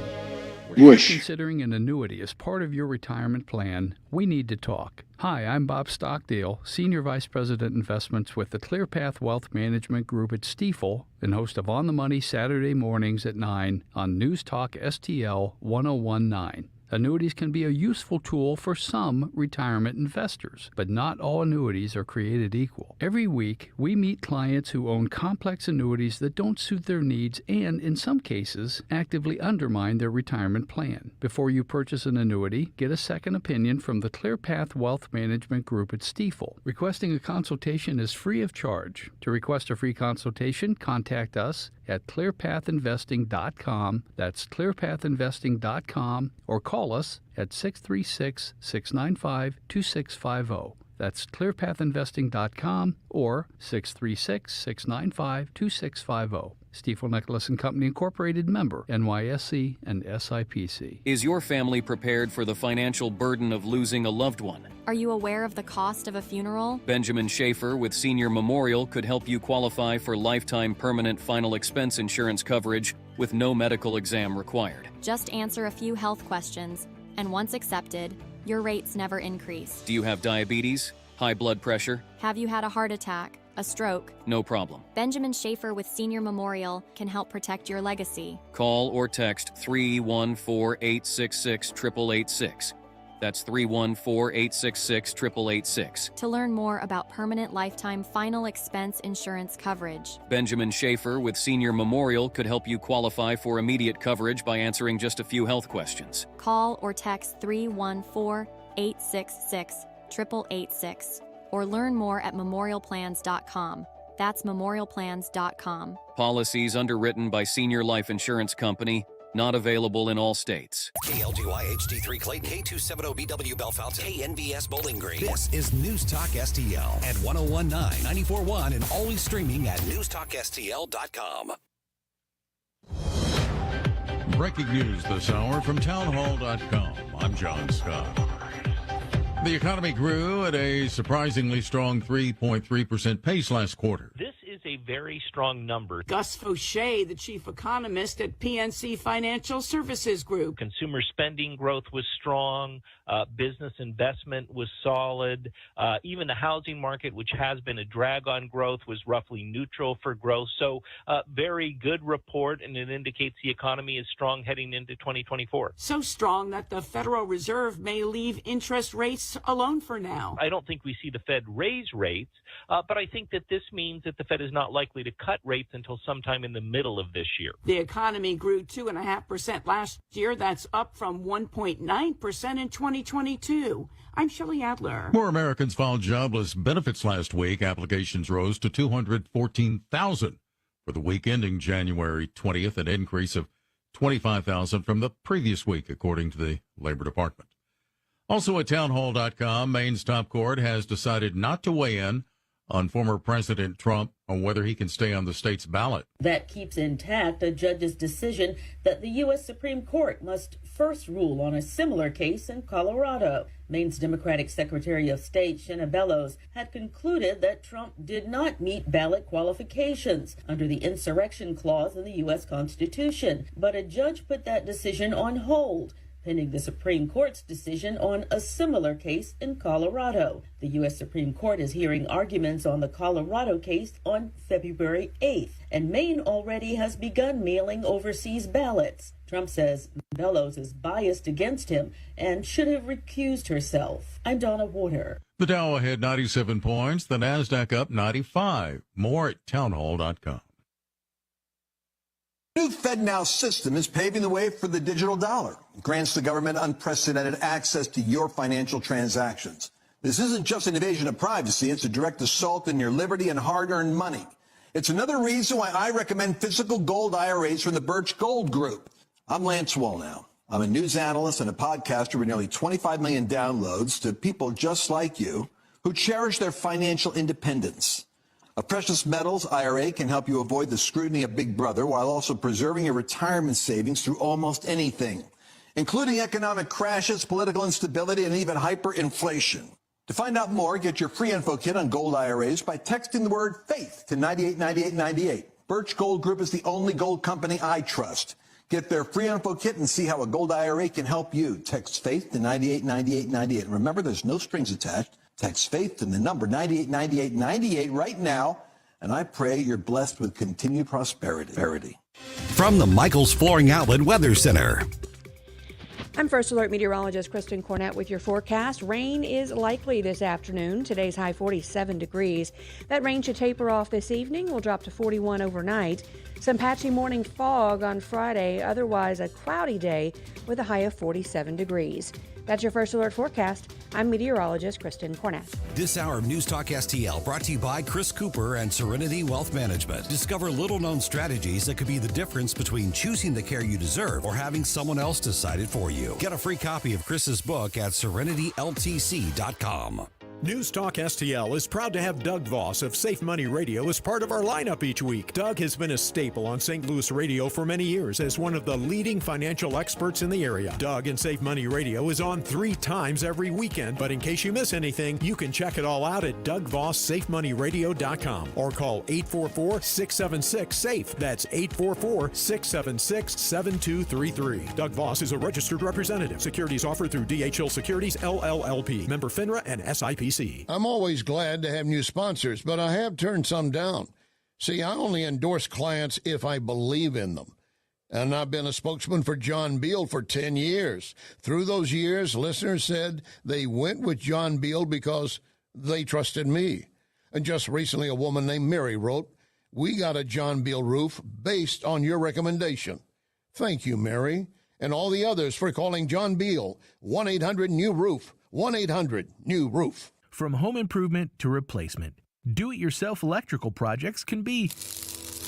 If you're considering an annuity as part of your retirement plan, we need to talk. Hi, I'm Bob Stockdale, Senior Vice President Investments with the ClearPath Wealth Management Group at Stifel and host of On the Money Saturday mornings at 9 on News Talk STL 1019. Annuities can be a useful tool for some retirement investors, but not all annuities are created equal. Every week, we meet clients who own complex annuities that don't suit their needs and, in some cases, actively undermine their retirement plan. Before you purchase an annuity, get a second opinion from the ClearPath Wealth Management Group at Stifel. Requesting a consultation is free of charge. To request a free consultation, contact us at clearpathinvesting.com. That's clearpathinvesting.com, or call us at 636-695-2650. That's clearpathinvesting.com or 636-695-2650. Stifel Nicholas and Company Incorporated, member NYSE and SIPC. Is your family prepared for the financial burden of losing a loved one? Are you aware of the cost of a funeral? Benjamin Schaefer with Senior Memorial could help you qualify for lifetime permanent final expense insurance coverage with no medical exam required. Just answer a few health questions, and once accepted, your rates never increase. Do you have diabetes? High blood pressure? Have you had a heart attack? A stroke? No problem. Benjamin Schaefer with Senior Memorial can help protect your legacy. Call or text 314-866-8886. That's 314-866-8886. To learn more about permanent lifetime final expense insurance coverage. Benjamin Schaefer with Senior Memorial could help you qualify for immediate coverage by answering just a few health questions. Call or text 314-866-8886. Or learn more at memorialplans.com. That's memorialplans.com. Policies underwritten by Senior Life Insurance Company. Not available in all states. KLDY HD3 Clayton, K270BW Bellefontaine, KNBS Bowling Green. This is News Talk STL at 1019, 94.1, and always streaming at NewstalkSTL.com. Breaking news this hour from townhall.com. I'm John Scott. The economy grew at a surprisingly strong 3.3% pace last quarter. This is a very strong number. Gus Fauché, the chief economist at PNC Financial Services Group. Consumer spending growth was strong. Business investment was solid. Even the housing market, which has been a drag on growth, was roughly neutral for growth. So very good report, and it indicates the economy is strong heading into 2024. So strong that the Federal Reserve may leave interest rates alone for now. I don't think we see the Fed raise rates, but I think that this means that the Fed is not likely to cut rates until sometime in the middle of this year. The economy grew 2.5% last year. That's up from 1.9% in 2022. I'm Shelley Adler. More Americans filed jobless benefits last week. Applications rose to 214,000 for the week ending January 20th, an increase of 25,000 from the previous week, according to the Labor Department. Also at townhall.com, Maine's top court has decided not to weigh in on former President Trump on whether he can stay on the state's ballot. That keeps intact a judge's decision that the U.S. Supreme Court must first rule on a similar case in Colorado. Maine's Democratic Secretary of State, Shenna Bellows, had concluded that Trump did not meet ballot qualifications under the insurrection clause in the U.S. Constitution, but a judge put that decision on hold, pending the Supreme Court's decision on a similar case in Colorado. The U.S. Supreme Court is hearing arguments on the Colorado case on February 8th, and Maine already has begun mailing overseas ballots. Trump says Bellows is biased against him and should have recused herself. I'm Donna Water. The Dow ahead 97 points, the NASDAQ up 95. More at townhall.com. The new FedNow system is paving the way for the digital dollar. It grants the government unprecedented access to your financial transactions. This isn't just an invasion of privacy, it's a direct assault on your liberty and hard-earned money. It's another reason why I recommend physical gold IRAs from the Birch Gold Group. I'm Lance Wallnow. I'm a news analyst and a podcaster with nearly 25 million downloads to people just like you who cherish their financial independence. A precious metals IRA can help you avoid the scrutiny of Big Brother while also preserving your retirement savings through almost anything, including economic crashes, political instability, and even hyperinflation. To find out more, get your free info kit on gold IRAs by texting the word FAITH to 989898. Birch Gold Group is the only gold company I trust. Get their free info kit and see how a gold IRA can help you. Text FAITH to 989898. And remember, there's no strings attached. Text FAITH to the number 989898 right now. And I pray you're blessed with continued prosperity. From the Michaels Flooring Outlet Weather Center. I'm First Alert meteorologist Kristen Cornett with your forecast. Rain is likely this afternoon. Today's high 47 degrees. That rain should taper off this evening. Will drop to 41 overnight. Some patchy morning fog on Friday. Otherwise, a cloudy day with a high of 47 degrees. That's your First Alert forecast. I'm meteorologist Kristen Cornett. This hour of News Talk STL brought to you by Chris Cooper and Serenity Wealth Management. Discover little-known strategies that could be the difference between choosing the care you deserve or having someone else decide it for you. Get a free copy of Chris's book at serenityltc.com. News Talk STL is proud to have Doug Voss of Safe Money Radio as part of our lineup each week. Doug has been a staple on St. Louis radio for many years as one of the leading financial experts in the area. Doug and Safe Money Radio is on 3 times every weekend, but in case you miss anything, you can check it all out at DougVossSafeMoneyRadio.com or call 844-676-SAFE. That's 844-676-7233. Doug Voss is a registered representative. Securities offered through DHL Securities, LLLP. Member FINRA and SIPC. I'm always glad to have new sponsors, but I have turned some down. See, I only endorse clients if I believe in them. And I've been a spokesman for John Beal for 10 years. Through those years, listeners said they went with John Beal because they trusted me. And just recently, a woman named Mary wrote, "We got a John Beal roof based on your recommendation." Thank you, Mary, and all the others for calling John Beal. 1-800-NEW-ROOF. 1-800-NEW-ROOF. From home improvement to replacement, do-it-yourself electrical projects can be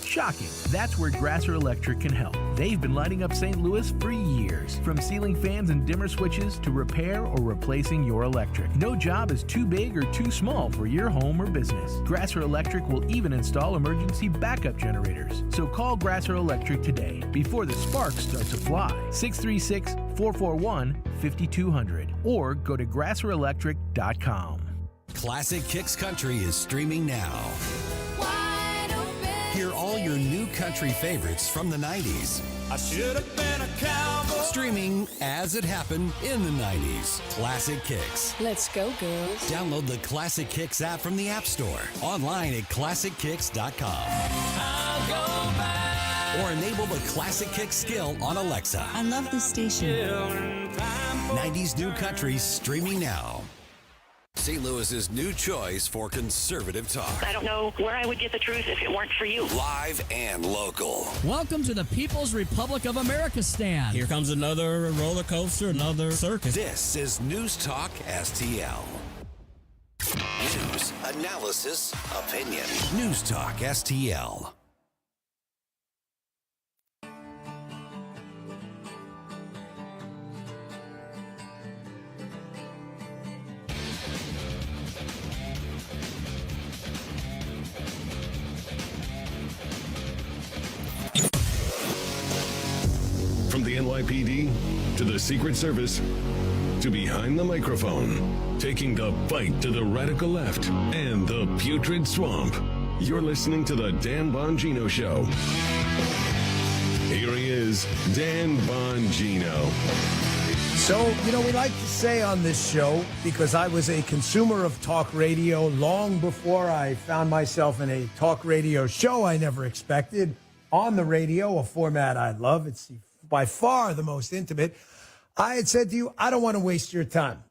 shocking. That's where Grasser Electric can help. They've been lighting up St. Louis for years. From ceiling fans and dimmer switches to repair or replacing your electric. No job is too big or too small for your home or business. Grasser Electric will even install emergency backup generators. So call Grasser Electric today before the sparks start to fly. 636-441-5200 or go to grasserelectric.com. Classic Kicks Country is streaming now. Hear all your new country favorites from the 90s. I should have been a cowboy. Streaming as it happened in the 90s. Classic Kicks. Let's go, girls. Download the Classic Kicks app from the App Store. Online at ClassicKicks.com. I'll go back. Or enable the Classic Kicks skill on Alexa. I love this station. 90s New Country streaming now. St. Louis's new choice for conservative talk. I don't know where I would get the truth if it weren't for you. Live and local. Welcome to the People's Republic of America stand. Here comes another roller coaster, another circus. This is News Talk STL. News, analysis, opinion. News Talk STL. From the NYPD to the Secret Service to behind the microphone, taking the fight to the radical left and the putrid swamp. You're listening to the Dan Bongino Show. Here he is, Dan Bongino. So, we like to say on this show, because I was a consumer of talk radio long before I found myself in a talk radio show I never expected, on the radio, a format I love. It's by far the most intimate. I had said to you, I don't want to waste your time.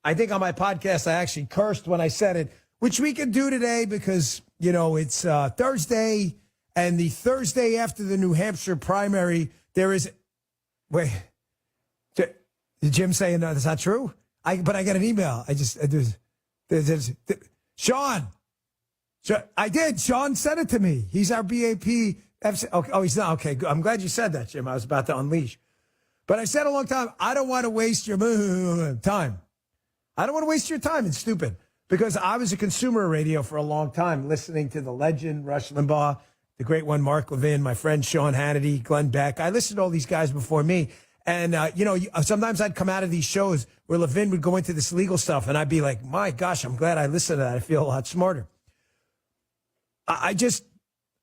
I think on my podcast, I actually cursed when I said it, which we can do today because, it's Thursday, and the Thursday after the New Hampshire primary, there is... Wait, did Jim say no, that's not true? But I got an email. Sean, I did. Sean sent it to me. He's our BAP... Oh, he's not. Okay, I'm glad you said that, Jim. I was about to unleash. But I said a long time, I don't want to waste your time. I don't want to waste your time. It's stupid. Because I was a consumer of radio for a long time, listening to the legend, Rush Limbaugh, the great one, Mark Levin, my friend Sean Hannity, Glenn Beck. I listened to all these guys before me. And, sometimes I'd come out of these shows where Levin would go into this legal stuff, and I'd be like, my gosh, I'm glad I listened to that. I feel a lot smarter.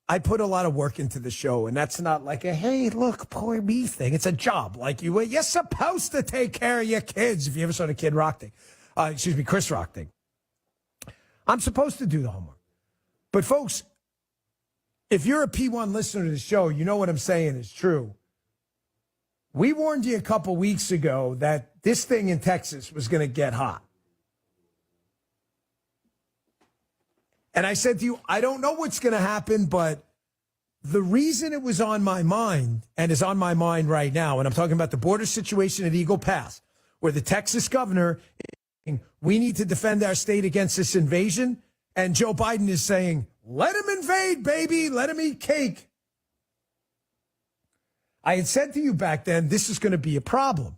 I put a lot of work into the show, and that's not like a, hey, look, poor me thing. It's a job. Like you're supposed to take care of your kids. If you ever saw the Kid Rock thing, Chris Rock thing. I'm supposed to do the homework. But folks, if you're a P1 listener to the show, you know what I'm saying is true. We warned you a couple weeks ago that this thing in Texas was going to get hot. And I said to you, I don't know what's going to happen, but the reason it was on my mind and is on my mind right now, and I'm talking about the border situation at Eagle Pass, where the Texas governor is saying, we need to defend our state against this invasion. And Joe Biden is saying, let him invade, baby. Let him eat cake. I had said to you back then, this is going to be a problem.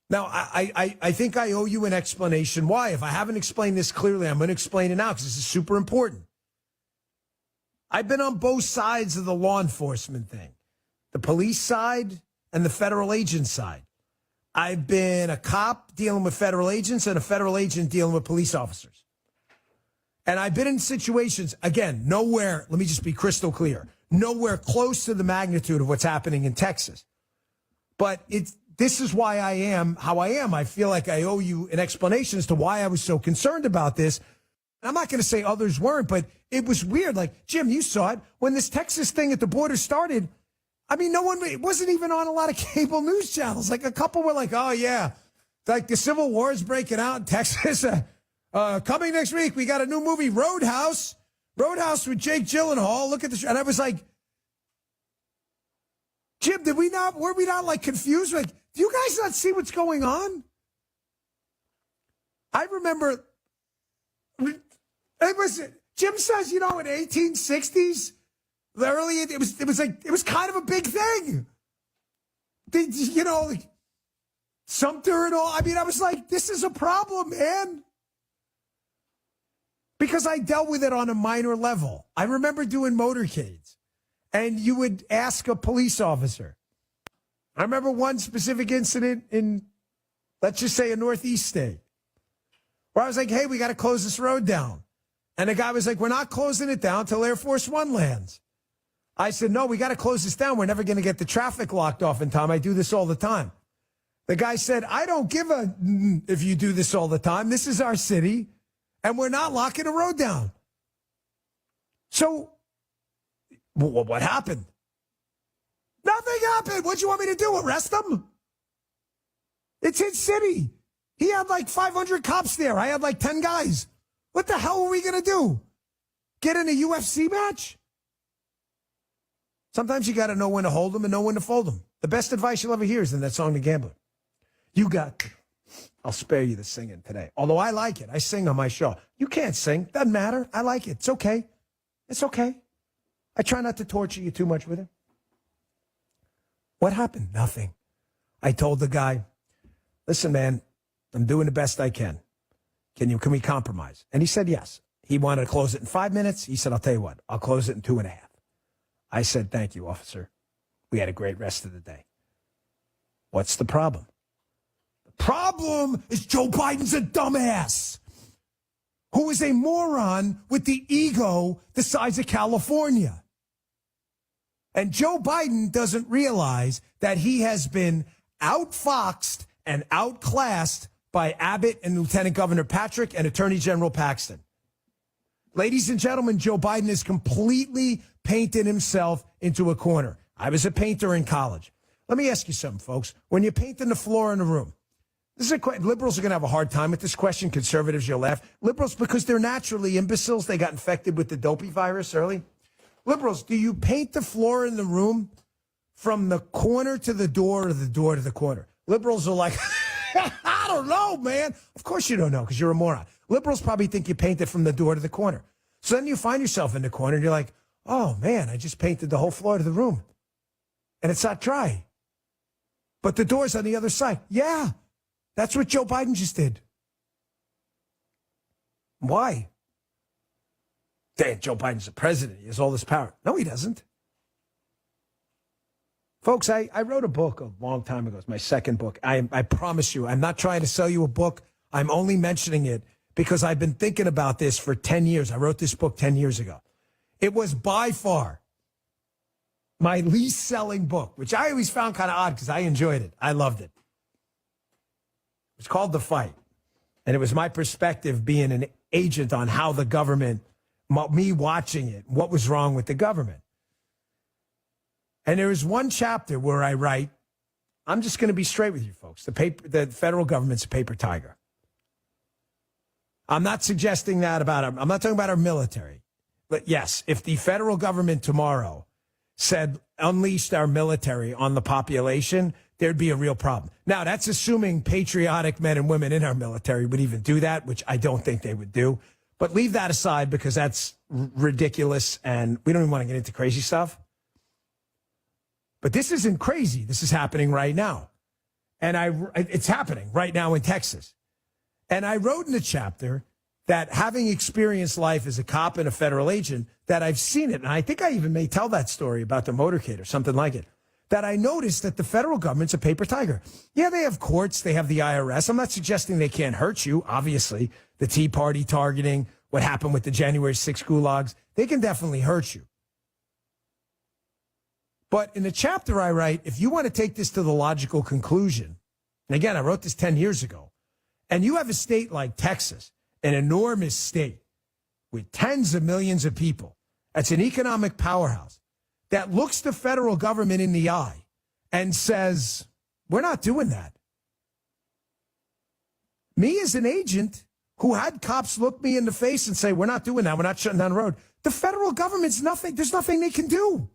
Now, I think I owe you an explanation why. If I haven't explained this clearly, I'm going to explain it now because this is super important. I've been on both sides of the law enforcement thing, the police side and the federal agent side. I've been a cop dealing with federal agents and a federal agent dealing with police officers. And I've been in situations, again, nowhere, let me just be crystal clear, nowhere close to the magnitude of what's happening in Texas. But this is why I am how I am. I feel like I owe you an explanation as to why I was so concerned about this. I'm not going to say others weren't, but it was weird. Like, Jim, you saw it. When this Texas thing at the border started, I mean, it wasn't even on a lot of cable news channels. Like, a couple were like, oh, yeah, like the Civil War is breaking out in Texas. Coming next week, we got a new movie, Roadhouse with Jake Gyllenhaal. Look at this. And I was like, Jim, were we not like confused? Like, do you guys not see what's going on? I remember, Jim says, in the 1860s, it was kind of a big thing. Like Sumter and all. I mean, I was like, this is a problem, man. Because I dealt with it on a minor level. I remember doing motorcades. And you would ask a police officer. I remember one specific incident in, let's just say, a Northeast state, where I was like, hey, we got to close this road down. And the guy was like, we're not closing it down till Air Force One lands. I said, no, we got to close this down. We're never going to get the traffic locked off in time. I do this all the time. The guy said, I don't give a if you do this all the time. This is our city, and we're not locking the road down. So, what happened? Nothing happened. What do you want me to do? Arrest them? It's his city. He had like 500 cops there. I had like 10 guys. What the hell are we going to do? Get in a UFC match? Sometimes you got to know when to hold them and know when to fold them. The best advice you'll ever hear is in that song, The Gambler. You got to. I'll spare you the singing today. Although I like it. I sing on my show. You can't sing. Doesn't matter. I like it. It's okay. It's okay. I try not to torture you too much with it. What happened? Nothing. I told the guy, listen, man, I'm doing the best I can. Can we compromise? And he said yes. He wanted to close it in 5 minutes. He said, I'll tell you what, I'll close it in 2.5. I said, thank you, officer. We had a great rest of the day. What's the problem? The problem is Joe Biden's a dumbass who is a moron with the ego the size of California. And Joe Biden doesn't realize that he has been outfoxed and outclassed by Abbott and Lieutenant Governor Patrick and Attorney General Paxton. Ladies and gentlemen, Joe Biden has completely painted himself into a corner. I was a painter in college. Let me ask you something, folks. When you're painting the floor in a room, this is a question. Liberals are going to have a hard time with this question. Conservatives, you'll laugh. Liberals, because they're naturally imbeciles, they got infected with the dopey virus early. Liberals, do you paint the floor in the room from the corner to the door or the door to the corner? Liberals are like, I don't know, man. Of course you don't know because you're a moron. Liberals probably think you paint it from the door to the corner. So then you find yourself in the corner and you're like, oh, man, I just painted the whole floor to the room. And it's not dry. But the door's on the other side. Yeah, that's what Joe Biden just did. Why? Damn, Joe Biden's the president. He has all this power. No, he doesn't. Folks, I wrote a book a long time ago. It's my second book. I promise you, I'm not trying to sell you a book. I'm only mentioning it because I've been thinking about this for 10 years. I wrote this book 10 years ago. It was by far, My least selling book, which I always found kind of odd because I enjoyed it. I loved it. It's called The Fight. And it was my perspective being an agent on how the government, me watching it, what was wrong with the government. And there is one chapter where I write, I'm just going to be straight with you folks. The federal government's a paper tiger. I'm not suggesting that I'm not talking about our military. But yes, if the federal government tomorrow said unleashed our military on the population, there'd be a real problem. Now, that's assuming patriotic men and women in our military would even do that, which I don't think they would do. But leave that aside because that's ridiculous and we don't even want to get into crazy stuff. But this isn't crazy. This is happening right now. And it's happening right now in Texas. And I wrote in the chapter that having experienced life as a cop and a federal agent, that I've seen it. And I think I even may tell that story about the motorcade or something like it. That I noticed that the federal government's a paper tiger. Yeah, they have courts. They have the IRS. I'm not suggesting they can't hurt you. Obviously, the Tea Party targeting, what happened with the January 6 gulags, they can definitely hurt you. But in the chapter I write, if you want to take this to the logical conclusion, and again, I wrote this 10 years ago, and you have a state like Texas, an enormous state with tens of millions of people, that's an economic powerhouse, that looks the federal government in the eye and says, we're not doing that. Me as an agent who had cops look me in the face and say, we're not doing that, we're not shutting down the road. The federal government's nothing, there's nothing they can do.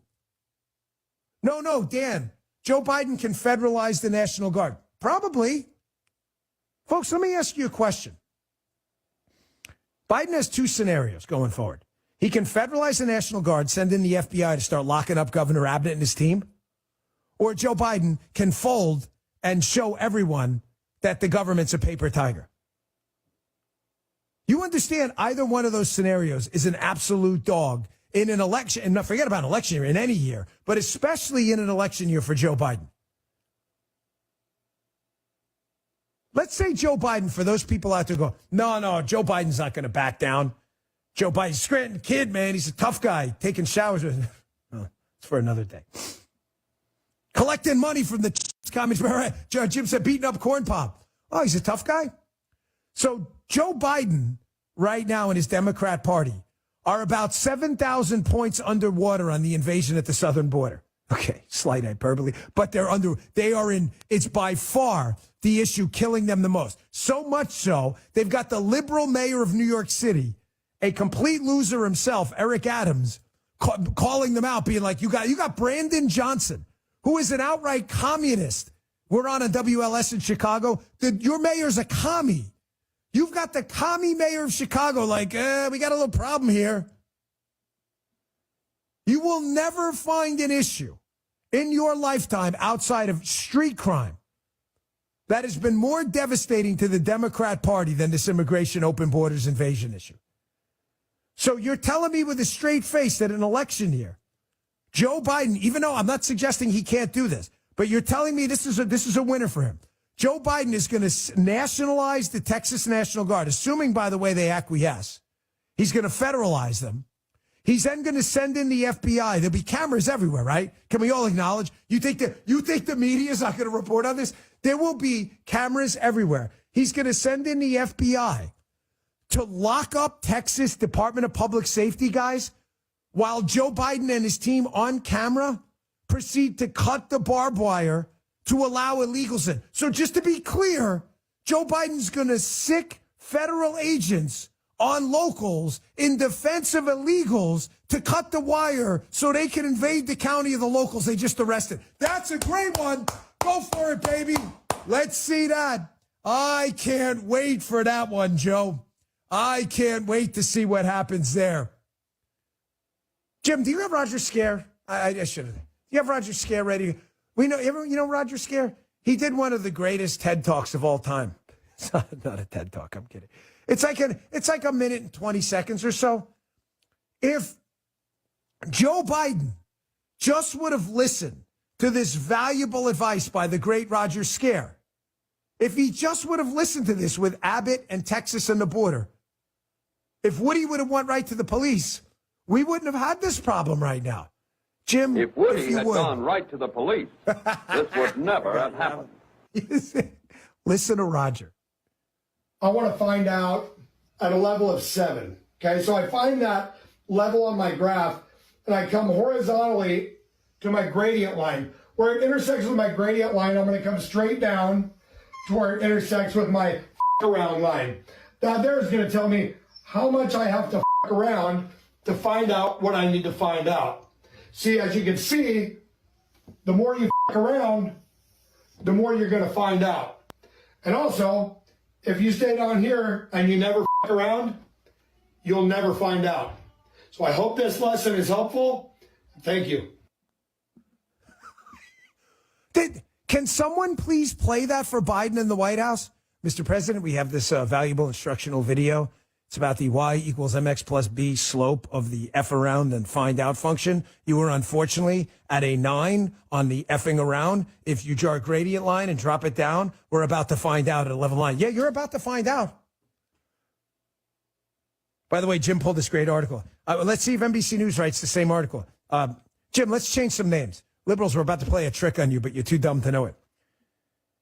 No, Dan, Joe Biden can federalize the National Guard. Probably. Folks, let me ask you a question. Biden has two scenarios going forward. He can federalize the National Guard, send in the FBI to start locking up Governor Abbott and his team. Or Joe Biden can fold and show everyone that the government's a paper tiger. You understand either one of those scenarios is an absolute dog in an election, and forget about an election year, in any year, but especially in an election year for Joe Biden. Let's say Joe Biden, for those people out there go, no, Joe Biden's not going to back down. Joe Biden's Scranton kid, man. He's a tough guy, taking showers with him. Oh, it's for another day. Collecting money from the Communist Party. Jim said beating up Corn Pop. Oh, he's a tough guy. So Joe Biden right now in his Democrat Party are about 7,000 points underwater on the invasion at the southern border. Okay, slight hyperbole, but it's by far the issue killing them the most. So much so, they've got the liberal mayor of New York City, a complete loser himself, Eric Adams, calling them out, being like, you got Brandon Johnson, who is an outright communist. We're on a WLS in Chicago. Your mayor's a commie. You've got the commie mayor of Chicago like, we got a little problem here. You will never find an issue in your lifetime outside of street crime that has been more devastating to the Democrat Party than this immigration open borders invasion issue. So you're telling me with a straight face that in an election year, Joe Biden, even though I'm not suggesting he can't do this, but you're telling me this is a winner for him. Joe Biden is going to nationalize the Texas National Guard, assuming, by the way, they acquiesce. He's going to federalize them. He's then going to send in the FBI. There'll be cameras everywhere, right? Can we all acknowledge? You think the media is not going to report on this? There will be cameras everywhere. He's going to send in the FBI to lock up Texas Department of Public Safety guys while Joe Biden and his team on camera proceed to cut the barbed wire to allow illegals in. So just to be clear, Joe Biden's going to sick federal agents on locals in defense of illegals to cut the wire so they can invade the county of the locals they just arrested. That's a great one. Go for it, baby. Let's see that. I can't wait for that one, Joe. I can't wait to see what happens there. Jim, do you have Roger Scare? I should have. Do you have Roger Scare ready? You know Roger Scare? He did one of the greatest TED Talks of all time. It's not a TED Talk, I'm kidding. It's like a minute and 20 seconds or so. If Joe Biden just would have listened to this valuable advice by the great Roger Scare, if he just would have listened to this with Abbott and Texas and the border, if Woody would have went right to the police, we wouldn't have had this problem right now. Jim, if Woody you had would. gone right to the police, this would never have happened. Listen to Roger. I want to find out at a level of 7. Okay, so I find that level on my graph, and I come horizontally to my gradient line. Where it intersects with my gradient line, I'm going to come straight down to where it intersects with my around line. That there is going to tell me how much I have to around to find out what I need to find out. See, as you can see, the more you around, the more you're going to find out. And also, if you stay down here and you never around, you'll never find out. So I hope this lesson is helpful. Thank you. Can someone please play that for Biden in the White House? Mr. President, we have this valuable instructional video. It's about the y equals mx plus b slope of the F around and find out function. You were unfortunately at a 9 on the effing around. If you draw a gradient line and drop it down, we're about to find out at a level line. Yeah, you're about to find out. By the way, Jim pulled this great article. Let's see if NBC News writes the same article. Jim, let's change some names. Liberals were about to play a trick on you, but you're too dumb to know it.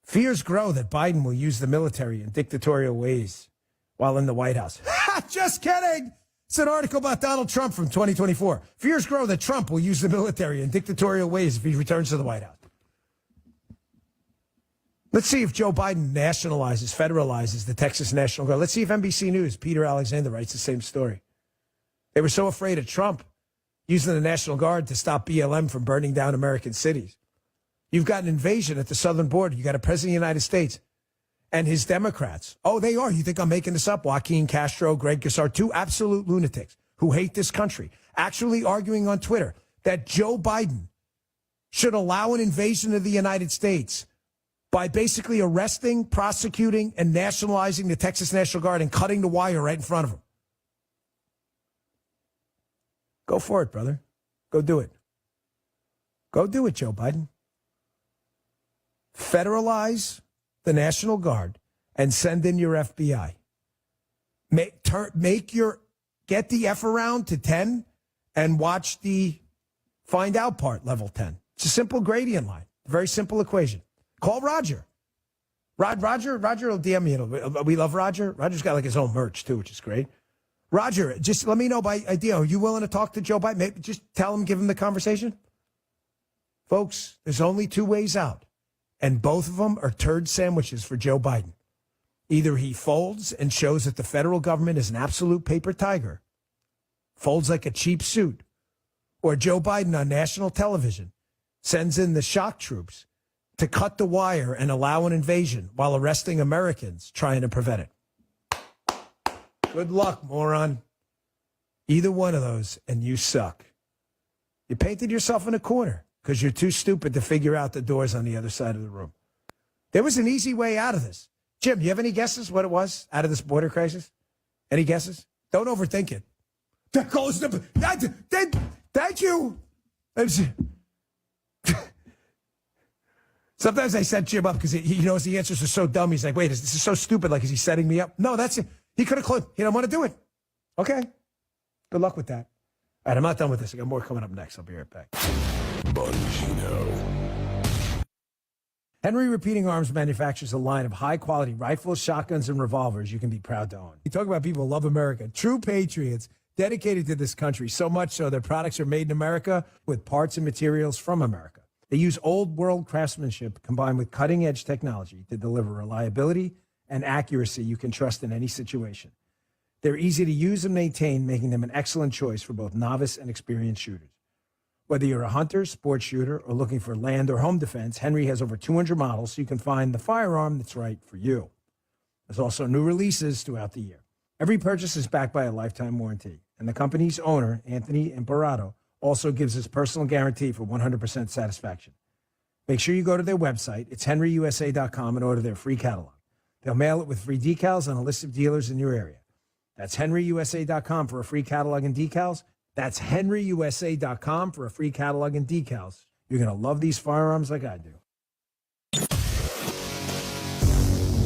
Fears grow that Biden will use the military in dictatorial ways while in the White House. Just kidding. It's an article about Donald Trump from 2024. Fears grow that Trump will use the military in dictatorial ways if he returns to the White House. Let's see if Joe Biden federalizes the Texas National Guard. Let's see if NBC News, Peter Alexander, writes the same story. They were so afraid of Trump using the National Guard to stop BLM from burning down American cities. You've got an invasion at the southern border. You got a president of the United States and his Democrats. Oh, they are. You think I'm making this up? Joaquin Castro, Greg Casar, 2 absolute lunatics who hate this country, actually arguing on Twitter that Joe Biden should allow an invasion of the United States by basically arresting, prosecuting, and nationalizing the Texas National Guard and cutting the wire right in front of him. Go for it, brother. Go do it. Go do it, Joe Biden. Federalize the National Guard and send in your FBI. Get the F around to 10 and watch the find out part level 10. It's a simple gradient line. Very simple equation. Call Roger. Roger will DM me. We love Roger. Roger's got like his own merch too, which is great. Roger, just let me know by idea. Are you willing to talk to Joe Biden? Maybe just tell him, give him the conversation. Folks, there's only 2 ways out, and both of them are turd sandwiches for Joe Biden. Either he folds and shows that the federal government is an absolute paper tiger, folds like a cheap suit, or Joe Biden on national television sends in the shock troops to cut the wire and allow an invasion while arresting Americans trying to prevent it. Good luck, moron. Either one of those, and you suck. You painted yourself in a corner because you're too stupid to figure out the doors on the other side of the room. There was an easy way out of this. Jim, you have any guesses what it was out of this border crisis? Any guesses? Don't overthink it. That goes to... Thank you. Sometimes I set Jim up because he knows the answers are so dumb. He's like, wait, this is so stupid. Like, is he setting me up? No, that's it. He could have clued. He didn't want to do it. Okay. Good luck with that. All right, I'm not done with this. I got more coming up next. I'll be right back. Bongino. Henry Repeating Arms manufactures a line of high-quality rifles, shotguns, and revolvers you can be proud to own. You talk about people who love America. True patriots dedicated to this country, so much so their products are made in America with parts and materials from America. They use old-world craftsmanship combined with cutting-edge technology to deliver reliability and accuracy you can trust in any situation. They're easy to use and maintain, making them an excellent choice for both novice and experienced shooters. Whether you're a hunter, sports shooter, or looking for land or home defense, Henry has over 200 models so you can find the firearm that's right for you. There's also new releases throughout the year. Every purchase is backed by a lifetime warranty, and the company's owner, Anthony Imperato, also gives his personal guarantee for 100% satisfaction. Make sure you go to their website, it's henryusa.com, and order their free catalog. They'll mail it with free decals and a list of dealers in your area. That's henryusa.com for a free catalog and decals. That's henryusa.com for a free catalog and decals. You're going to love these firearms like I do.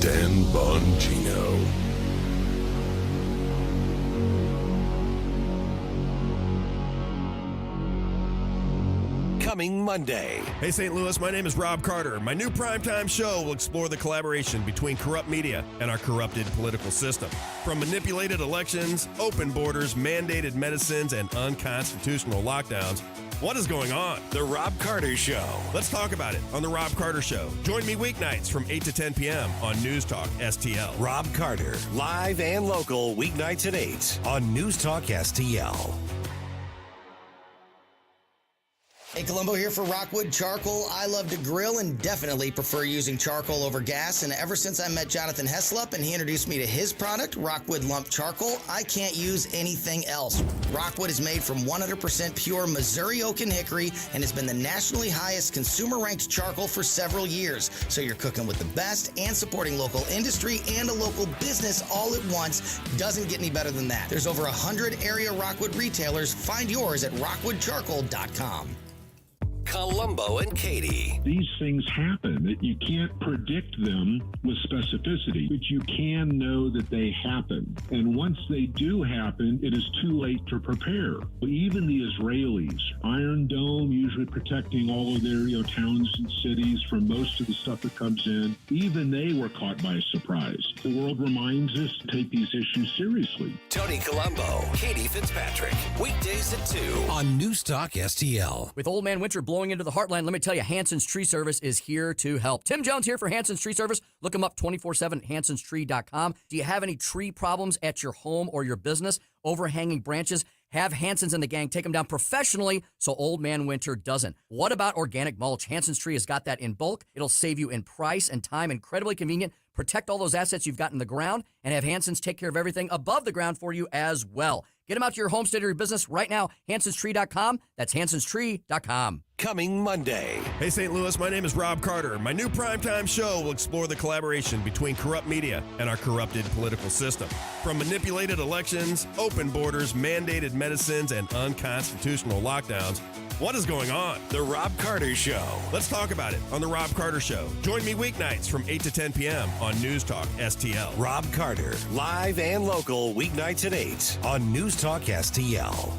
Dan Bongino. coming Monday. Hey, St. Louis, my name is Rob Carter. My new primetime show will explore the collaboration between corrupt media and our corrupted political system. From manipulated elections, open borders, mandated medicines, and unconstitutional lockdowns, what is going on? The Rob Carter Show. Let's talk about it on The Rob Carter Show. Join me weeknights from 8 to 10 p.m. on NewstalkSTL. Rob Carter, live and local, weeknights at 8 on NewstalkSTL. Hey, Columbo here for Rockwood Charcoal. I love to grill and definitely prefer using charcoal over gas. And ever since I met Jonathan Heslop and he introduced me to his product, Rockwood Lump Charcoal, I can't use anything else. Rockwood is made from 100% pure Missouri oak and hickory and has been the nationally highest consumer-ranked charcoal for several years. So you're cooking with the best and supporting local industry and a local business all at once. Doesn't get any better than that. There's over 100 area Rockwood retailers. Find yours at rockwoodcharcoal.com. Columbo and Katie. These things happen. You can't predict them with specificity, but you can know that they happen. And once they do happen, it is too late to prepare. Even the Israelis, Iron Dome usually protecting all of their towns and cities from most of the stuff that comes in, even they were caught by surprise. The world reminds us to take these issues seriously. Tony Columbo, Katie Fitzpatrick, weekdays at 2 on Newstalk STL. With Old Man Winter blowing into the heartland, let me tell you, Hanson's Tree Service is here to help. Tim Jones here for Hanson's Tree Service. Look them up 24/7 at hansonstree.com. Do you have any tree problems at your home or your business? Overhanging branches? Have Hanson's and the gang take them down professionally so Old Man Winter doesn't. What about organic mulch? Hanson's Tree has got that in bulk. It'll save you in price and time. Incredibly convenient. Protect all those assets you've got in the ground and have Hanson's take care of everything above the ground for you as well. Get them out to your homestead or your business right now. hansonstree.com. That's hansonstree.com. Coming Monday. Hey, St. Louis, my name is Rob Carter. My new primetime show will explore the collaboration between corrupt media and our corrupted political system. From manipulated elections, open borders, mandated medicines, and unconstitutional lockdowns, what is going on? The Rob Carter Show. Let's talk about it on The Rob Carter Show. Join me weeknights from 8 to 10 p.m. on Newstalk STL. Rob Carter, live and local, weeknights at 8 on Newstalk STL.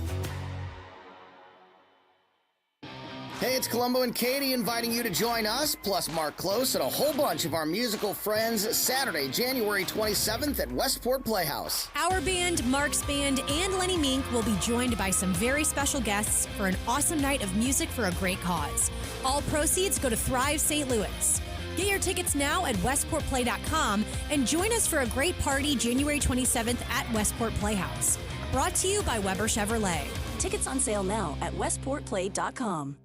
Hey, it's Columbo and Katie inviting you to join us, plus Mark Close and a whole bunch of our musical friends, Saturday, January 27th at Westport Playhouse. Our band, Mark's band, and Lenny Mink will be joined by some very special guests for an awesome night of music for a great cause. All proceeds go to Thrive St. Louis. Get your tickets now at westportplay.com and join us for a great party January 27th at Westport Playhouse. Brought to you by Weber Chevrolet. Tickets on sale now at westportplay.com.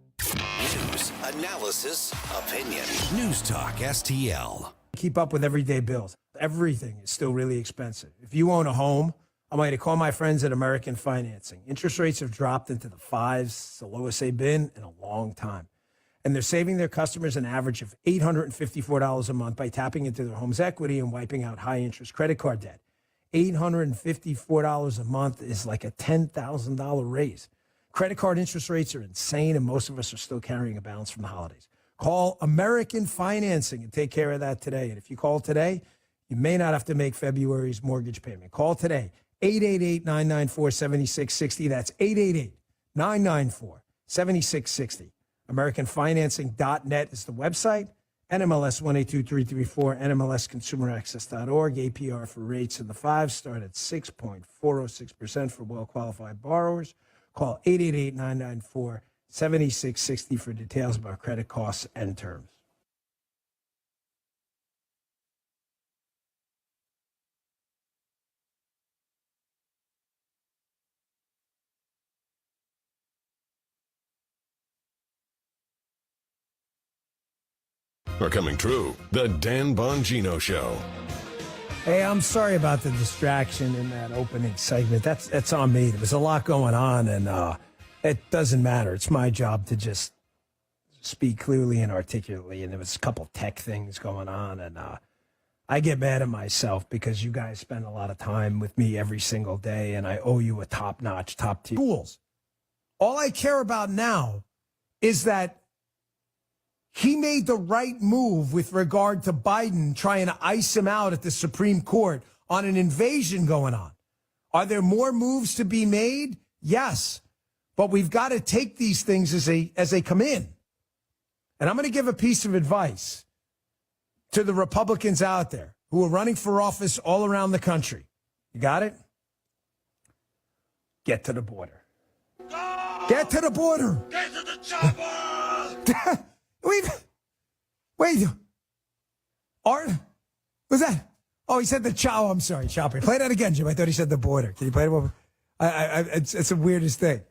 News, analysis, opinion. Newstalk STL. Keep up with everyday bills. Everything is still really expensive. If you own a home, I might call my friends at American Financing. Interest rates have dropped into the 5s, the lowest they've been in a long time. And they're saving their customers an average of $854 a month by tapping into their home's equity and wiping out high-interest credit card debt. $854 a month is like a $10,000 raise. Credit card interest rates are insane, and most of us are still carrying a balance from the holidays. Call American Financing and take care of that today. And if you call today, you may not have to make February's mortgage payment. Call today, 888-994-7660. That's 888-994-7660. AmericanFinancing.net is the website. NMLS 182334, NMLSConsumerAccess.org. APR for rates in the 5s start at 6.406% for well-qualified borrowers. Call 888-994-7660 for details about credit costs and terms. Are coming true. The Dan Bongino Show. Hey, I'm sorry about the distraction in that opening segment. That's on me. There was a lot going on, and it doesn't matter. It's my job to just speak clearly and articulately, and there was a couple tech things going on, and I get mad at myself because you guys spend a lot of time with me every single day, and I owe you a top-notch, top-tier tools. All I care about now is that he made the right move with regard to Biden trying to ice him out at the Supreme Court on an invasion going on. Are there more moves to be made? Yes. But we've got to take these things as they come in. And I'm going to give a piece of advice to the Republicans out there who are running for office all around the country. You got it? Get to the border. Get to the border. Get to the chopper! Wait. Art? What's that? Oh, he said the chow. I'm sorry, shopping. Play that again, Jim. I thought he said the border. Can you play it over? It's the weirdest thing.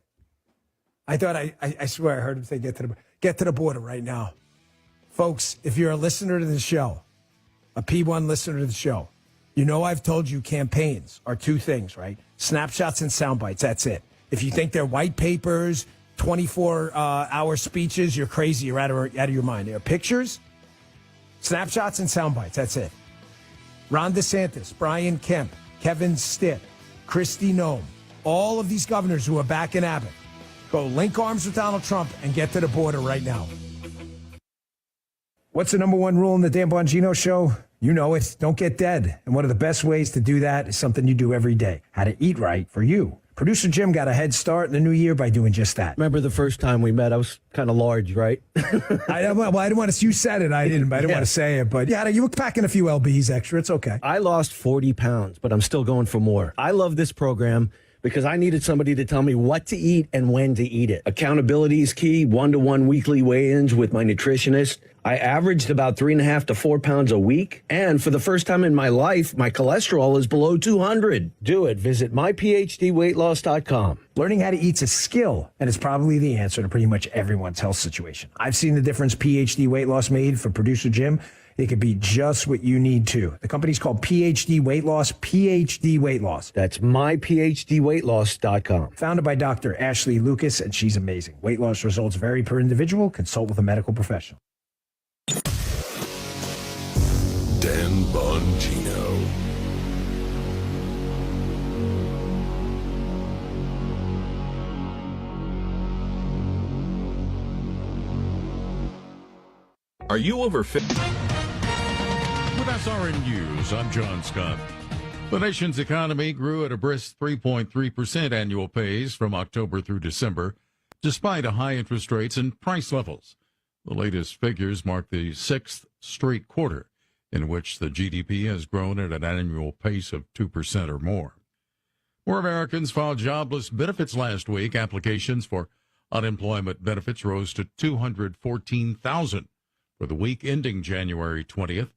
I thought I swear I heard him say get to the border right now. Folks, if you're a listener to the show, a P1 listener to the show, you know I've told you campaigns are two things, right? Snapshots and sound bites. That's it. If you think they're white papers, 24-hour speeches, you're crazy. You're out of your mind. They're pictures, snapshots, and sound bites. That's it. Ron DeSantis, Brian Kemp, Kevin Stitt, Kristi Noem, all of these governors who are back in Abbott, go link arms with Donald Trump and get to the border right now. What's the number one rule in the Dan Bongino Show? You know it. Don't get dead. And one of the best ways to do that is something you do every day. How to eat right for you. Producer Jim got a head start in the new year by doing just that. Remember the first time we met? I was kind of large, right? I didn't want to. You said it. I didn't want to say it. But yeah, you were packing a few lbs extra. It's okay. I lost 40 pounds, but I'm still going for more. I love this program because I needed somebody to tell me what to eat and when to eat it. Accountability is key. 1-to-1 weekly weigh-ins with my nutritionist. I averaged about 3.5 to 4 pounds a week. And for the first time in my life, my cholesterol is below 200. Do it. Visit myphdweightloss.com. Learning how to eat's a skill, and it's probably the answer to pretty much everyone's health situation. I've seen the difference PhD Weight Loss made for producer Jim. It could be just what you need to. The company's called PhD Weight Loss, PhD Weight Loss. That's myphdweightloss.com. Founded by Dr. Ashley Lucas, and she's amazing. Weight loss results vary per individual. Consult with a medical professional. Dan Bongino. Are you over 50? With SRN News, I'm John Scott. The nation's economy grew at a brisk 3.3% annual pace from October through December, despite high interest rates and price levels. The latest figures mark the sixth straight quarter in which the GDP has grown at an annual pace of 2% or more. More Americans filed jobless benefits last week. Applications for unemployment benefits rose to 214,000 for the week ending January 20th,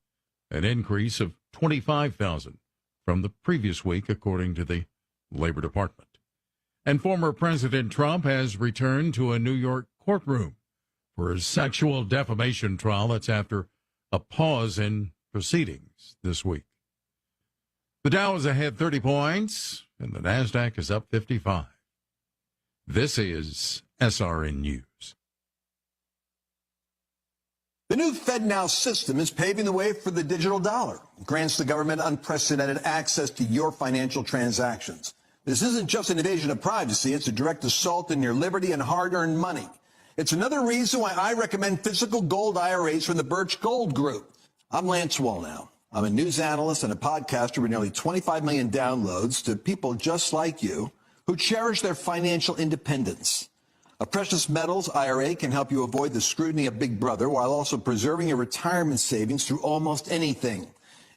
an increase of 25,000 from the previous week, according to the Labor Department. And former President Trump has returned to a New York courtroom for his sexual defamation trial. That's after a pause in proceedings this week. The Dow is ahead 30 points, and the NASDAQ is up 55. This is SRN News. The new FedNow system is paving the way for the digital dollar. It grants the government unprecedented access to your financial transactions. This isn't just an invasion of privacy. It's a direct assault on your liberty and hard-earned money. It's another reason why I recommend physical gold IRAs from the Birch Gold Group. I'm Lance Wallnow. I'm a news analyst and a podcaster with nearly 25 million downloads to people just like you who cherish their financial independence. A precious metals IRA can help you avoid the scrutiny of Big Brother while also preserving your retirement savings through almost anything,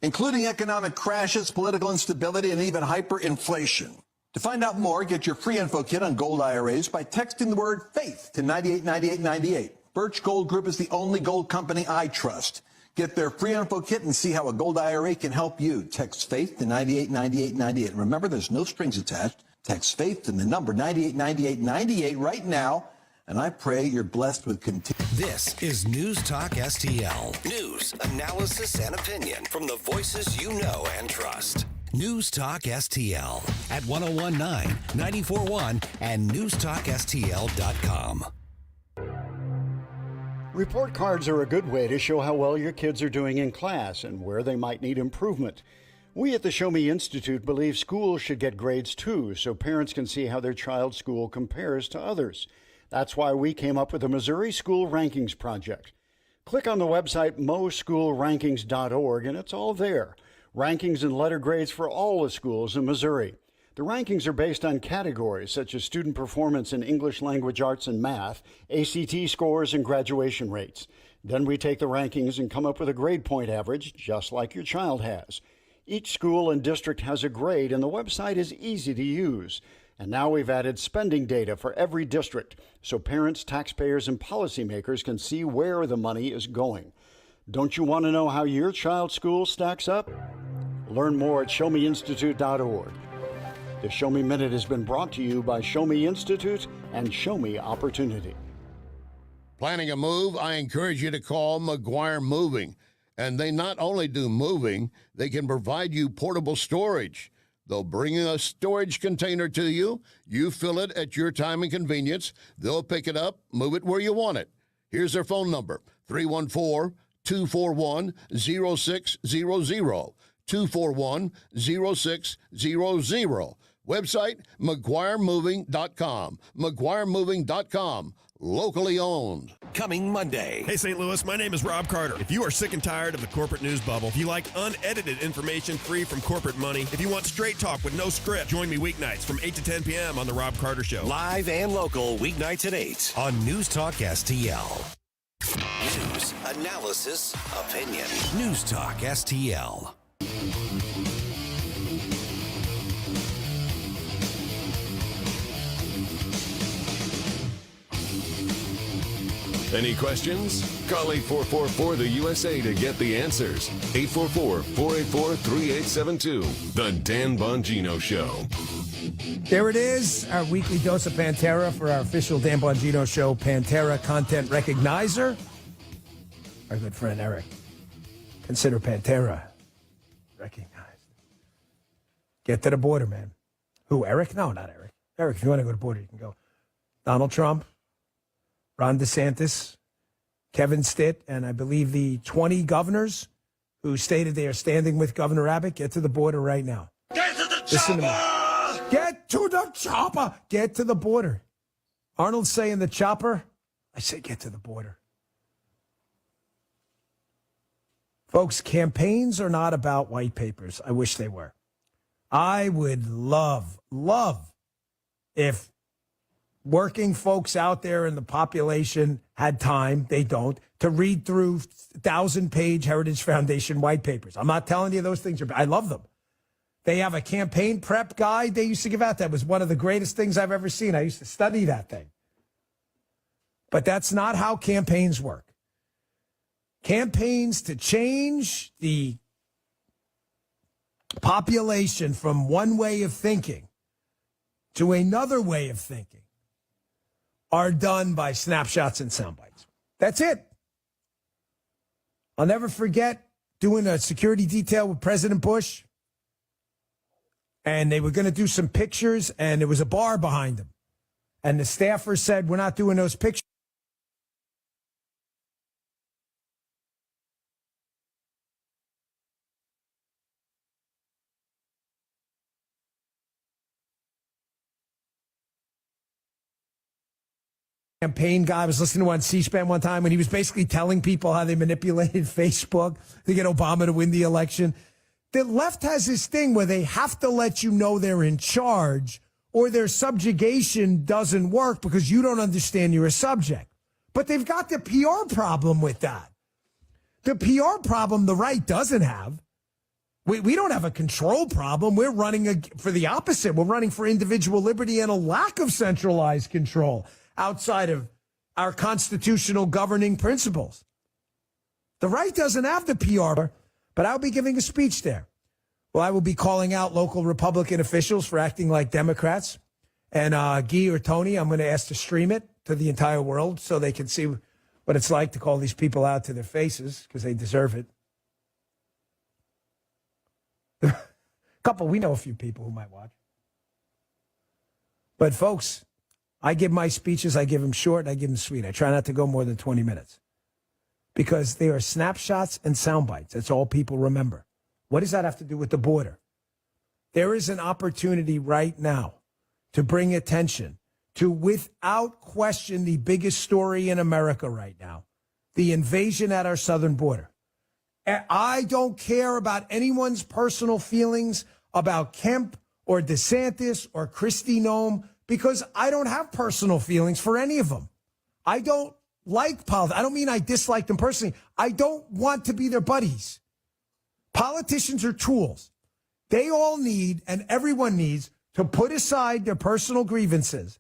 including economic crashes, political instability, and even hyperinflation. To find out more, get your free info kit on gold IRAs by texting the word FAITH to 989898. Birch Gold Group is the only gold company I trust. Get their free info kit and see how a gold IRA can help you. Text FAITH to 989898. And remember, there's no strings attached. Text FAITH to the number 989898 right now, and I pray you're blessed with continued. This is News Talk STL. News, analysis, and opinion from the voices you know and trust. News Talk STL at 1019, 941, and newstalkstl.com. Report cards are a good way to show how well your kids are doing in class and where they might need improvement. We at the Show Me Institute believe schools should get grades too, so parents can see how their child's school compares to others. That's why we came up with the Missouri School Rankings Project. Click on the website moschoolrankings.org and it's all there. Rankings and letter grades for all the schools in Missouri. The rankings are based on categories such as student performance in English language arts and math, ACT scores, and graduation rates. Then we take the rankings and come up with a grade point average, just like your child has. Each school and district has a grade, and the website is easy to use. And now we've added spending data for every district, so parents, taxpayers, and policymakers can see where the money is going. Don't you want to know how your child's school stacks up? Learn more at showmeinstitute.org. The Show Me Minute has been brought to you by Show Me Institute and Show Me Opportunity. Planning a move? I encourage you to call McGuire Moving. And they not only do moving, they can provide you portable storage. They'll bring a storage container to you. You fill it at your time and convenience. They'll pick it up, move it where you want it. Here's their phone number, 314-241-0600. 241-0600. Website, McGuireMoving.com. McGuireMoving.com. Locally owned. Coming Monday. Hey, St. Louis, my name is Rob Carter. If you are sick and tired of the corporate news bubble, if you like unedited information free from corporate money, if you want straight talk with no script, join me weeknights from 8 to 10 p.m. on The Rob Carter Show. Live and local, weeknights at 8 on News Talk STL. News, analysis, opinion. News Talk STL. Any questions? Call 844-4-the-USA to get the answers. 844-484-3872. The Dan Bongino Show. There it is, our weekly dose of Pantera for our official Dan Bongino Show Pantera Content Recognizer. Our good friend Eric. Consider Pantera recognized. Get to the border, man. Who, Eric? No, not Eric. Eric, if you want to go to the border, you can go. Donald Trump, Ron DeSantis, Kevin Stitt, and I believe the 20 governors who stated they are standing with Governor Abbott. Get to the border right now. Get to the Listen chopper! To me. Get to the chopper. Get to the border. Arnold's saying the chopper. I say get to the border. Folks, campaigns are not about white papers. I wish they were. I would love if working folks out there in the population had time, they don't, to read through 1,000-page Heritage Foundation white papers. I'm not telling you those things are bad. I love them. They have a campaign prep guide they used to give out. That was one of the greatest things I've ever seen. I used to study that thing. But that's not how campaigns work. Campaigns to change the population from one way of thinking to another way of thinking are done by snapshots and sound bites. That's it. I'll never forget doing a security detail with President Bush, and they were going to do some pictures, and there was a bar behind them. And the staffer said, we're not doing those pictures. Campaign guy. I was listening to on C-SPAN one time when he was basically telling people how they manipulated Facebook to get Obama to win the election. The left has this thing where they have to let you know they're in charge or their subjugation doesn't work because you don't understand you're a subject. But they've got the PR problem with that. The PR problem the right doesn't have. We don't have a control problem. We're running for the opposite. We're running for individual liberty and a lack of centralized control outside of our constitutional governing principles. The right doesn't have the PR, but I'll be giving a speech there. Well, I will be calling out local Republican officials for acting like Democrats. And Guy or Tony, I'm going to ask to stream it to the entire world so they can see what it's like to call these people out to their faces because they deserve it. We know a few people who might watch. But folks, I give my speeches, I give them short, and I give them sweet. I try not to go more than 20 minutes because they are snapshots and sound bites. That's all people remember. What does that have to do with the border? There is an opportunity right now to bring attention to, without question, the biggest story in America right now, the invasion at our southern border. I don't care about anyone's personal feelings about Kemp or DeSantis or Kristi Noem because I don't have personal feelings for any of them. I don't like politics. I don't mean I dislike them personally. I don't want to be their buddies. Politicians are tools. They all need, and everyone needs, to put aside their personal grievances,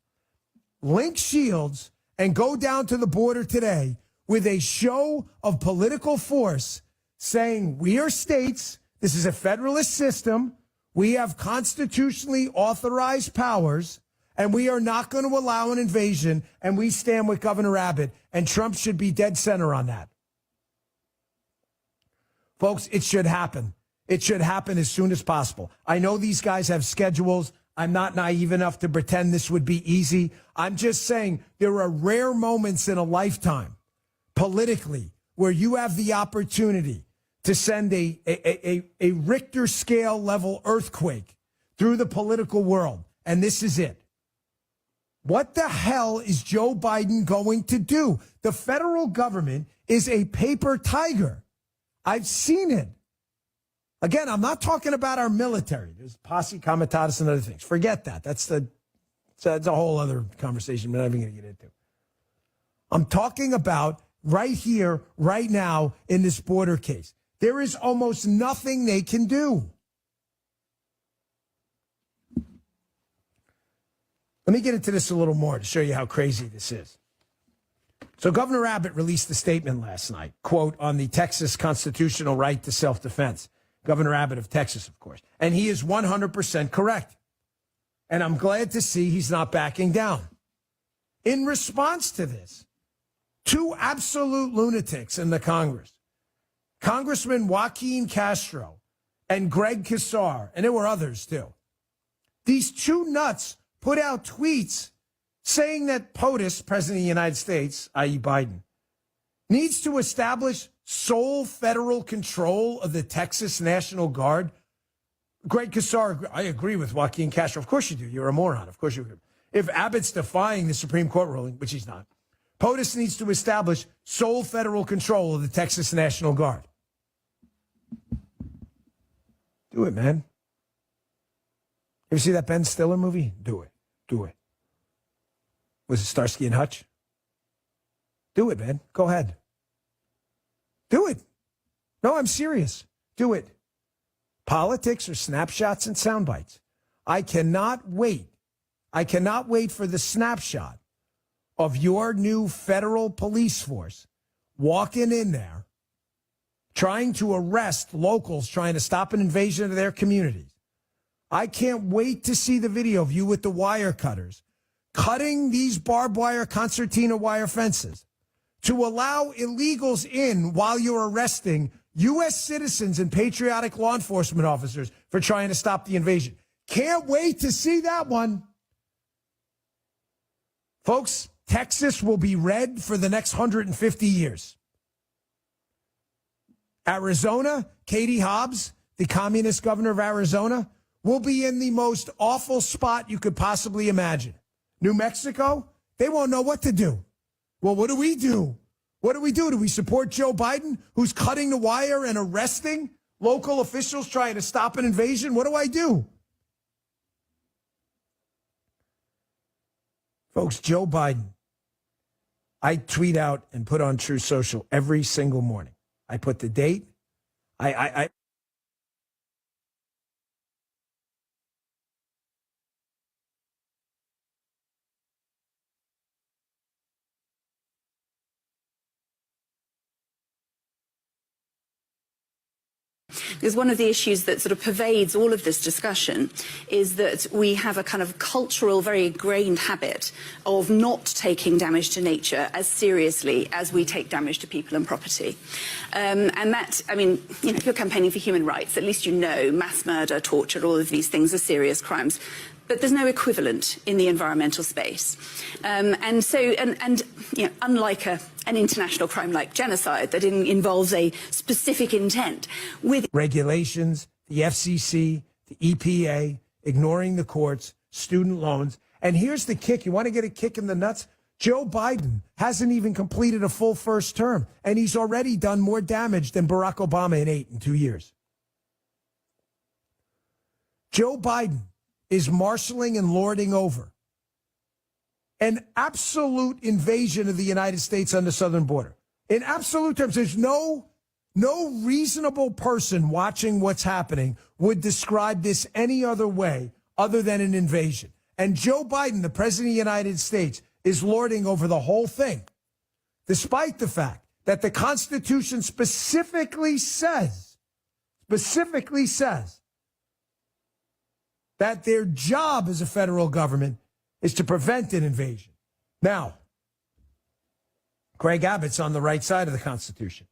link shields, and go down to the border today with a show of political force saying we are states, this is a federalist system, we have constitutionally authorized powers, and we are not going to allow an invasion, and we stand with Governor Abbott, and Trump should be dead center on that. Folks, it should happen. It should happen as soon as possible. I know these guys have schedules. I'm not naive enough to pretend this would be easy. I'm just saying there are rare moments in a lifetime, politically, where you have the opportunity to send a Richter scale level earthquake through the political world. And this is it. What the hell is Joe Biden going to do? The federal government is a paper tiger. I've seen it. Again, I'm not talking about our military. There's posse comitatus and other things. Forget that. That's a whole other conversation we're not even going to get into. I'm talking about right here, right now, in this border case. There is almost nothing they can do. Let me get into this a little more to show you how crazy this is. So Governor Abbott released a statement last night, quote, on the Texas constitutional right to self-defense. Governor Abbott of Texas, of course. And he is 100% correct. And I'm glad to see he's not backing down. In response to this, two absolute lunatics in the Congress, Congressman Joaquin Castro and Greg Casar, and there were others too. These two nuts put out tweets saying that POTUS, President of the United States, i.e. Biden, needs to establish sole federal control of the Texas National Guard. Greg Casar, I agree with Joaquin Castro. Of course you do. You're a moron. Of course you do. If Abbott's defying the Supreme Court ruling, which he's not, POTUS needs to establish sole federal control of the Texas National Guard. Do it, man. Ever see that Ben Stiller movie? Do it. Do it. Was it Starsky and Hutch? Do it, man. Go ahead. Do it. No, I'm serious. Do it. Politics are snapshots and sound bites. I cannot wait. I cannot wait for the snapshot of your new federal police force walking in there, trying to arrest locals, trying to stop an invasion of their communities. I can't wait to see the video of you with the wire cutters, cutting these barbed wire concertina wire fences to allow illegals in while you're arresting U.S. citizens and patriotic law enforcement officers for trying to stop the invasion. Can't wait to see that one. Folks, Texas will be red for the next 150 years. Arizona, Katie Hobbs, the communist governor of Arizona, will be in the most awful spot you could possibly imagine. New Mexico, they won't know what to do. Well, what do we do? What do we do? Do we support Joe Biden, who's cutting the wire and arresting local officials trying to stop an invasion? What do I do? Folks, Joe Biden, I tweet out and put on True Social every single morning. I put the date. Because one of the issues that sort of pervades all of this discussion is that we have a kind of cultural, very ingrained habit of not taking damage to nature as seriously as we take damage to people and property. And that, I mean, you know, if you're campaigning for human rights, at least you know mass murder, torture, all of these things are serious crimes. But there's no equivalent in the environmental space. And so, you know, unlike an international crime like genocide that involves a specific intent with regulations, the FCC, the EPA, ignoring the courts, student loans. And here's the kick. You want to get a kick in the nuts? Joe Biden hasn't even completed a full first term, and he's already done more damage than Barack Obama in 2 years. Joe Biden is marshaling and lording over an absolute invasion of the United States on the southern border. In absolute terms, there's no reasonable person watching what's happening would describe this any other way other than an invasion. And Joe Biden, the president of the United States, is lording over the whole thing, despite the fact that the Constitution specifically says that their job as a federal government is to prevent an invasion. Now, Greg Abbott's on the right side of the Constitution.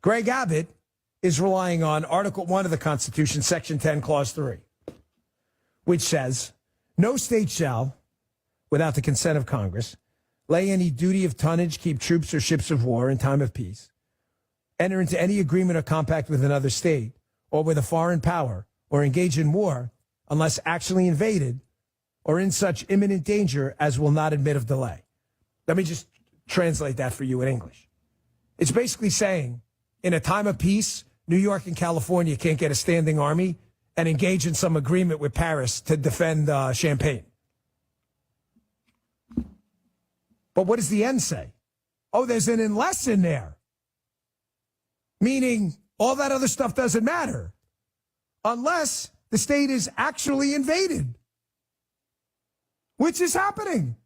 Greg Abbott is relying on Article 1 of the Constitution, Section 10, Clause 3, which says, no state shall, without the consent of Congress, lay any duty of tonnage, keep troops or ships of war in time of peace, enter into any agreement or compact with another state or with a foreign power, or engage in war unless actually invaded or in such imminent danger as will not admit of delay. Let me just translate that for you in English. It's basically saying, in a time of peace, New York and California can't get a standing army and engage in some agreement with Paris to defend Champagne. But what does the end say? Oh, there's an unless in there. Meaning all that other stuff doesn't matter unless the state is actually invaded, which is happening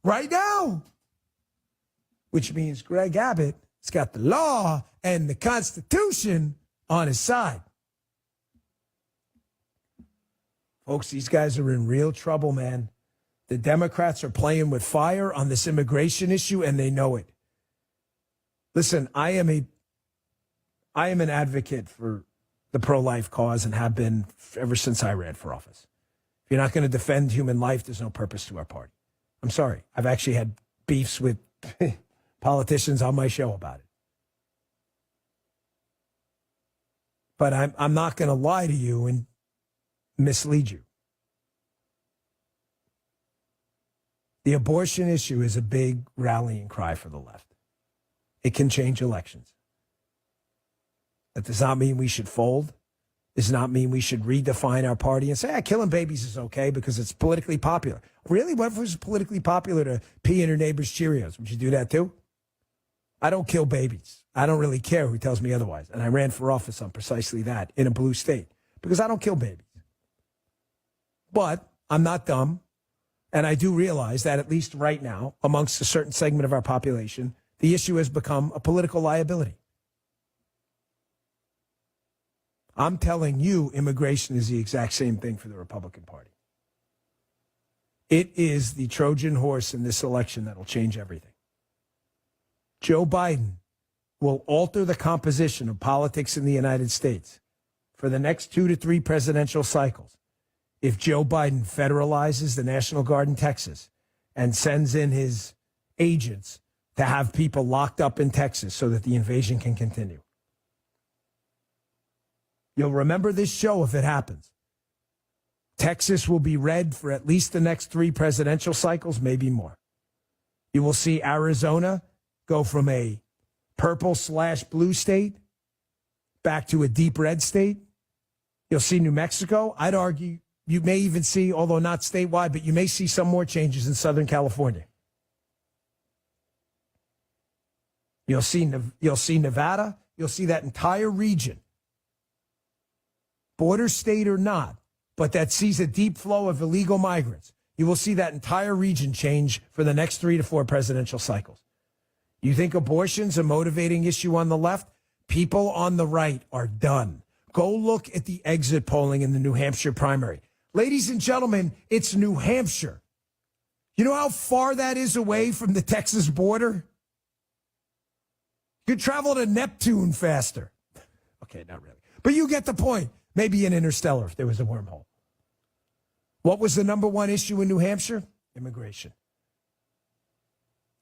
right now. Which means Greg Abbott has got the law and the Constitution on his side. Folks, these guys are in real trouble, man. The Democrats are playing with fire on this immigration issue, and they know it. Listen, I am an advocate for the pro-life cause and have been ever since I ran for office. If you're not going to defend human life, there's no purpose to our party. I'm sorry. I've actually had beefs with politicians on my show about it. But I'm not going to lie to you and mislead you. The abortion issue is a big rallying cry for the left. It can change elections. That does not mean we should fold. Does not mean we should redefine our party and say, killing babies is okay because it's politically popular. Really? What if it was politically popular to pee in your neighbor's Cheerios? Would you do that too? I don't kill babies. I don't really care who tells me otherwise. And I ran for office on precisely that in a blue state because I don't kill babies. But I'm not dumb. And I do realize that at least right now, amongst a certain segment of our population, the issue has become a political liability. I'm telling you, immigration is the exact same thing for the Republican Party. It is the Trojan horse in this election that will change everything. Joe Biden will alter the composition of politics in the United States for the next 2 to 3 presidential cycles if Joe Biden federalizes the National Guard in Texas and sends in his agents to have people locked up in Texas so that the invasion can continue. You'll remember this show if it happens. Texas will be red for at least the next 3 presidential cycles, maybe more. You will see Arizona go from a purple/blue state back to a deep red state. You'll see New Mexico. I'd argue you may even see, although not statewide, but you may see some more changes in Southern California. You'll see Nevada. You'll see that entire region, border state or not, but that sees a deep flow of illegal migrants. You will see that entire region change for the next 3 to 4 presidential cycles. You think abortion's a motivating issue on the left? People on the right are done. Go look at the exit polling in the New Hampshire primary. Ladies and gentlemen, it's New Hampshire. You know how far that is away from the Texas border? You could travel to Neptune faster. Okay, not really. But you get the point. Maybe an interstellar if there was a wormhole. What was the number 1 issue in New Hampshire? Immigration.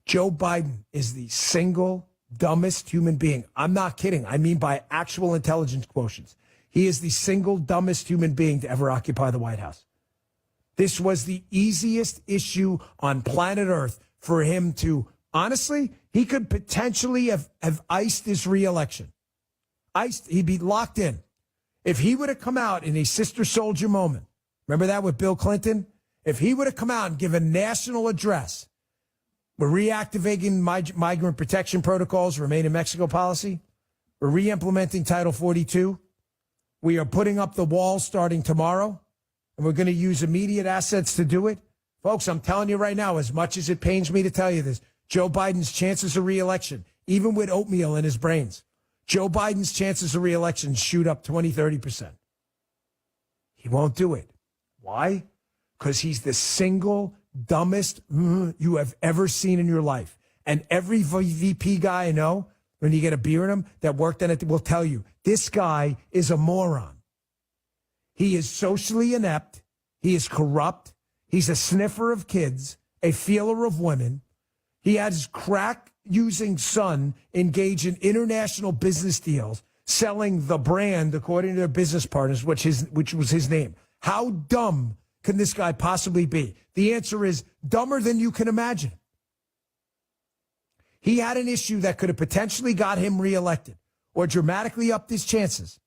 Joe Biden is the single dumbest human being. I'm not kidding. I mean by actual intelligence quotients. He is the single dumbest human being to ever occupy the White House. This was the easiest issue on planet Earth for him to, honestly, he could potentially have iced his reelection. He'd be locked in. If he would have come out in a sister soldier moment Remember that with Bill Clinton? If he would have come out and given a national address, we're reactivating migrant protection protocols, remain in Mexico policy. We're re-implementing Title 42. We are putting up the wall starting tomorrow, and we're going to use immediate assets to do it. Folks, I'm telling you right now, as much as it pains me to tell you this, Joe Biden's chances of re-election, even with oatmeal in his brains, Joe Biden's chances of re-election shoot up 20, 30%. He won't do it. Why? Because he's the single dumbest you have ever seen in your life. And every VP guy I know, when you get a beer in him that worked in it, will tell you, this guy is a moron. He is socially inept. He is corrupt. He's a sniffer of kids, a feeler of women. He had his crack-using son engage in international business deals, selling the brand according to their business partners, which was his name. How dumb can this guy possibly be? The answer is dumber than you can imagine. He had an issue that could have potentially got him reelected or dramatically upped his chances,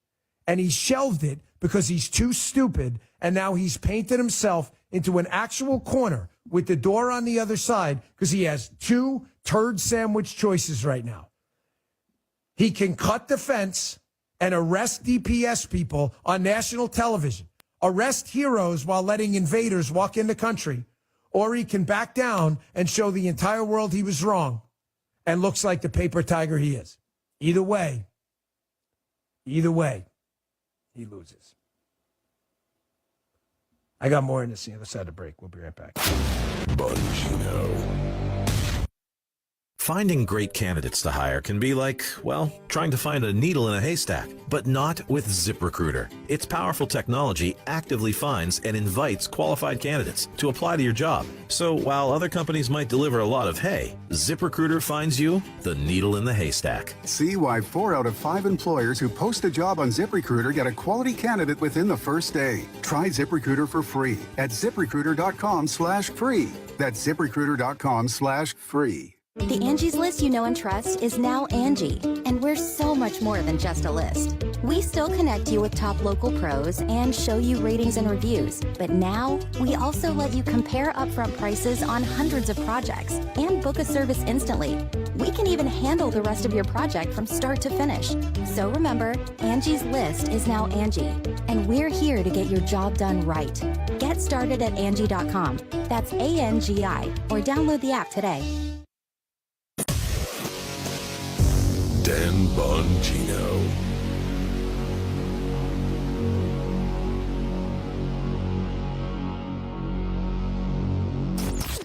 and he shelved it because he's too stupid, and now he's painted himself into an actual corner with the door on the other side because he has two turd sandwich choices right now. He can cut the fence and arrest DPS people on national television, arrest heroes while letting invaders walk in the country, or he can back down and show the entire world he was wrong and looks like the paper tiger he is. Either way, he loses. I got more in this on the other side of the break. We'll be right back. Bongino. Finding great candidates to hire can be like, well, trying to find a needle in a haystack, but not with ZipRecruiter. Its powerful technology actively finds and invites qualified candidates to apply to your job. So while other companies might deliver a lot of hay, ZipRecruiter finds you the needle in the haystack. See why 4 out of 5 employers who post a job on ZipRecruiter get a quality candidate within the first day. Try ZipRecruiter for free at ZipRecruiter.com/free. That's ZipRecruiter.com/free. The Angie's List you know and trust is now Angie, and we're so much more than just a list. We still connect you with top local pros and show you ratings and reviews, but now we also let you compare upfront prices on hundreds of projects and book a service instantly. We can even handle the rest of your project from start to finish. So remember, Angie's List is now Angie, and we're here to get your job done right. Get started at Angie.com. That's ANGI, or download the app today. Dan Bongino.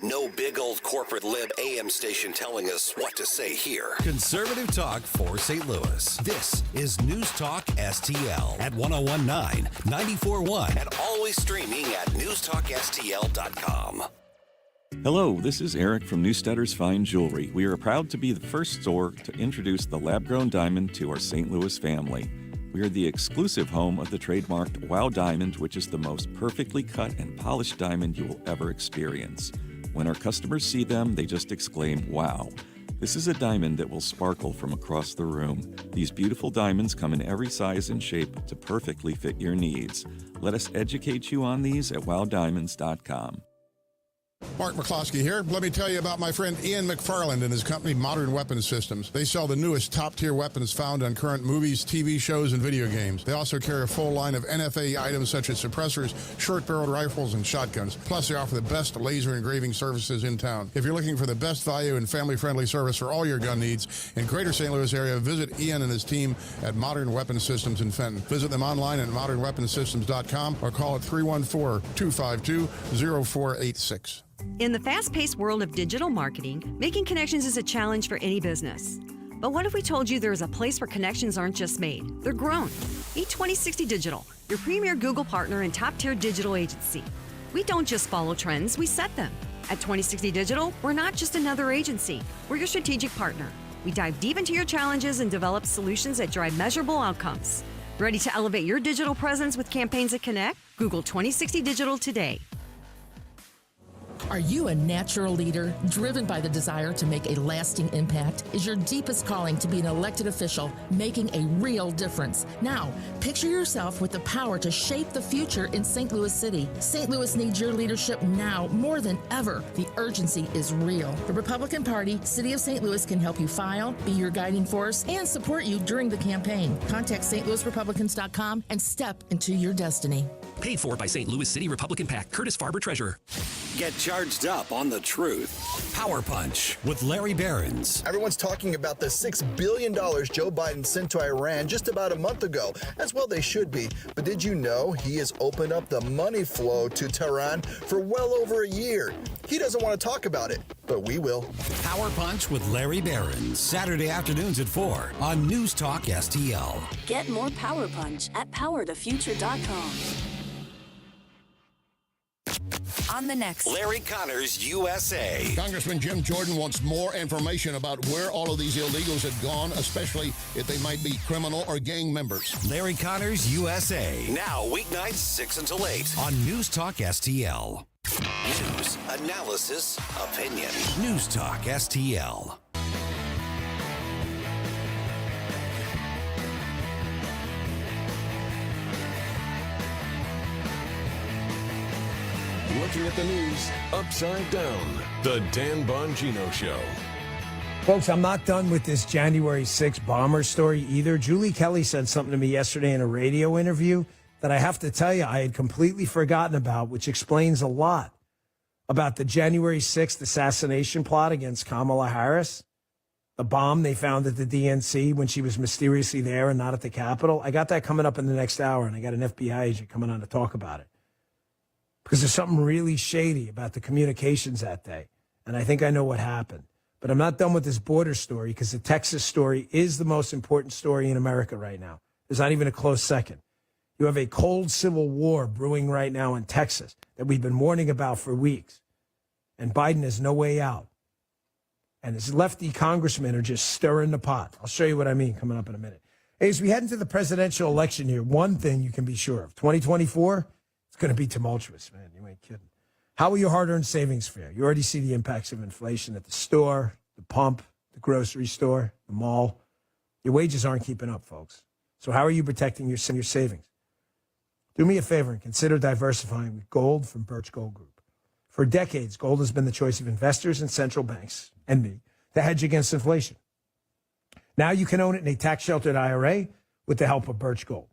No big old corporate lib AM station telling us what to say here. Conservative talk for St. Louis. This is NewstalkSTL at 101.9, 94.1. And always streaming at NewstalkSTL.com. Hello, this is Eric from Newstetter's Fine Jewelry. We are proud to be the first store to introduce the lab-grown diamond to our St. Louis family. We are the exclusive home of the trademarked Wow Diamond, which is the most perfectly cut and polished diamond you will ever experience. When our customers see them, they just exclaim, wow. This is a diamond that will sparkle from across the room. These beautiful diamonds come in every size and shape to perfectly fit your needs. Let us educate you on these at wowdiamonds.com. Mark McCloskey here. Let me tell you about my friend Ian McFarland and his company Modern Weapons Systems. They sell the newest top-tier weapons found on current movies, TV shows, and video games. They also carry a full line of NFA items such as suppressors, short-barreled rifles, and shotguns. Plus, they offer the best laser engraving services in town. If you're looking for the best value and family-friendly service for all your gun needs in Greater St. Louis area, visit Ian and his team at Modern Weapons Systems in Fenton. Visit them online at modernweaponsystems.com or call at 314-252-0486. In the fast-paced world of digital marketing, making connections is a challenge for any business. But what if we told you there is a place where connections aren't just made, they're grown? Meet 2060 Digital, your premier Google partner and top-tier digital agency. We don't just follow trends, we set them. At 2060 Digital, we're not just another agency, we're your strategic partner. We dive deep into your challenges and develop solutions that drive measurable outcomes. Ready to elevate your digital presence with campaigns that connect? Google 2060 Digital today. Are you a natural leader driven by the desire to make a lasting impact? Is your deepest calling to be an elected official making a real difference? Now, picture yourself with the power to shape the future in St. Louis City. St. Louis needs your leadership now more than ever. The urgency is real. The Republican Party, City of St. Louis can help you file, be your guiding force, and support you during the campaign. Contact stlouisrepublicans.com and step into your destiny. Paid for by St. Louis City Republican PAC. Curtis Farber, Treasurer. Get charged up on the truth. Power Punch with Larry Behrens. Everyone's talking about the $6 billion Joe Biden sent to Iran just about a month ago. As well they should be. But did you know he has opened up the money flow to Tehran for well over a year? He doesn't want to talk about it, but we will. Power Punch with Larry Behrens. Saturday afternoons at 4 on News Talk STL. Get more Power Punch at powerthefuture.com. On the next Larry Connors USA. Congressman Jim Jordan wants more information about where all of these illegals had gone, especially if they might be criminal or gang members. Larry Connors USA. Now weeknights 6 until 8 on News Talk STL. News, analysis, opinion. News Talk STL. Looking at the news upside down. The Dan Bongino Show. Folks, I'm not done with this January 6th bomber story either. Julie Kelly said something to me yesterday in a radio interview that I have to tell you I had completely forgotten about, which explains a lot about the January 6th assassination plot against Kamala Harris. The bomb they found at the DNC when she was mysteriously there and not at the Capitol. I got that coming up in the next hour, and I got an FBI agent coming on to talk about it. Because there's something really shady about the communications that day. And I think I know what happened. But I'm not done with this border story because the Texas story is the most important story in America right now. There's not even a close second. You have a cold civil war brewing right now in Texas that we've been warning about for weeks. And Biden has no way out. And his lefty congressmen are just stirring the pot. I'll show you what I mean coming up in a minute. Hey, as we head into the presidential election here, one thing you can be sure of. 2024, it's going to be tumultuous, man. You ain't kidding. How will your hard-earned savings fare? You already see the impacts of inflation at the store, the pump, the grocery store, the mall. Your wages aren't keeping up, folks. So how are you protecting your savings? Do me a favor and consider diversifying with gold from Birch Gold Group. For decades, gold has been the choice of investors and central banks, and me, to hedge against inflation. Now you can own it in a tax-sheltered IRA with the help of Birch Gold.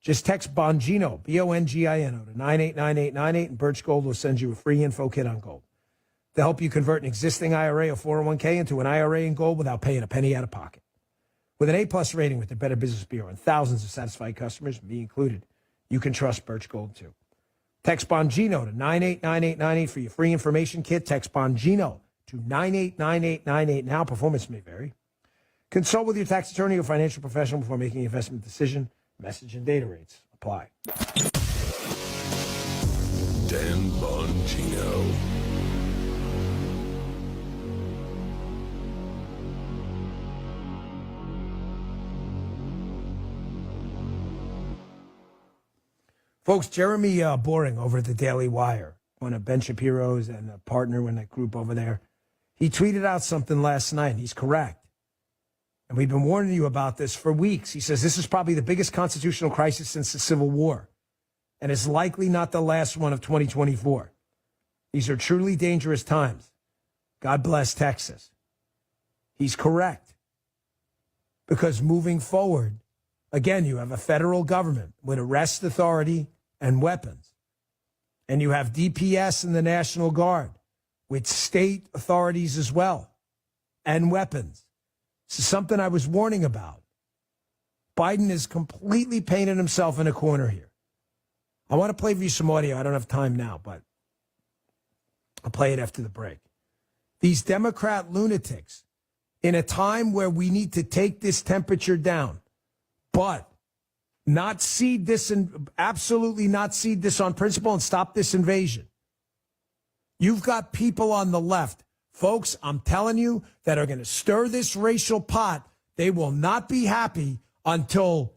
Just text Bongino, B-O-N-G-I-N-O, to 989898, and Birch Gold will send you a free info kit on gold. They'll help you convert an existing IRA or 401k into an IRA in gold without paying a penny out of pocket. With an A-plus rating with the Better Business Bureau and thousands of satisfied customers, me included, you can trust Birch Gold too. Text Bongino to 989898 for your free information kit. Text Bongino to 989898 now. Performance may vary. Consult with your tax attorney or financial professional before making an investment decision. Message and data rates apply. Dan Bongino. Folks, Jeremy Boring over at the Daily Wire, one of Ben Shapiro's and a partner in that group over there, he tweeted out something last night. He's correct. And we've been warning you about this for weeks. He says this is probably the biggest constitutional crisis since the Civil War, and it's likely not the last one of 2024. These are truly dangerous times. God bless Texas. He's correct. Because moving forward, again, you have a federal government with arrest authority and weapons. And you have DPS and the National Guard with state authorities as well and weapons. This is something I was warning about. Biden is completely painted himself in a corner here. I want to play for you some audio. I don't have time now, but I'll play it after the break. These Democrat lunatics, in a time where we need to take this temperature down, but not cede this and absolutely not cede this on principle and stop this invasion. You've got people on the left, folks, I'm telling you, that are going to stir this racial pot. They will not be happy until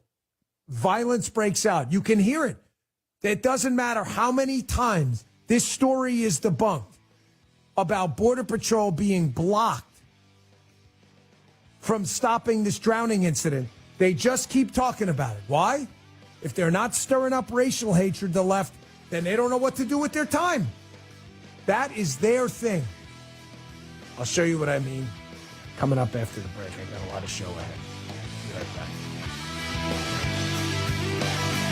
violence breaks out. You can hear it. It doesn't matter how many times this story is debunked. about Border Patrol being blocked from stopping this drowning incident. They just keep talking about it. Why? If they're not stirring up racial hatred, the left, then they don't know what to do with their time. That is their thing. I'll show you what I mean coming up after the break. I got a lot of show ahead. Be right back.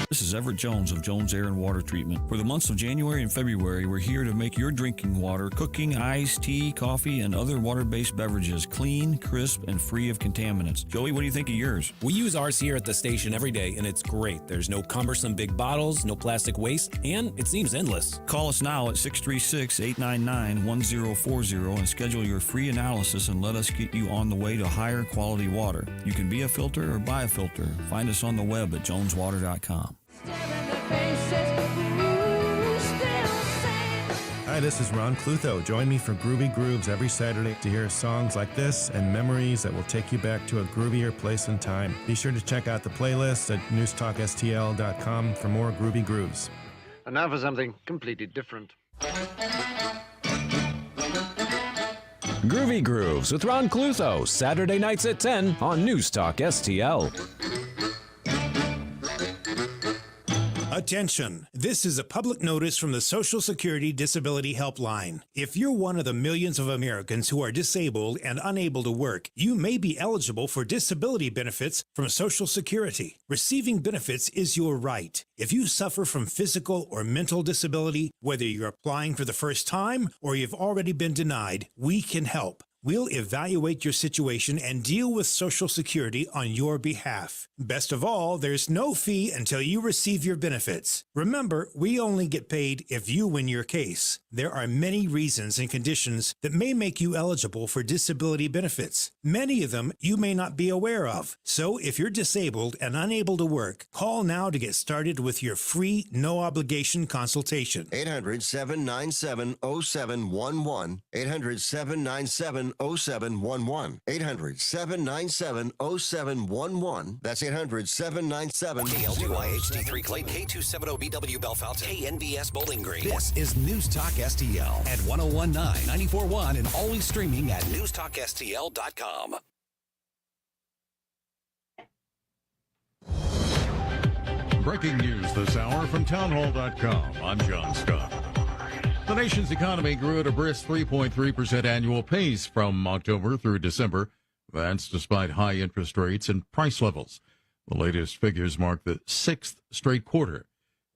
This is Everett Jones of Jones Air and Water Treatment. For the months of January and February, we're here to make your drinking water, cooking, ice, tea, coffee, and other water-based beverages clean, crisp, and free of contaminants. Joey, what do you think of yours? We use ours here at the station every day, and it's great. There's no cumbersome big bottles, no plastic waste, and it seems endless. Call us now at 636-899-1040 and schedule your free analysis and let us get you on the way to higher quality water. You can be a filter or buy a filter. Find us on the web at joneswater.com. Hi, this is Ron Clutho. Join me for Groovy Grooves every Saturday to hear songs like this and memories that will take you back to a groovier place and time. Be sure to check out the playlist at NewstalkSTL.com for more Groovy Grooves. And now for something completely different. Groovy Grooves with Ron Clutho, Saturday nights at 10 on Newstalk STL. Attention! This is a public notice from the Social Security Disability Helpline. If you're one of the millions of Americans who are disabled and unable to work, you may be eligible for disability benefits from Social Security. Receiving benefits is your right. If you suffer from physical or mental disability, whether you're applying for the first time or you've already been denied, we can help. We'll evaluate your situation and deal with Social Security on your behalf. Best of all, there's no fee until you receive your benefits. Remember, we only get paid if you win your case. There are many reasons and conditions that may make you eligible for disability benefits. Many of them you may not be aware of. So if you're disabled and unable to work, call now to get started with your free, no-obligation consultation. 800-797-0711. 800-797-0711. 800-797-0711. That's 800-797. KLDY HD3 Clayton, K270BW Bellefonte, KNBS Bowling Green. This is News Talk STL at 1019, 94.1, and always streaming at NewstalkSTL.com. Breaking news this hour from townhall.com. I'm John Scott. The nation's economy grew at a brisk 3.3% annual pace from October through December. That's despite high interest rates and price levels. The latest figures mark the sixth straight quarter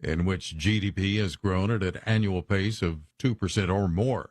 in which GDP has grown at an annual pace of 2% or more.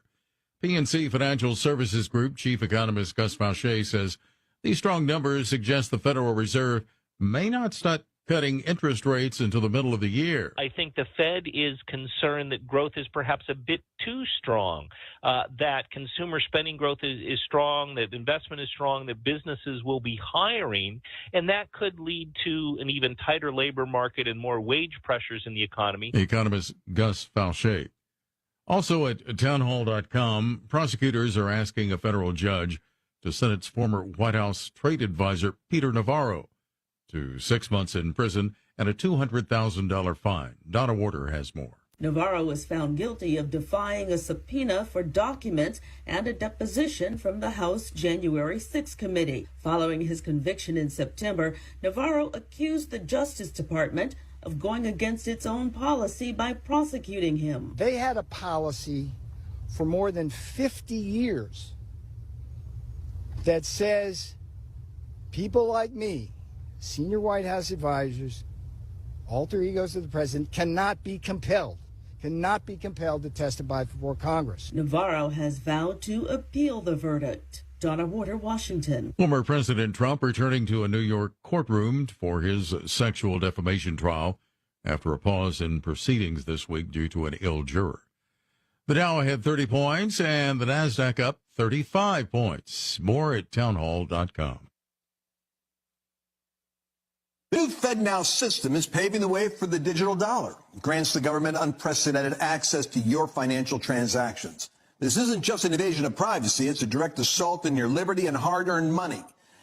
PNC Financial Services Group Chief Economist Gus Fauché says these strong numbers suggest the Federal Reserve may not start cutting interest rates until the middle of the year. I think the Fed is concerned that growth is perhaps a bit too strong, that consumer spending growth is strong, that investment is strong, that businesses will be hiring, and that could lead to an even tighter labor market and more wage pressures in the economy. Economist Gus Fauché. Also at townhall.com, prosecutors are asking a federal judge to send its former White House trade advisor, Peter Navarro, to 6 months in prison and a $200,000 fine. Donna Warder has more. Navarro was found guilty of defying a subpoena for documents and a deposition from the House January 6 committee. Following his conviction in September, Navarro accused the Justice Department of going against its own policy by prosecuting him. They had a policy for more than 50 years that says people like me, senior White House advisors, alter egos of the president, cannot be compelled to testify before Congress. Navarro has vowed to appeal the verdict. Donna Warder, Washington. Former President Trump returning to a New York courtroom for his sexual defamation trial after a pause in proceedings this week due to an ill juror. The Dow had 30 points and the Nasdaq up 35 points. More at townhall.com. The new FedNow system is paving the way for the digital dollar. It grants the government unprecedented access to your financial transactions. This isn't just an invasion of privacy. It's a direct assault on your liberty and hard-earned money.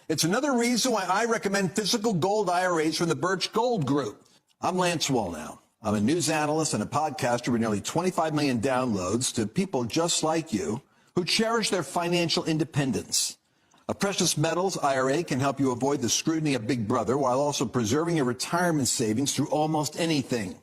It's another reason why I recommend physical gold IRAs from the Birch Gold Group. I'm Lance Wallnow. I'm a news analyst and a podcaster with nearly 25 million downloads to people just like you who cherish their financial independence. A precious metals IRA can help you avoid the scrutiny of Big Brother while also preserving your retirement savings through almost anything,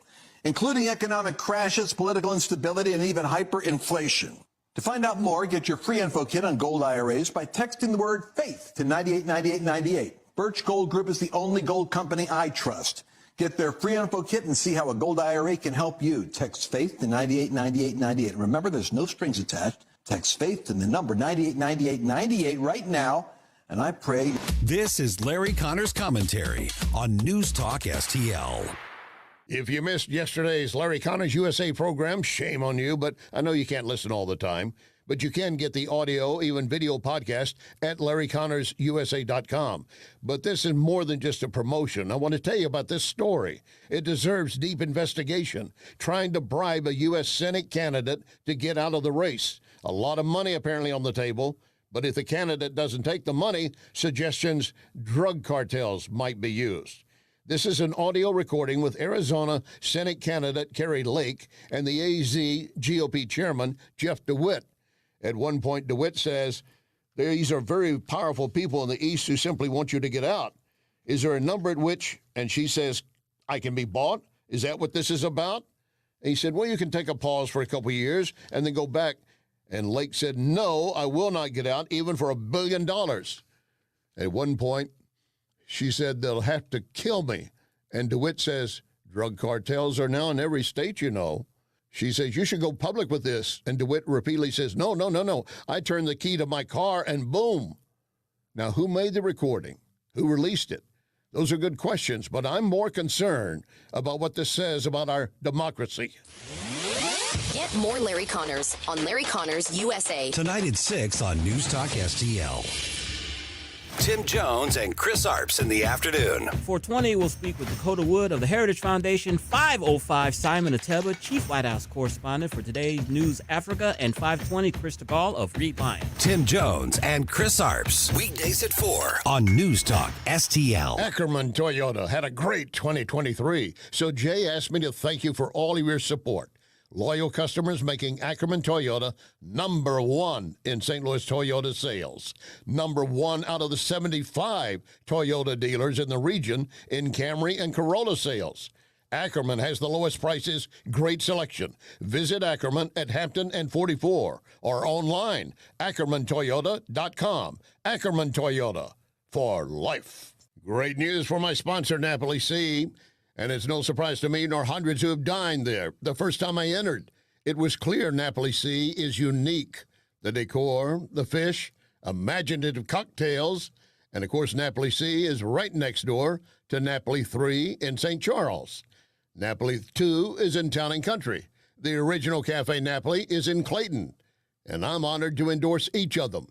including economic crashes, political instability, and even hyperinflation. To find out more, get your free info kit on gold IRAs by texting the word FAITH to 989898. Birch Gold Group is the only gold company I trust. Get their free info kit and see how a gold IRA can help you. Text FAITH to 989898. Remember, there's no strings attached. Text FAITH to the number 989898 right now, and I pray. This is Larry Connor's commentary on News Talk STL. If you missed yesterday's Larry Connor's USA program, shame on you, but I know you can't listen all the time. But you can get the audio, even video podcast at LarryConnorsUSA.com. But this is more than just a promotion. I want to tell you about this story. It deserves deep investigation. Trying to bribe a U.S. Senate candidate to get out of the race. A lot of money apparently on the table. But if the candidate doesn't take the money, suggestions drug cartels might be used. This is an audio recording with Arizona Senate candidate Kari Lake and the AZ GOP chairman Jeff DeWitt. At one point, DeWitt says, these are very powerful people in the East who simply want you to get out. Is there a number at which, and she says, I can be bought? Is that what this is about? And he said, well, you can take a pause for a couple of years and then go back. And Lake said, no, I will not get out, even for $1 billion. At one point, she said, they'll have to kill me. And DeWitt says, drug cartels are now in every state, you know. She says, you should go public with this. And DeWitt repeatedly says, no. I turned the key to my car and boom. Now, who made the recording? Who released it? Those are good questions, but I'm more concerned about what this says about our democracy. Get more Larry Connors on Larry Connors USA. Tonight at 6 on News Talk STL. Tim Jones and Chris Arps in the afternoon. 420 will speak with Dakota Wood of the Heritage Foundation. 5:05, Simon Ateba, Chief White House Correspondent for Today's News Africa. And 5:20, Chris Gall of Reed Lion. Tim Jones and Chris Arps. Weekdays at 4 on News Talk STL. Ackerman Toyota had a great 2023. So Jay asked me to thank you for all of your support. Loyal customers making Ackerman Toyota number one in St. Louis Toyota sales. Number one out of the 75 Toyota dealers in the region in Camry and Corolla sales. Ackerman has the lowest prices, great selection. Visit Ackerman at Hampton and 44 or online, AckermanToyota.com. Ackerman Toyota, for life. Great news for my sponsor, Napoli Sea. And it's no surprise to me, nor hundreds who have dined there. The first time I entered, it was clear Napoli Sea is unique. The decor, the fish, imaginative cocktails, and of course Napoli Sea is right next door to Napoli 3 in St. Charles. Napoli 2 is in Town and Country. The original Cafe Napoli is in Clayton, and I'm honored to endorse each of them.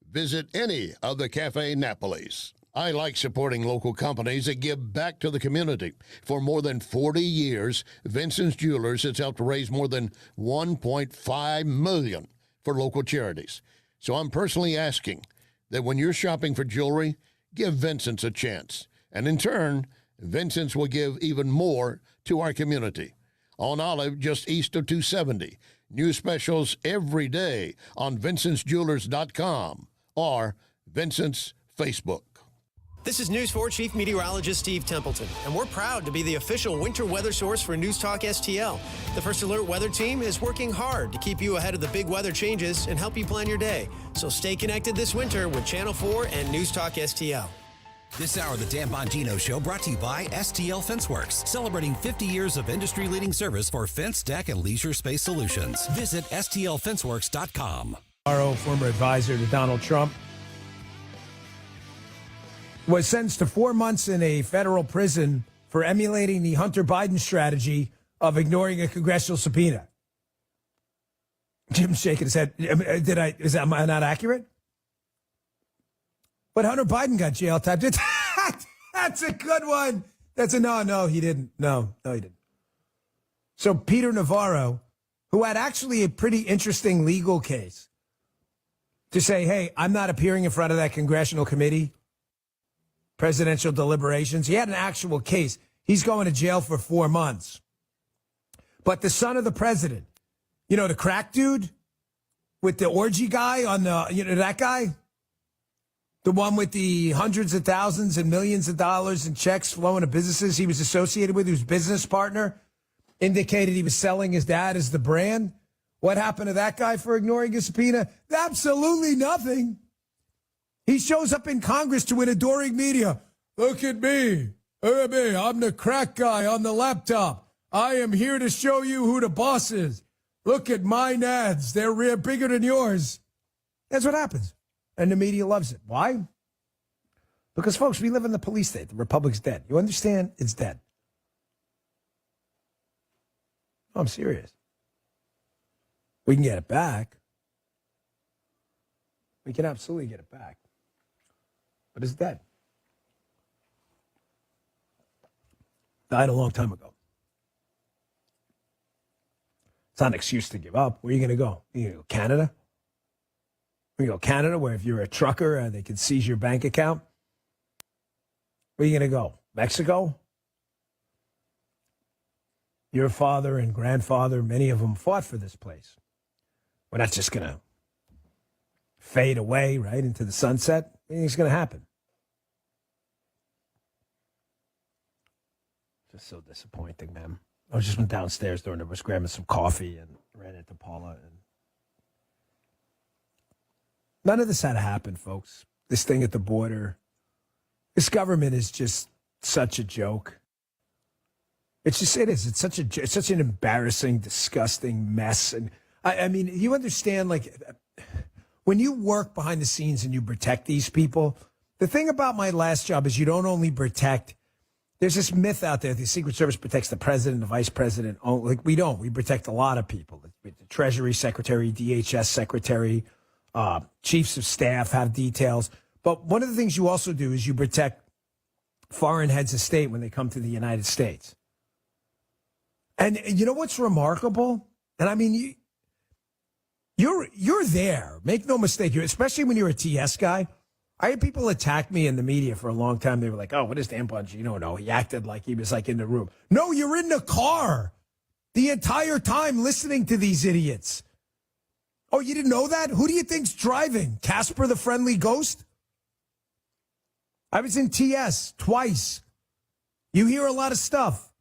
Visit any of the Cafe Napolis. I like supporting local companies that give back to the community. For more than 40 years, Vincent's Jewelers has helped raise more than $1.5 million for local charities. So I'm personally asking that when you're shopping for jewelry, give Vincent's a chance. And in turn, Vincent's will give even more to our community. On Olive, just east of 270. New specials every day on Vincent'sJewelers.com or Vincent's Facebook. This is News 4 Chief Meteorologist Steve Templeton, and we're proud to be the official winter weather source for News Talk STL. The First Alert Weather Team is working hard to keep you ahead of the big weather changes and help you plan your day. So stay connected this winter with Channel 4 and News Talk STL. This hour of the Dan Bongino Show brought to you by STL FenceWorks, celebrating 50 years of industry-leading service for fence, deck, and leisure space solutions. Visit STLFenceWorks.com. Former advisor to Donald Trump, was sentenced to 4 months in a federal prison for emulating the Hunter Biden strategy of ignoring a congressional subpoena. Jim's shaking his head. Am I not accurate? But Hunter Biden got jail time. That's a good one. No, he didn't. No, he didn't. So Peter Navarro, who had actually a pretty interesting legal case to say, hey, I'm not appearing in front of that congressional committee, presidential deliberations. He had an actual case. He's going to jail for 4 months. But the son of the president, the crack dude, with the orgy guy on the, that guy? The one with the hundreds of thousands and millions of dollars in checks flowing to businesses he was associated with, whose business partner indicated he was selling his dad as the brand. What happened to that guy for ignoring a subpoena? Absolutely nothing. He shows up in Congress to an adoring media. Look at me. Look at me. I'm the crack guy on the laptop. I am here to show you who the boss is. Look at my nads. They're bigger than yours. That's what happens. And the media loves it. Why? Because, folks, we live in the police state. The republic's dead. You understand? It's dead. Oh, I'm serious. We can get it back. We can absolutely get it back. But it's dead. Died a long time ago. It's not an excuse to give up. Where are you going to go? You going to go Canada? You go Canada, where if you're a trucker, they can seize your bank account. Where are you going to go? Mexico? Your father and grandfather, many of them fought for this place. We're not just going to fade away, right, into the sunset. What do you think is going to happen? Just so disappointing, man. I just went downstairs during the was grabbing some coffee and ran into Paula. And none of this had to happen, folks. This thing at the border. This government is just such a joke. It is. It's such an embarrassing, disgusting mess. And I mean, you understand, like, when you work behind the scenes and you protect these people, the thing about my last job is you don't only protect. There's this myth out there, the Secret Service protects the president, the vice president. Oh, like, we don't. We protect a lot of people. The Treasury Secretary, DHS Secretary, chiefs of staff have details. But one of the things you also do is you protect foreign heads of state when they come to the United States. And you know what's remarkable? And I mean, you're there. Make no mistake. Especially when you're a TS guy. I had people attack me in the media for a long time. They were like, oh, what is Dan Bongino know? He acted like he was like in the room. No, you're in the car the entire time listening to these idiots. Oh, you didn't know that? Who do you think's driving? Casper the Friendly Ghost? I was in TS twice. You hear a lot of stuff.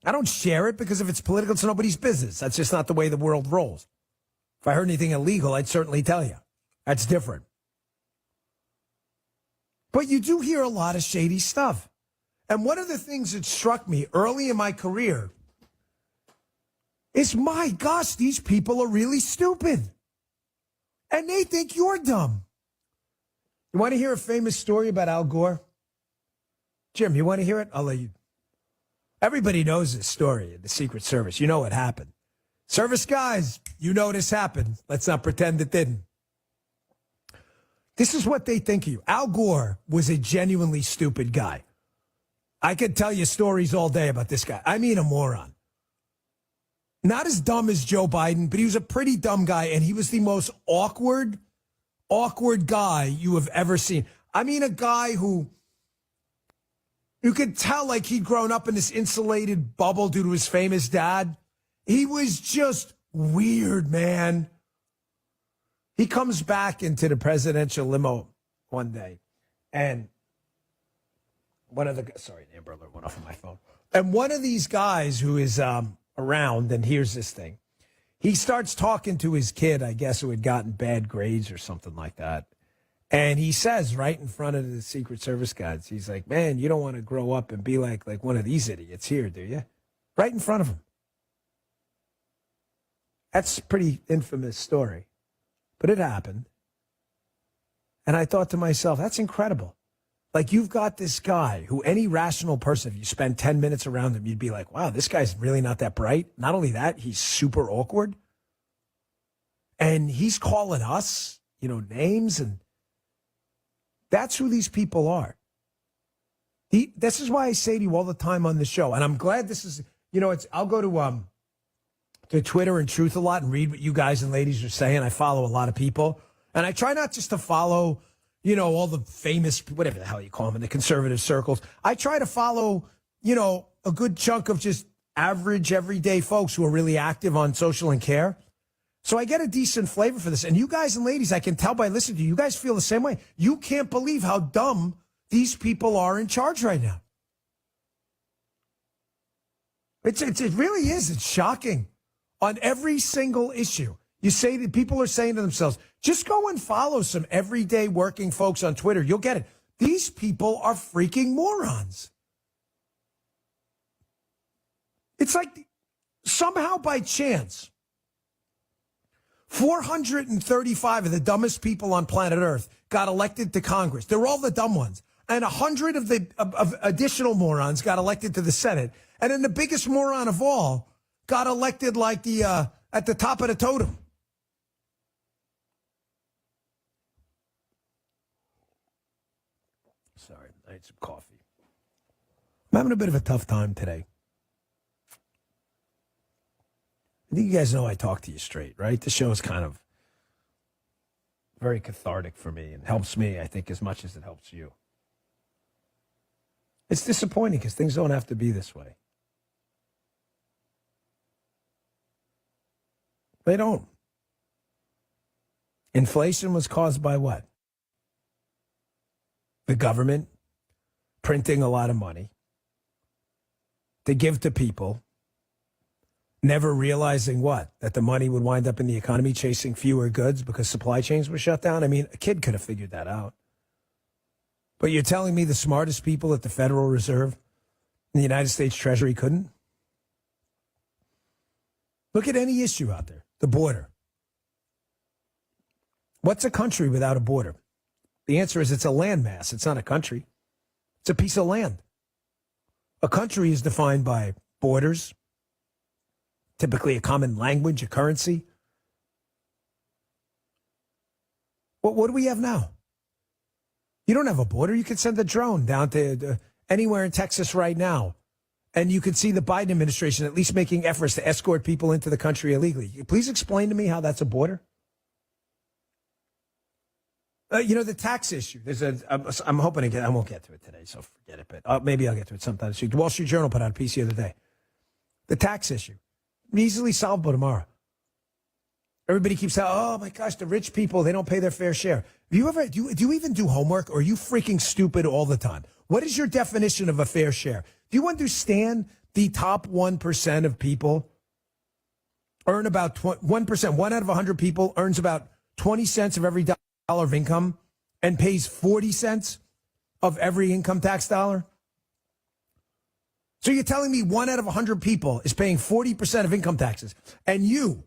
I don't share it because if it's political, it's nobody's business. That's just not the way the world rolls. If I heard anything illegal, I'd certainly tell you. That's different. But you do hear a lot of shady stuff. And one of the things that struck me early in my career is, my gosh, these people are really stupid. And they think you're dumb. You want to hear a famous story about Al Gore? Jim, you want to hear it? I'll let you. Everybody knows this story in the Secret Service. You know what happened. Service guys, you know this happened. Let's not pretend it didn't. This is what they think of you. Al Gore was a genuinely stupid guy. I could tell you stories all day about this guy. I mean, a moron. Not as dumb as Joe Biden, but he was a pretty dumb guy, and he was the most awkward guy you have ever seen. I mean, a guy who you could tell like he'd grown up in this insulated bubble due to his famous dad. He was just weird, man. He comes back into the presidential limo one day, and one of the sorry, an Amber Alert went off on my phone. And one of these guys who is around and hears this thing, he starts talking to his kid, I guess, who had gotten bad grades or something like that. And he says right in front of the Secret Service guys, he's like, "Man, you don't want to grow up and be like one of these idiots here, do you?" Right in front of him. That's a pretty infamous story. But it happened. And I thought to myself, that's incredible. Like, you've got this guy who any rational person, if you spend 10 minutes around him, you'd be like, wow, this guy's really not that bright. Not only that, he's super awkward. And he's calling us, names. And that's who these people are. This is why I say to you all the time on the show, and I'm glad this is, I'll go to Twitter and Truth a lot and read what you guys and ladies are saying. I follow a lot of people. And I try not just to follow, all the famous, whatever the hell you call them in the conservative circles. I try to follow, a good chunk of just average, everyday folks who are really active on social and care. So I get a decent flavor for this. And you guys and ladies, I can tell by listening to you, you guys feel the same way. You can't believe how dumb these people are in charge right now. It really is. It's shocking. On every single issue, you say that people are saying to themselves, just go and follow some everyday working folks on Twitter. You'll get it. These people are freaking morons. It's like somehow by chance, 435 of the dumbest people on planet Earth got elected to Congress. They're all the dumb ones. And 100 of the additional morons got elected to the Senate. And then the biggest moron of all got elected like the at the top of the totem. Sorry, I had some coffee. I'm having a bit of a tough time today. I think you guys know I talk to you straight, right? The show is kind of very cathartic for me and helps me, I think, as much as it helps you. It's disappointing because things don't have to be this way. They don't. Inflation was caused by what? The government printing a lot of money to give to people, never realizing what? That the money would wind up in the economy chasing fewer goods because supply chains were shut down? I mean, a kid could have figured that out. But you're telling me the smartest people at the Federal Reserve and the United States Treasury couldn't? Look at any issue out there. The border. What's a country without a border? The answer is it's a landmass. It's not a country. It's a piece of land. A country is defined by borders, typically a common language, a currency. What do we have now? You don't have a border. You could send a drone down to anywhere in Texas right now, and you could see the Biden administration at least making efforts to escort people into the country illegally. Please explain to me how that's a border. The tax issue. I'm hoping to get. I won't get to it today, so forget it. But maybe I'll get to it sometime this week. The Wall Street Journal put out a piece the other day. The tax issue, easily solvable tomorrow. Everybody keeps saying, "Oh my gosh, the rich people, they don't pay their fair share." Do you even do homework, or are you freaking stupid all the time? What is your definition of a fair share? Do you understand the top 1% of people earn about 1%? 1 out of 100 people earns about 20 cents of every dollar of income and pays 40 cents of every income tax dollar? So you're telling me 1 out of 100 people is paying 40% of income taxes, and you,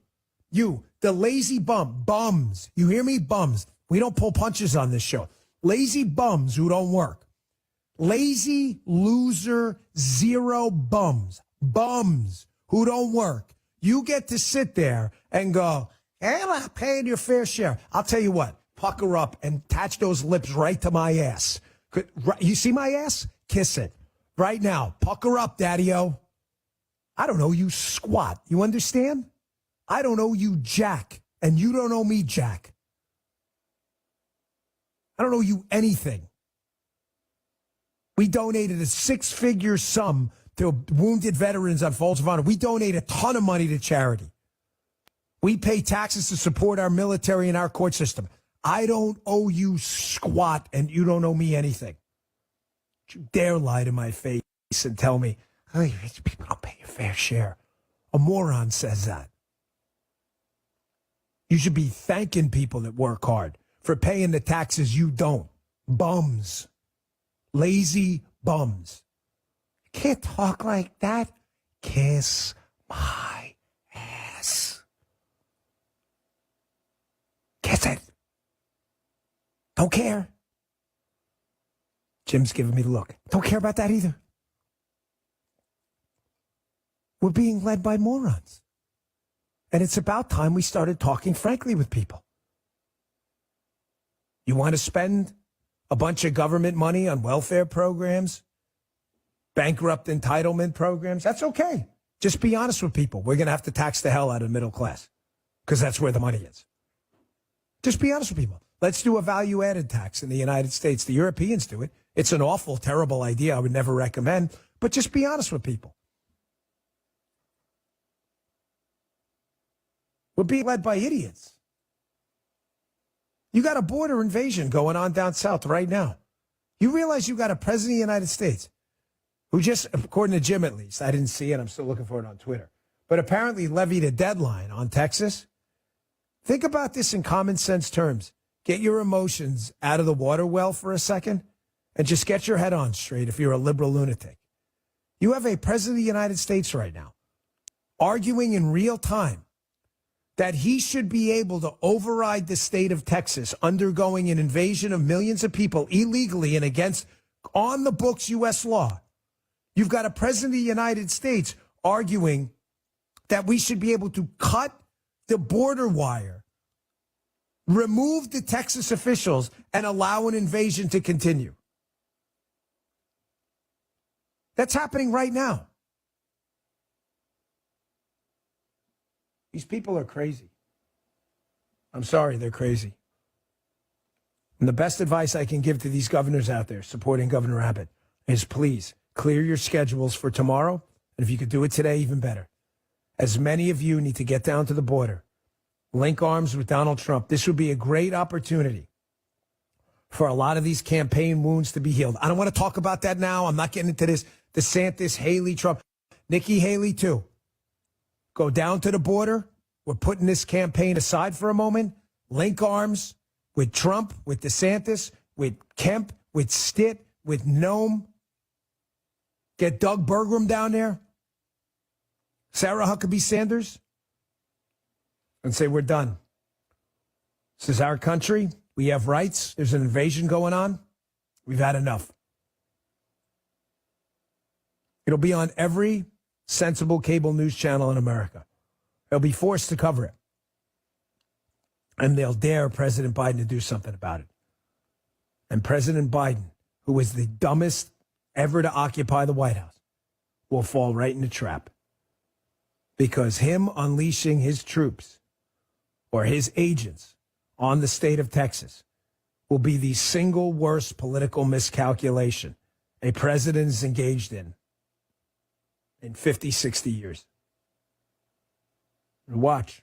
the lazy bums, you hear me? Bums. We don't pull punches on this show. Lazy bums who don't work. Lazy, loser, zero bums who don't work. You get to sit there and go, hey, I'm not paying your fair share. I'll tell you what, pucker up and attach those lips right to my ass. You see my ass? Kiss it. Right now. Pucker up, daddy-o. I don't know you squat. You understand? I don't owe you jack, and you don't owe me jack. I don't owe you anything. We donated a 6-figure sum to wounded veterans on Folds of Honor. We donate a ton of money to charity. We pay taxes to support our military and our court system. I don't owe you squat, and you don't owe me anything. Don't you dare lie to my face and tell me, oh, rich people don't pay your fair share. A moron says that. You should be thanking people that work hard for paying the taxes you don't. Bums. Lazy bums. You can't talk like that. Kiss my ass. Kiss it. Don't care. Jim's giving me the look. Don't care about that either. We're being led by morons. And it's about time we started talking frankly with people. You want to spend a bunch of government money on welfare programs, bankrupt entitlement programs? That's okay. Just be honest with people. We're going to have to tax the hell out of the middle class because that's where the money is. Just be honest with people. Let's do a value-added tax in the United States. The Europeans do it. It's an awful, terrible idea I would never recommend, but just be honest with people. We're being led by idiots. You got a border invasion going on down south right now. You realize you got a president of the United States who just, according to Jim at least, I didn't see it, I'm still looking for it on Twitter, but apparently levied a deadline on Texas. Think about this in common sense terms. Get your emotions out of the water well for a second and just get your head on straight if you're a liberal lunatic. You have a president of the United States right now arguing in real time that he should be able to override the state of Texas undergoing an invasion of millions of people illegally and against on the books U.S. law. You've got a president of the United States arguing that we should be able to cut the border wire, remove the Texas officials, and allow an invasion to continue. That's happening right now. These people are crazy. I'm sorry, they're crazy. And the best advice I can give to these governors out there supporting Governor Abbott is please clear your schedules for tomorrow. And if you could do it today, even better. As many of you need to get down to the border, link arms with Donald Trump. This would be a great opportunity for a lot of these campaign wounds to be healed. I don't want to talk about that now. I'm not getting into this. DeSantis, Haley, Trump, Nikki Haley too. Go down to the border. We're putting this campaign aside for a moment. Link arms with Trump, with DeSantis, with Kemp, with Stitt, with Noem. Get Doug Burgum down there. Sarah Huckabee Sanders. And say, we're done. This is our country. We have rights. There's an invasion going on. We've had enough. It'll be on every sensible cable news channel in America. They'll be forced to cover it. And they'll dare President Biden to do something about it. And President Biden, who is the dumbest ever to occupy the White House, will fall right in the trap. Because him unleashing his troops or his agents on the state of Texas will be the single worst political miscalculation a president is engaged in 50, 60 years. Watch.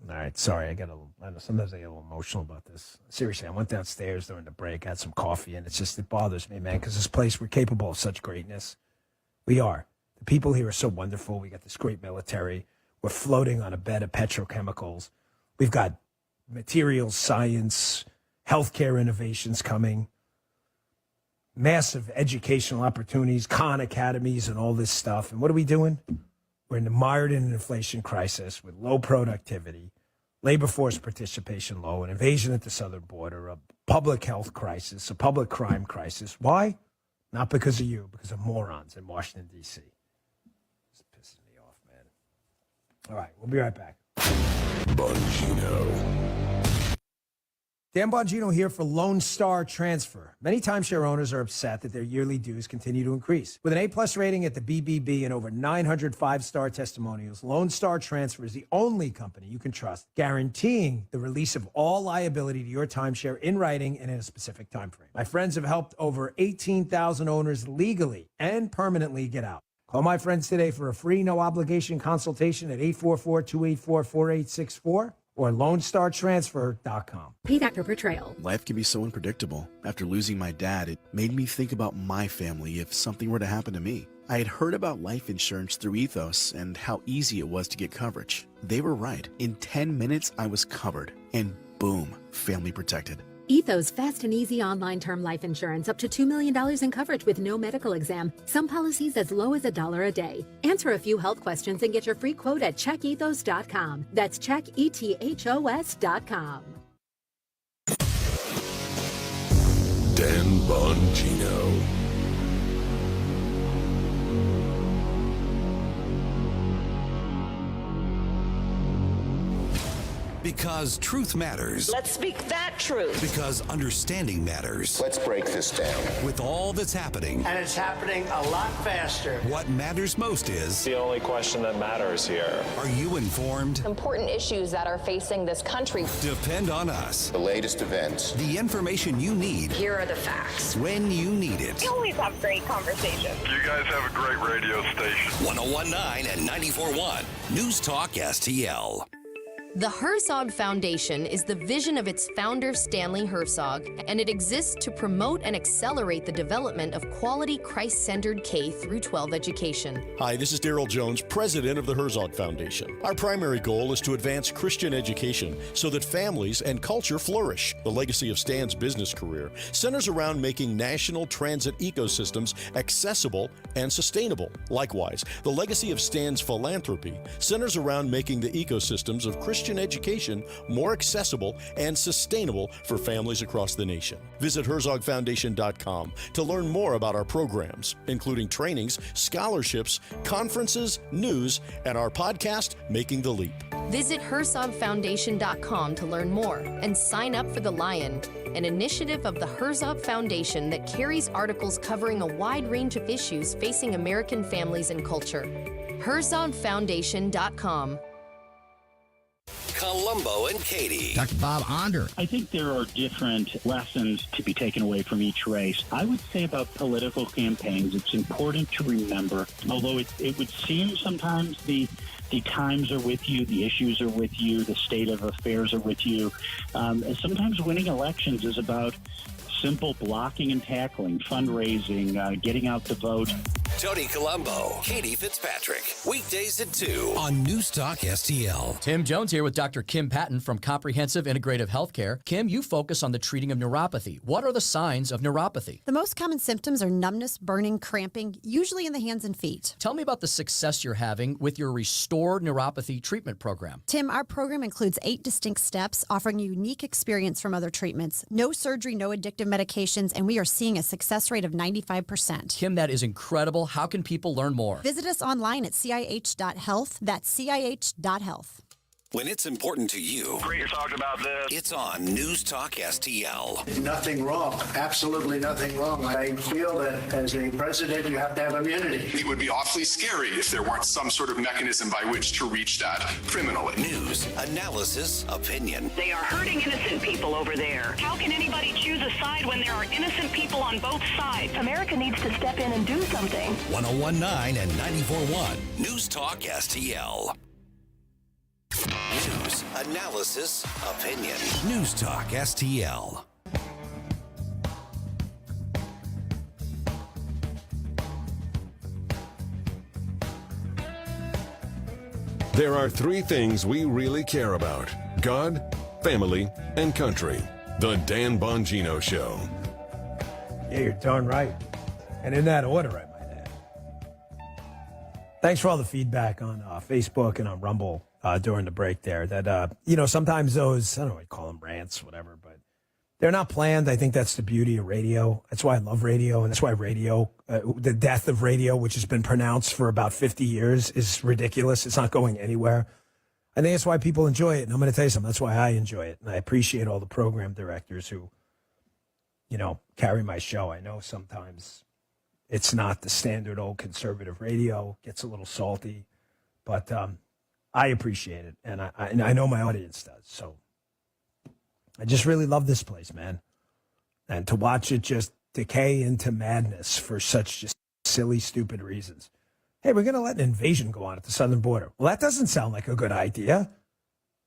All right, sorry, I know sometimes I get a little emotional about this. Seriously, I went downstairs during the break, had some coffee, and it bothers me, man, because this place, we're capable of such greatness. We are. The people here are so wonderful. We got this great military. We're floating on a bed of petrochemicals. We've got materials science, healthcare innovations coming, massive educational opportunities, Khan academies, and all this stuff. And what are we doing? We're mired in an inflation crisis with low productivity, labor force participation low, an invasion at the southern border, a public health crisis, a public crime crisis. Why? Not because of you, because of morons in Washington, D.C. This pisses me off, man. All right, we'll be right back. Bongino. Dan Bongino here for Lone Star Transfer. Many timeshare owners are upset that their yearly dues continue to increase. With an A-plus rating at the BBB and over 900 five-star testimonials, Lone Star Transfer is the only company you can trust, guaranteeing the release of all liability to your timeshare in writing and in a specific time frame. My friends have helped over 18,000 owners legally and permanently get out. Call my friends today for a free, no-obligation consultation at 844-284-4864. or LoneStarTransfer.com. Paid actor portrayal. Life can be so unpredictable. After losing my dad, it made me think about my family if something were to happen to me. I had heard about life insurance through Ethos and how easy it was to get coverage. They were right. In 10 minutes, I was covered. And boom, family protected. Ethos fast and easy online term life insurance up to $2 million in coverage with no medical exam. Some policies as low as $1 a day. Answer a few health questions and get your free quote at checkethos.com. That's checkethos.com. Dan Bongino. Because truth matters. Let's speak that truth. Because understanding matters. Let's break this down. With all that's happening. And it's happening a lot faster. What matters most is... the only question that matters here. Are you informed? Important issues that are facing this country. Depend on us. The latest events. The information you need. Here are the facts. When you need it. We always have great conversations. You guys have a great radio station. 101.9 and 94.1. News Talk STL. The Herzog Foundation is the vision of its founder, Stanley Herzog, and it exists to promote and accelerate the development of quality, Christ-centered K-12 education. Hi, this is Daryl Jones, president of the Herzog Foundation. Our primary goal is to advance Christian education so that families and culture flourish. The legacy of Stan's business career centers around making national transit ecosystems accessible and sustainable. Likewise, the legacy of Stan's philanthropy centers around making the ecosystems of Christian education more accessible and sustainable for families across the nation. Visit HerzogFoundation.com to learn more about our programs, including trainings, scholarships, conferences, news, and our podcast, Making the Leap. Visit HerzogFoundation.com to learn more and sign up for The Lion, an initiative of the Herzog Foundation that carries articles covering a wide range of issues facing American families and culture. HerzogFoundation.com. Columbo and Katie. Dr. Bob Onder. I think there are different lessons to be taken away from each race. I would say about political campaigns, it's important to remember, although it would seem sometimes the times are with you, the issues are with you, the state of affairs are with you. Sometimes winning elections is about simple blocking and tackling, fundraising, getting out the vote. Tony Columbo, Katie Fitzpatrick. Weekdays at 2 on News Talk STL. Tim Jones here with Dr. Kim Patton from Comprehensive Integrative Healthcare. Kim, you focus on the treating of neuropathy. What are the signs of neuropathy? The most common symptoms are numbness, burning, cramping, usually in the hands and feet. Tell me about the success you're having with your Restored Neuropathy Treatment Program. Tim, our program includes 8 distinct steps, offering a unique experience from other treatments. No surgery, no addictive medications, and we are seeing a success rate of 95%. Kim, that is incredible. How can people learn more? Visit us online at CIH.health. That's CIH.health. When it's important to you, Great you're talking about this. It's on News Talk STL. Nothing wrong. Absolutely nothing wrong. I feel that as a president, you have to have immunity. It would be awfully scary if there weren't some sort of mechanism by which to reach that criminally. News, analysis, opinion. They are hurting innocent people over there. How can anybody choose a side when there are innocent people on both sides? America needs to step in and do something. 101.9 and 94.1. News Talk STL. News, analysis, opinion. News Talk STL. There are 3 things we really care about: God, family, and country. The Dan Bongino Show. Yeah, you're darn right. And in that order, I might add. Thanks for all the feedback on Facebook and on Rumble during the break there. That, sometimes those, I don't know, I call them rants, whatever, but they're not planned. I think that's the beauty of radio. That's why I love radio, and that's why radio, the death of radio, which has been pronounced for about 50 years, is ridiculous. It's not going anywhere. I think that's why people enjoy it, and I'm going to tell you something. That's why I enjoy it, and I appreciate all the program directors who, carry my show. I know sometimes it's not the standard old conservative radio. Gets a little salty, but I appreciate it, and I know my audience does. So I just really love this place, man. And to watch it just decay into madness for such just silly, stupid reasons. Hey, we're going to let an invasion go on at the southern border. Well, that doesn't sound like a good idea.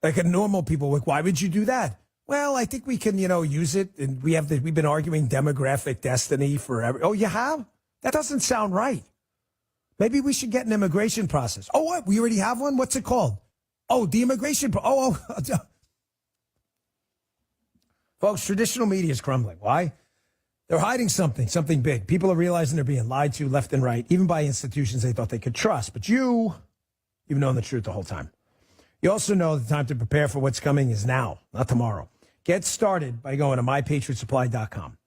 Like a normal people, like, why would you do that? Well, I think we can, use it. And we've been arguing demographic destiny forever. Oh, you have? That doesn't sound right. Maybe we should get an immigration process. Oh, what? We already have one? What's it called? Oh, the immigration. Folks, traditional media is crumbling. Why? They're hiding something big. People are realizing they're being lied to left and right, even by institutions they thought they could trust. But you've known the truth the whole time. You also know the time to prepare for what's coming is now, not tomorrow. Get started by going to mypatriotsupply.com.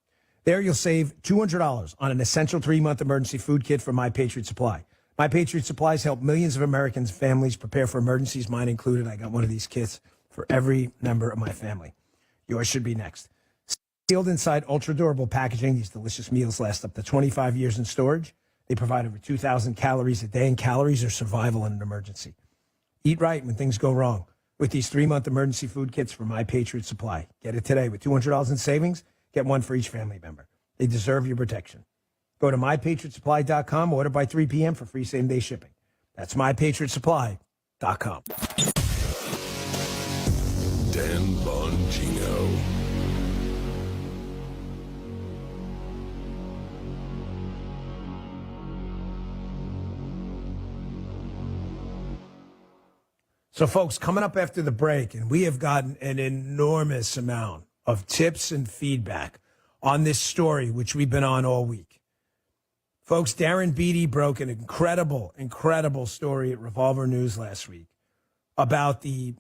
There you'll save $200 on an essential 3-month emergency food kit from My Patriot Supply. My Patriot Supplies help millions of Americans' families prepare for emergencies, mine included. I got one of these kits for every member of my family. Yours should be next. Sealed inside ultra-durable packaging, these delicious meals last up to 25 years in storage. They provide over 2,000 calories a day, and calories are survival in an emergency. Eat right when things go wrong with these 3-month emergency food kits from My Patriot Supply. Get it today with $200 in savings. Get one for each family member. They deserve your protection. Go to MyPatriotSupply.com, order by 3 p.m. for free same-day shipping. That's MyPatriotSupply.com. Dan Bongino. So, folks, coming up after the break, and we have gotten an enormous amount of tips and feedback on this story, which we've been on all week. Folks, Darren Beatty broke an incredible story at Revolver News last week about the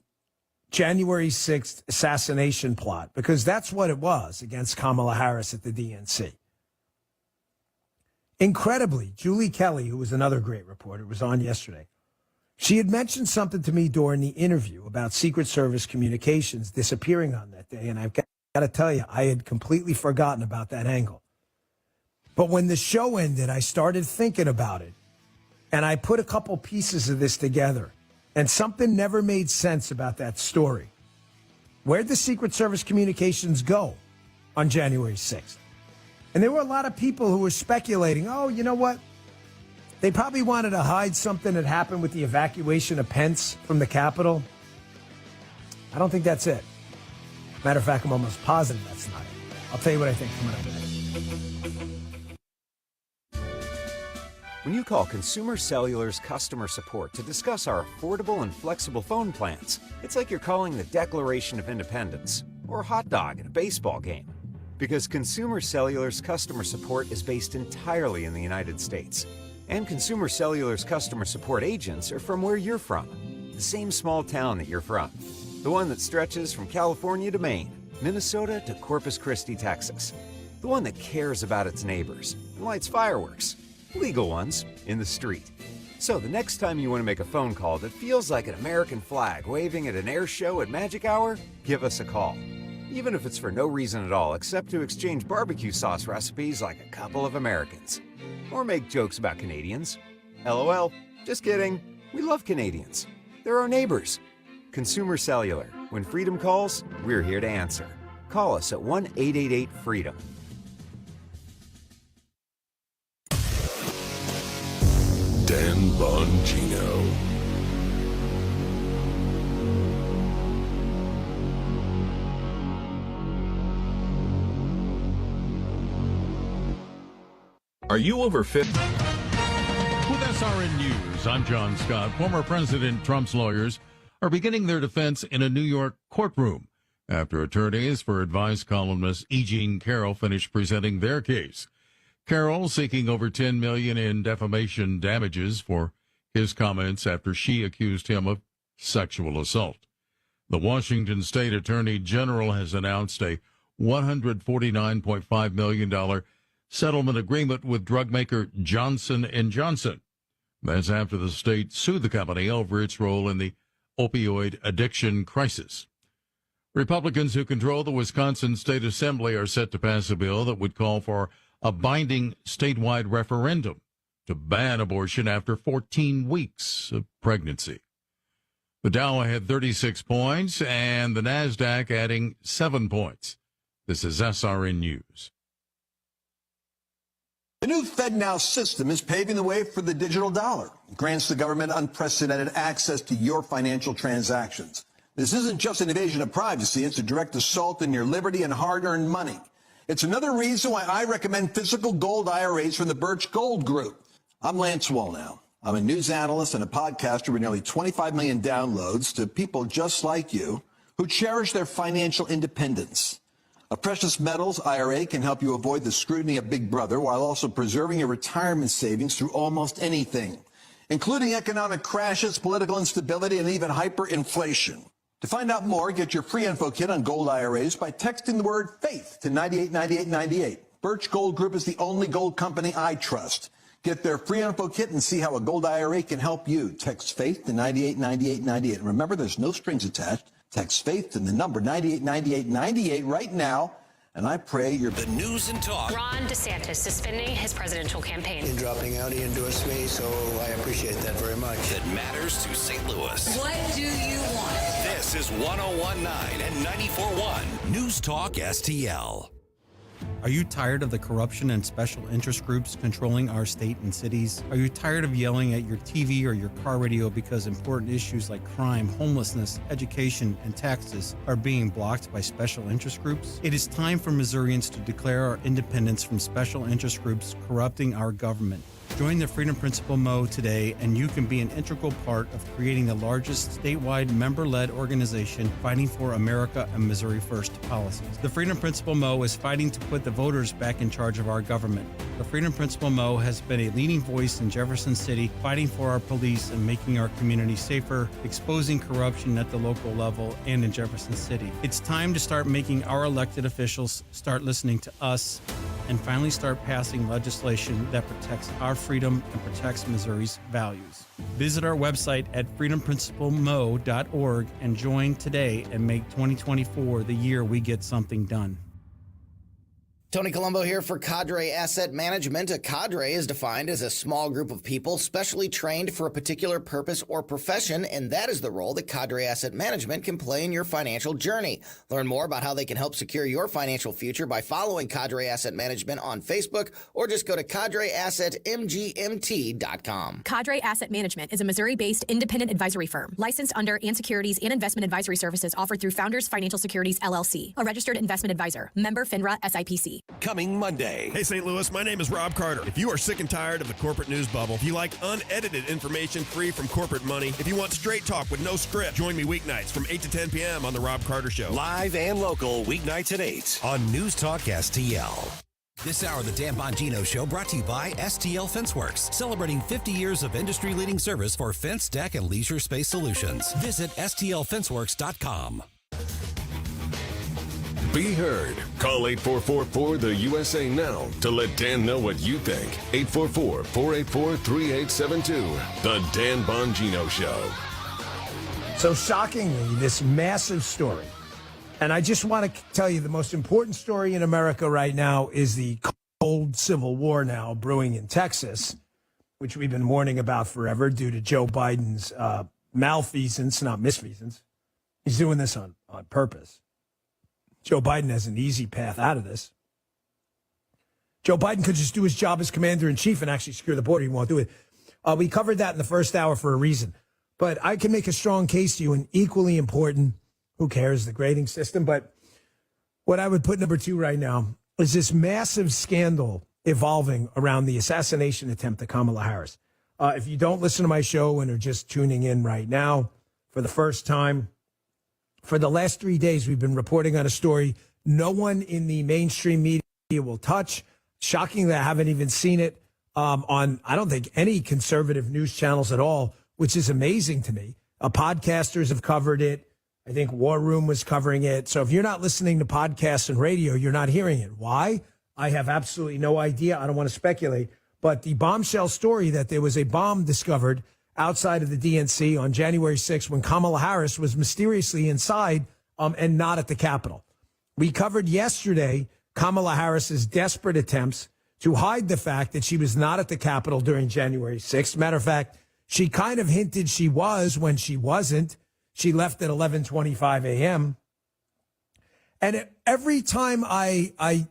January 6th assassination plot, because that's what it was against Kamala Harris at the DNC. Incredibly, Julie Kelly, who was another great reporter, was on yesterday. She had mentioned something to me during the interview about Secret Service communications disappearing on that day, and I've got to tell you, I had completely forgotten about that angle. But when the show ended, I started thinking about it, and I put a couple pieces of this together, and something never made sense about that story. Where'd the Secret Service communications go on January 6th? And there were a lot of people who were speculating, oh, you know what? They probably wanted to hide something that happened with the evacuation of Pence from the Capitol. I don't think that's it. Matter of fact, I'm almost positive that's not it. I'll tell you what I think coming up next. When you call Consumer Cellular's customer support to discuss our affordable and flexible phone plans, it's like you're calling the Declaration of Independence or a hot dog at a baseball game. Because Consumer Cellular's customer support is based entirely in the United States. And Consumer Cellular's customer support agents are from where you're from, the same small town that you're from, the one that stretches from California to Maine, Minnesota to Corpus Christi, Texas, the one that cares about its neighbors and lights fireworks, legal ones, in the street. So the next time you want to make a phone call that feels like an American flag waving at an air show at magic hour, give us a call. Even if it's for no reason at all except to exchange barbecue sauce recipes like a couple of Americans. Or make jokes about Canadians. LOL, just kidding. We love Canadians. They're our neighbors. Consumer Cellular. When freedom calls, we're here to answer. Call us at 1-888-FREEDOM. Dan Bongino. Are you over 50? With SRN News, I'm John Scott. Former President Trump's lawyers are beginning their defense in a New York courtroom after attorneys for advice columnist E. Jean Carroll finished presenting their case. Carroll seeking over $10 million in defamation damages for his comments after she accused him of sexual assault. The Washington State Attorney General has announced a $149.5 million settlement agreement with drug maker Johnson & Johnson. That's after the state sued the company over its role in the opioid addiction crisis. Republicans who control the Wisconsin State Assembly are set to pass a bill that would call for a binding statewide referendum to ban abortion after 14 weeks of pregnancy. The Dow had 36 points and the NASDAQ adding 7 points. This is SRN News. The new FedNow system is paving the way for the digital dollar. It grants the government unprecedented access to your financial transactions. This isn't just an invasion of privacy. It's a direct assault on your liberty and hard-earned money. It's another reason why I recommend physical gold IRAs from the Birch Gold Group. I'm Lance Wallnau. I'm a news analyst and a podcaster with nearly 25 million downloads to people just like you who cherish their financial independence. A precious metals IRA can help you avoid the scrutiny of Big Brother while also preserving your retirement savings through almost anything, including economic crashes, political instability, and even hyperinflation. To find out more, get your free info kit on gold IRAs by texting the word FAITH to 989898. Birch Gold Group is the only gold company I trust. Get their free info kit and see how a gold IRA can help you. Text FAITH to 989898. And remember, there's no strings attached. Text faith to the number 989898 right now, and I pray you're... The news and talk. Ron DeSantis suspending his presidential campaign. In dropping out, he endorsed me, so I appreciate that very much. That matters to St. Louis. What do you want? This is 101.9 and 94.1 News Talk STL. Are you tired of the corruption and special interest groups controlling our state and cities? Are you tired of yelling at your TV or your car radio because important issues like crime, homelessness, education, and taxes are being blocked by special interest groups? It is time for Missourians to declare our independence from special interest groups corrupting our government. Join the Freedom Principle Mo today, and you can be an integral part of creating the largest statewide member-led organization fighting for America and Missouri First policies. The Freedom Principle Mo is fighting to put the voters back in charge of our government. The Freedom Principle Mo has been a leading voice in Jefferson City, fighting for our police and making our community safer, exposing corruption at the local level and in Jefferson City. It's time to start making our elected officials start listening to us and finally start passing legislation that protects our freedom and protects Missouri's values. Visit our website at freedomprinciplemmo.org and join today and make 2024 the year we get something done. Tony Colombo here for Cadre Asset Management. A cadre is defined as a small group of people specially trained for a particular purpose or profession, and that is the role that Cadre Asset Management can play in your financial journey. Learn more about how they can help secure your financial future by following Cadre Asset Management on Facebook, or just go to cadreassetmgmt.com. Cadre Asset Management is a Missouri-based independent advisory firm licensed under and securities and investment advisory services offered through Founders Financial Securities, LLC, a registered investment advisor, member FINRA SIPC. Coming Monday. Hey, St. Louis, my name is Rob Carter. If you are sick and tired of the corporate news bubble, if you like unedited information free from corporate money, if you want straight talk with no script, join me weeknights from 8 to 10 p.m. on The Rob Carter Show. Live and local, weeknights at 8 on News Talk STL. This hour of the Dan Bongino Show brought to you by STL Fenceworks, celebrating 50 years of industry-leading service for fence, deck, and leisure space solutions. Visit STLFenceworks.com. Be heard. Call 8444-the-USA now to let Dan know what you think. 844-484-3872. The Dan Bongino Show. So shockingly, this massive story, and I just want to tell you the most important story in America right now is the cold civil war now brewing in Texas, which we've been warning about forever due to Joe Biden's malfeasance, not misfeasance. He's doing this on purpose. Joe Biden has an easy path out of this. Joe Biden could just do his job as commander-in-chief and actually secure the border. He won't do it. We covered that in the first hour for a reason. But I can make a strong case to you, and equally important, who cares, the grading system. But what I would put number 2 right now is this massive scandal evolving around the assassination attempt at Kamala Harris. If you don't listen to my show and are just tuning in right now for the first time, for the last 3 days, we've been reporting on a story no one in the mainstream media will touch. Shockingly, I haven't even seen it on, I don't think, any conservative news channels at all, which is amazing to me. Podcasters have covered it. I think War Room was covering it. So if you're not listening to podcasts and radio, you're not hearing it. Why? I have absolutely no idea. I don't want to speculate. But the bombshell story that there was a bomb discovered outside of the DNC on January 6th when Kamala Harris was mysteriously inside and not at the Capitol. We covered yesterday Kamala Harris's desperate attempts to hide the fact that she was not at the Capitol during January 6th. Matter of fact, she kind of hinted she was when she wasn't. She left at 11:25 a.m. And every time I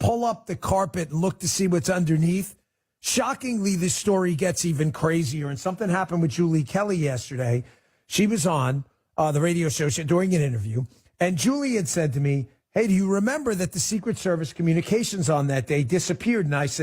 pull up the carpet and look to see what's underneath, shockingly, this story gets even crazier. And something happened with Julie Kelly yesterday. She was on the radio show during an interview, and Julie had said to me, hey, do you remember that the Secret Service communications on that day disappeared? And I said,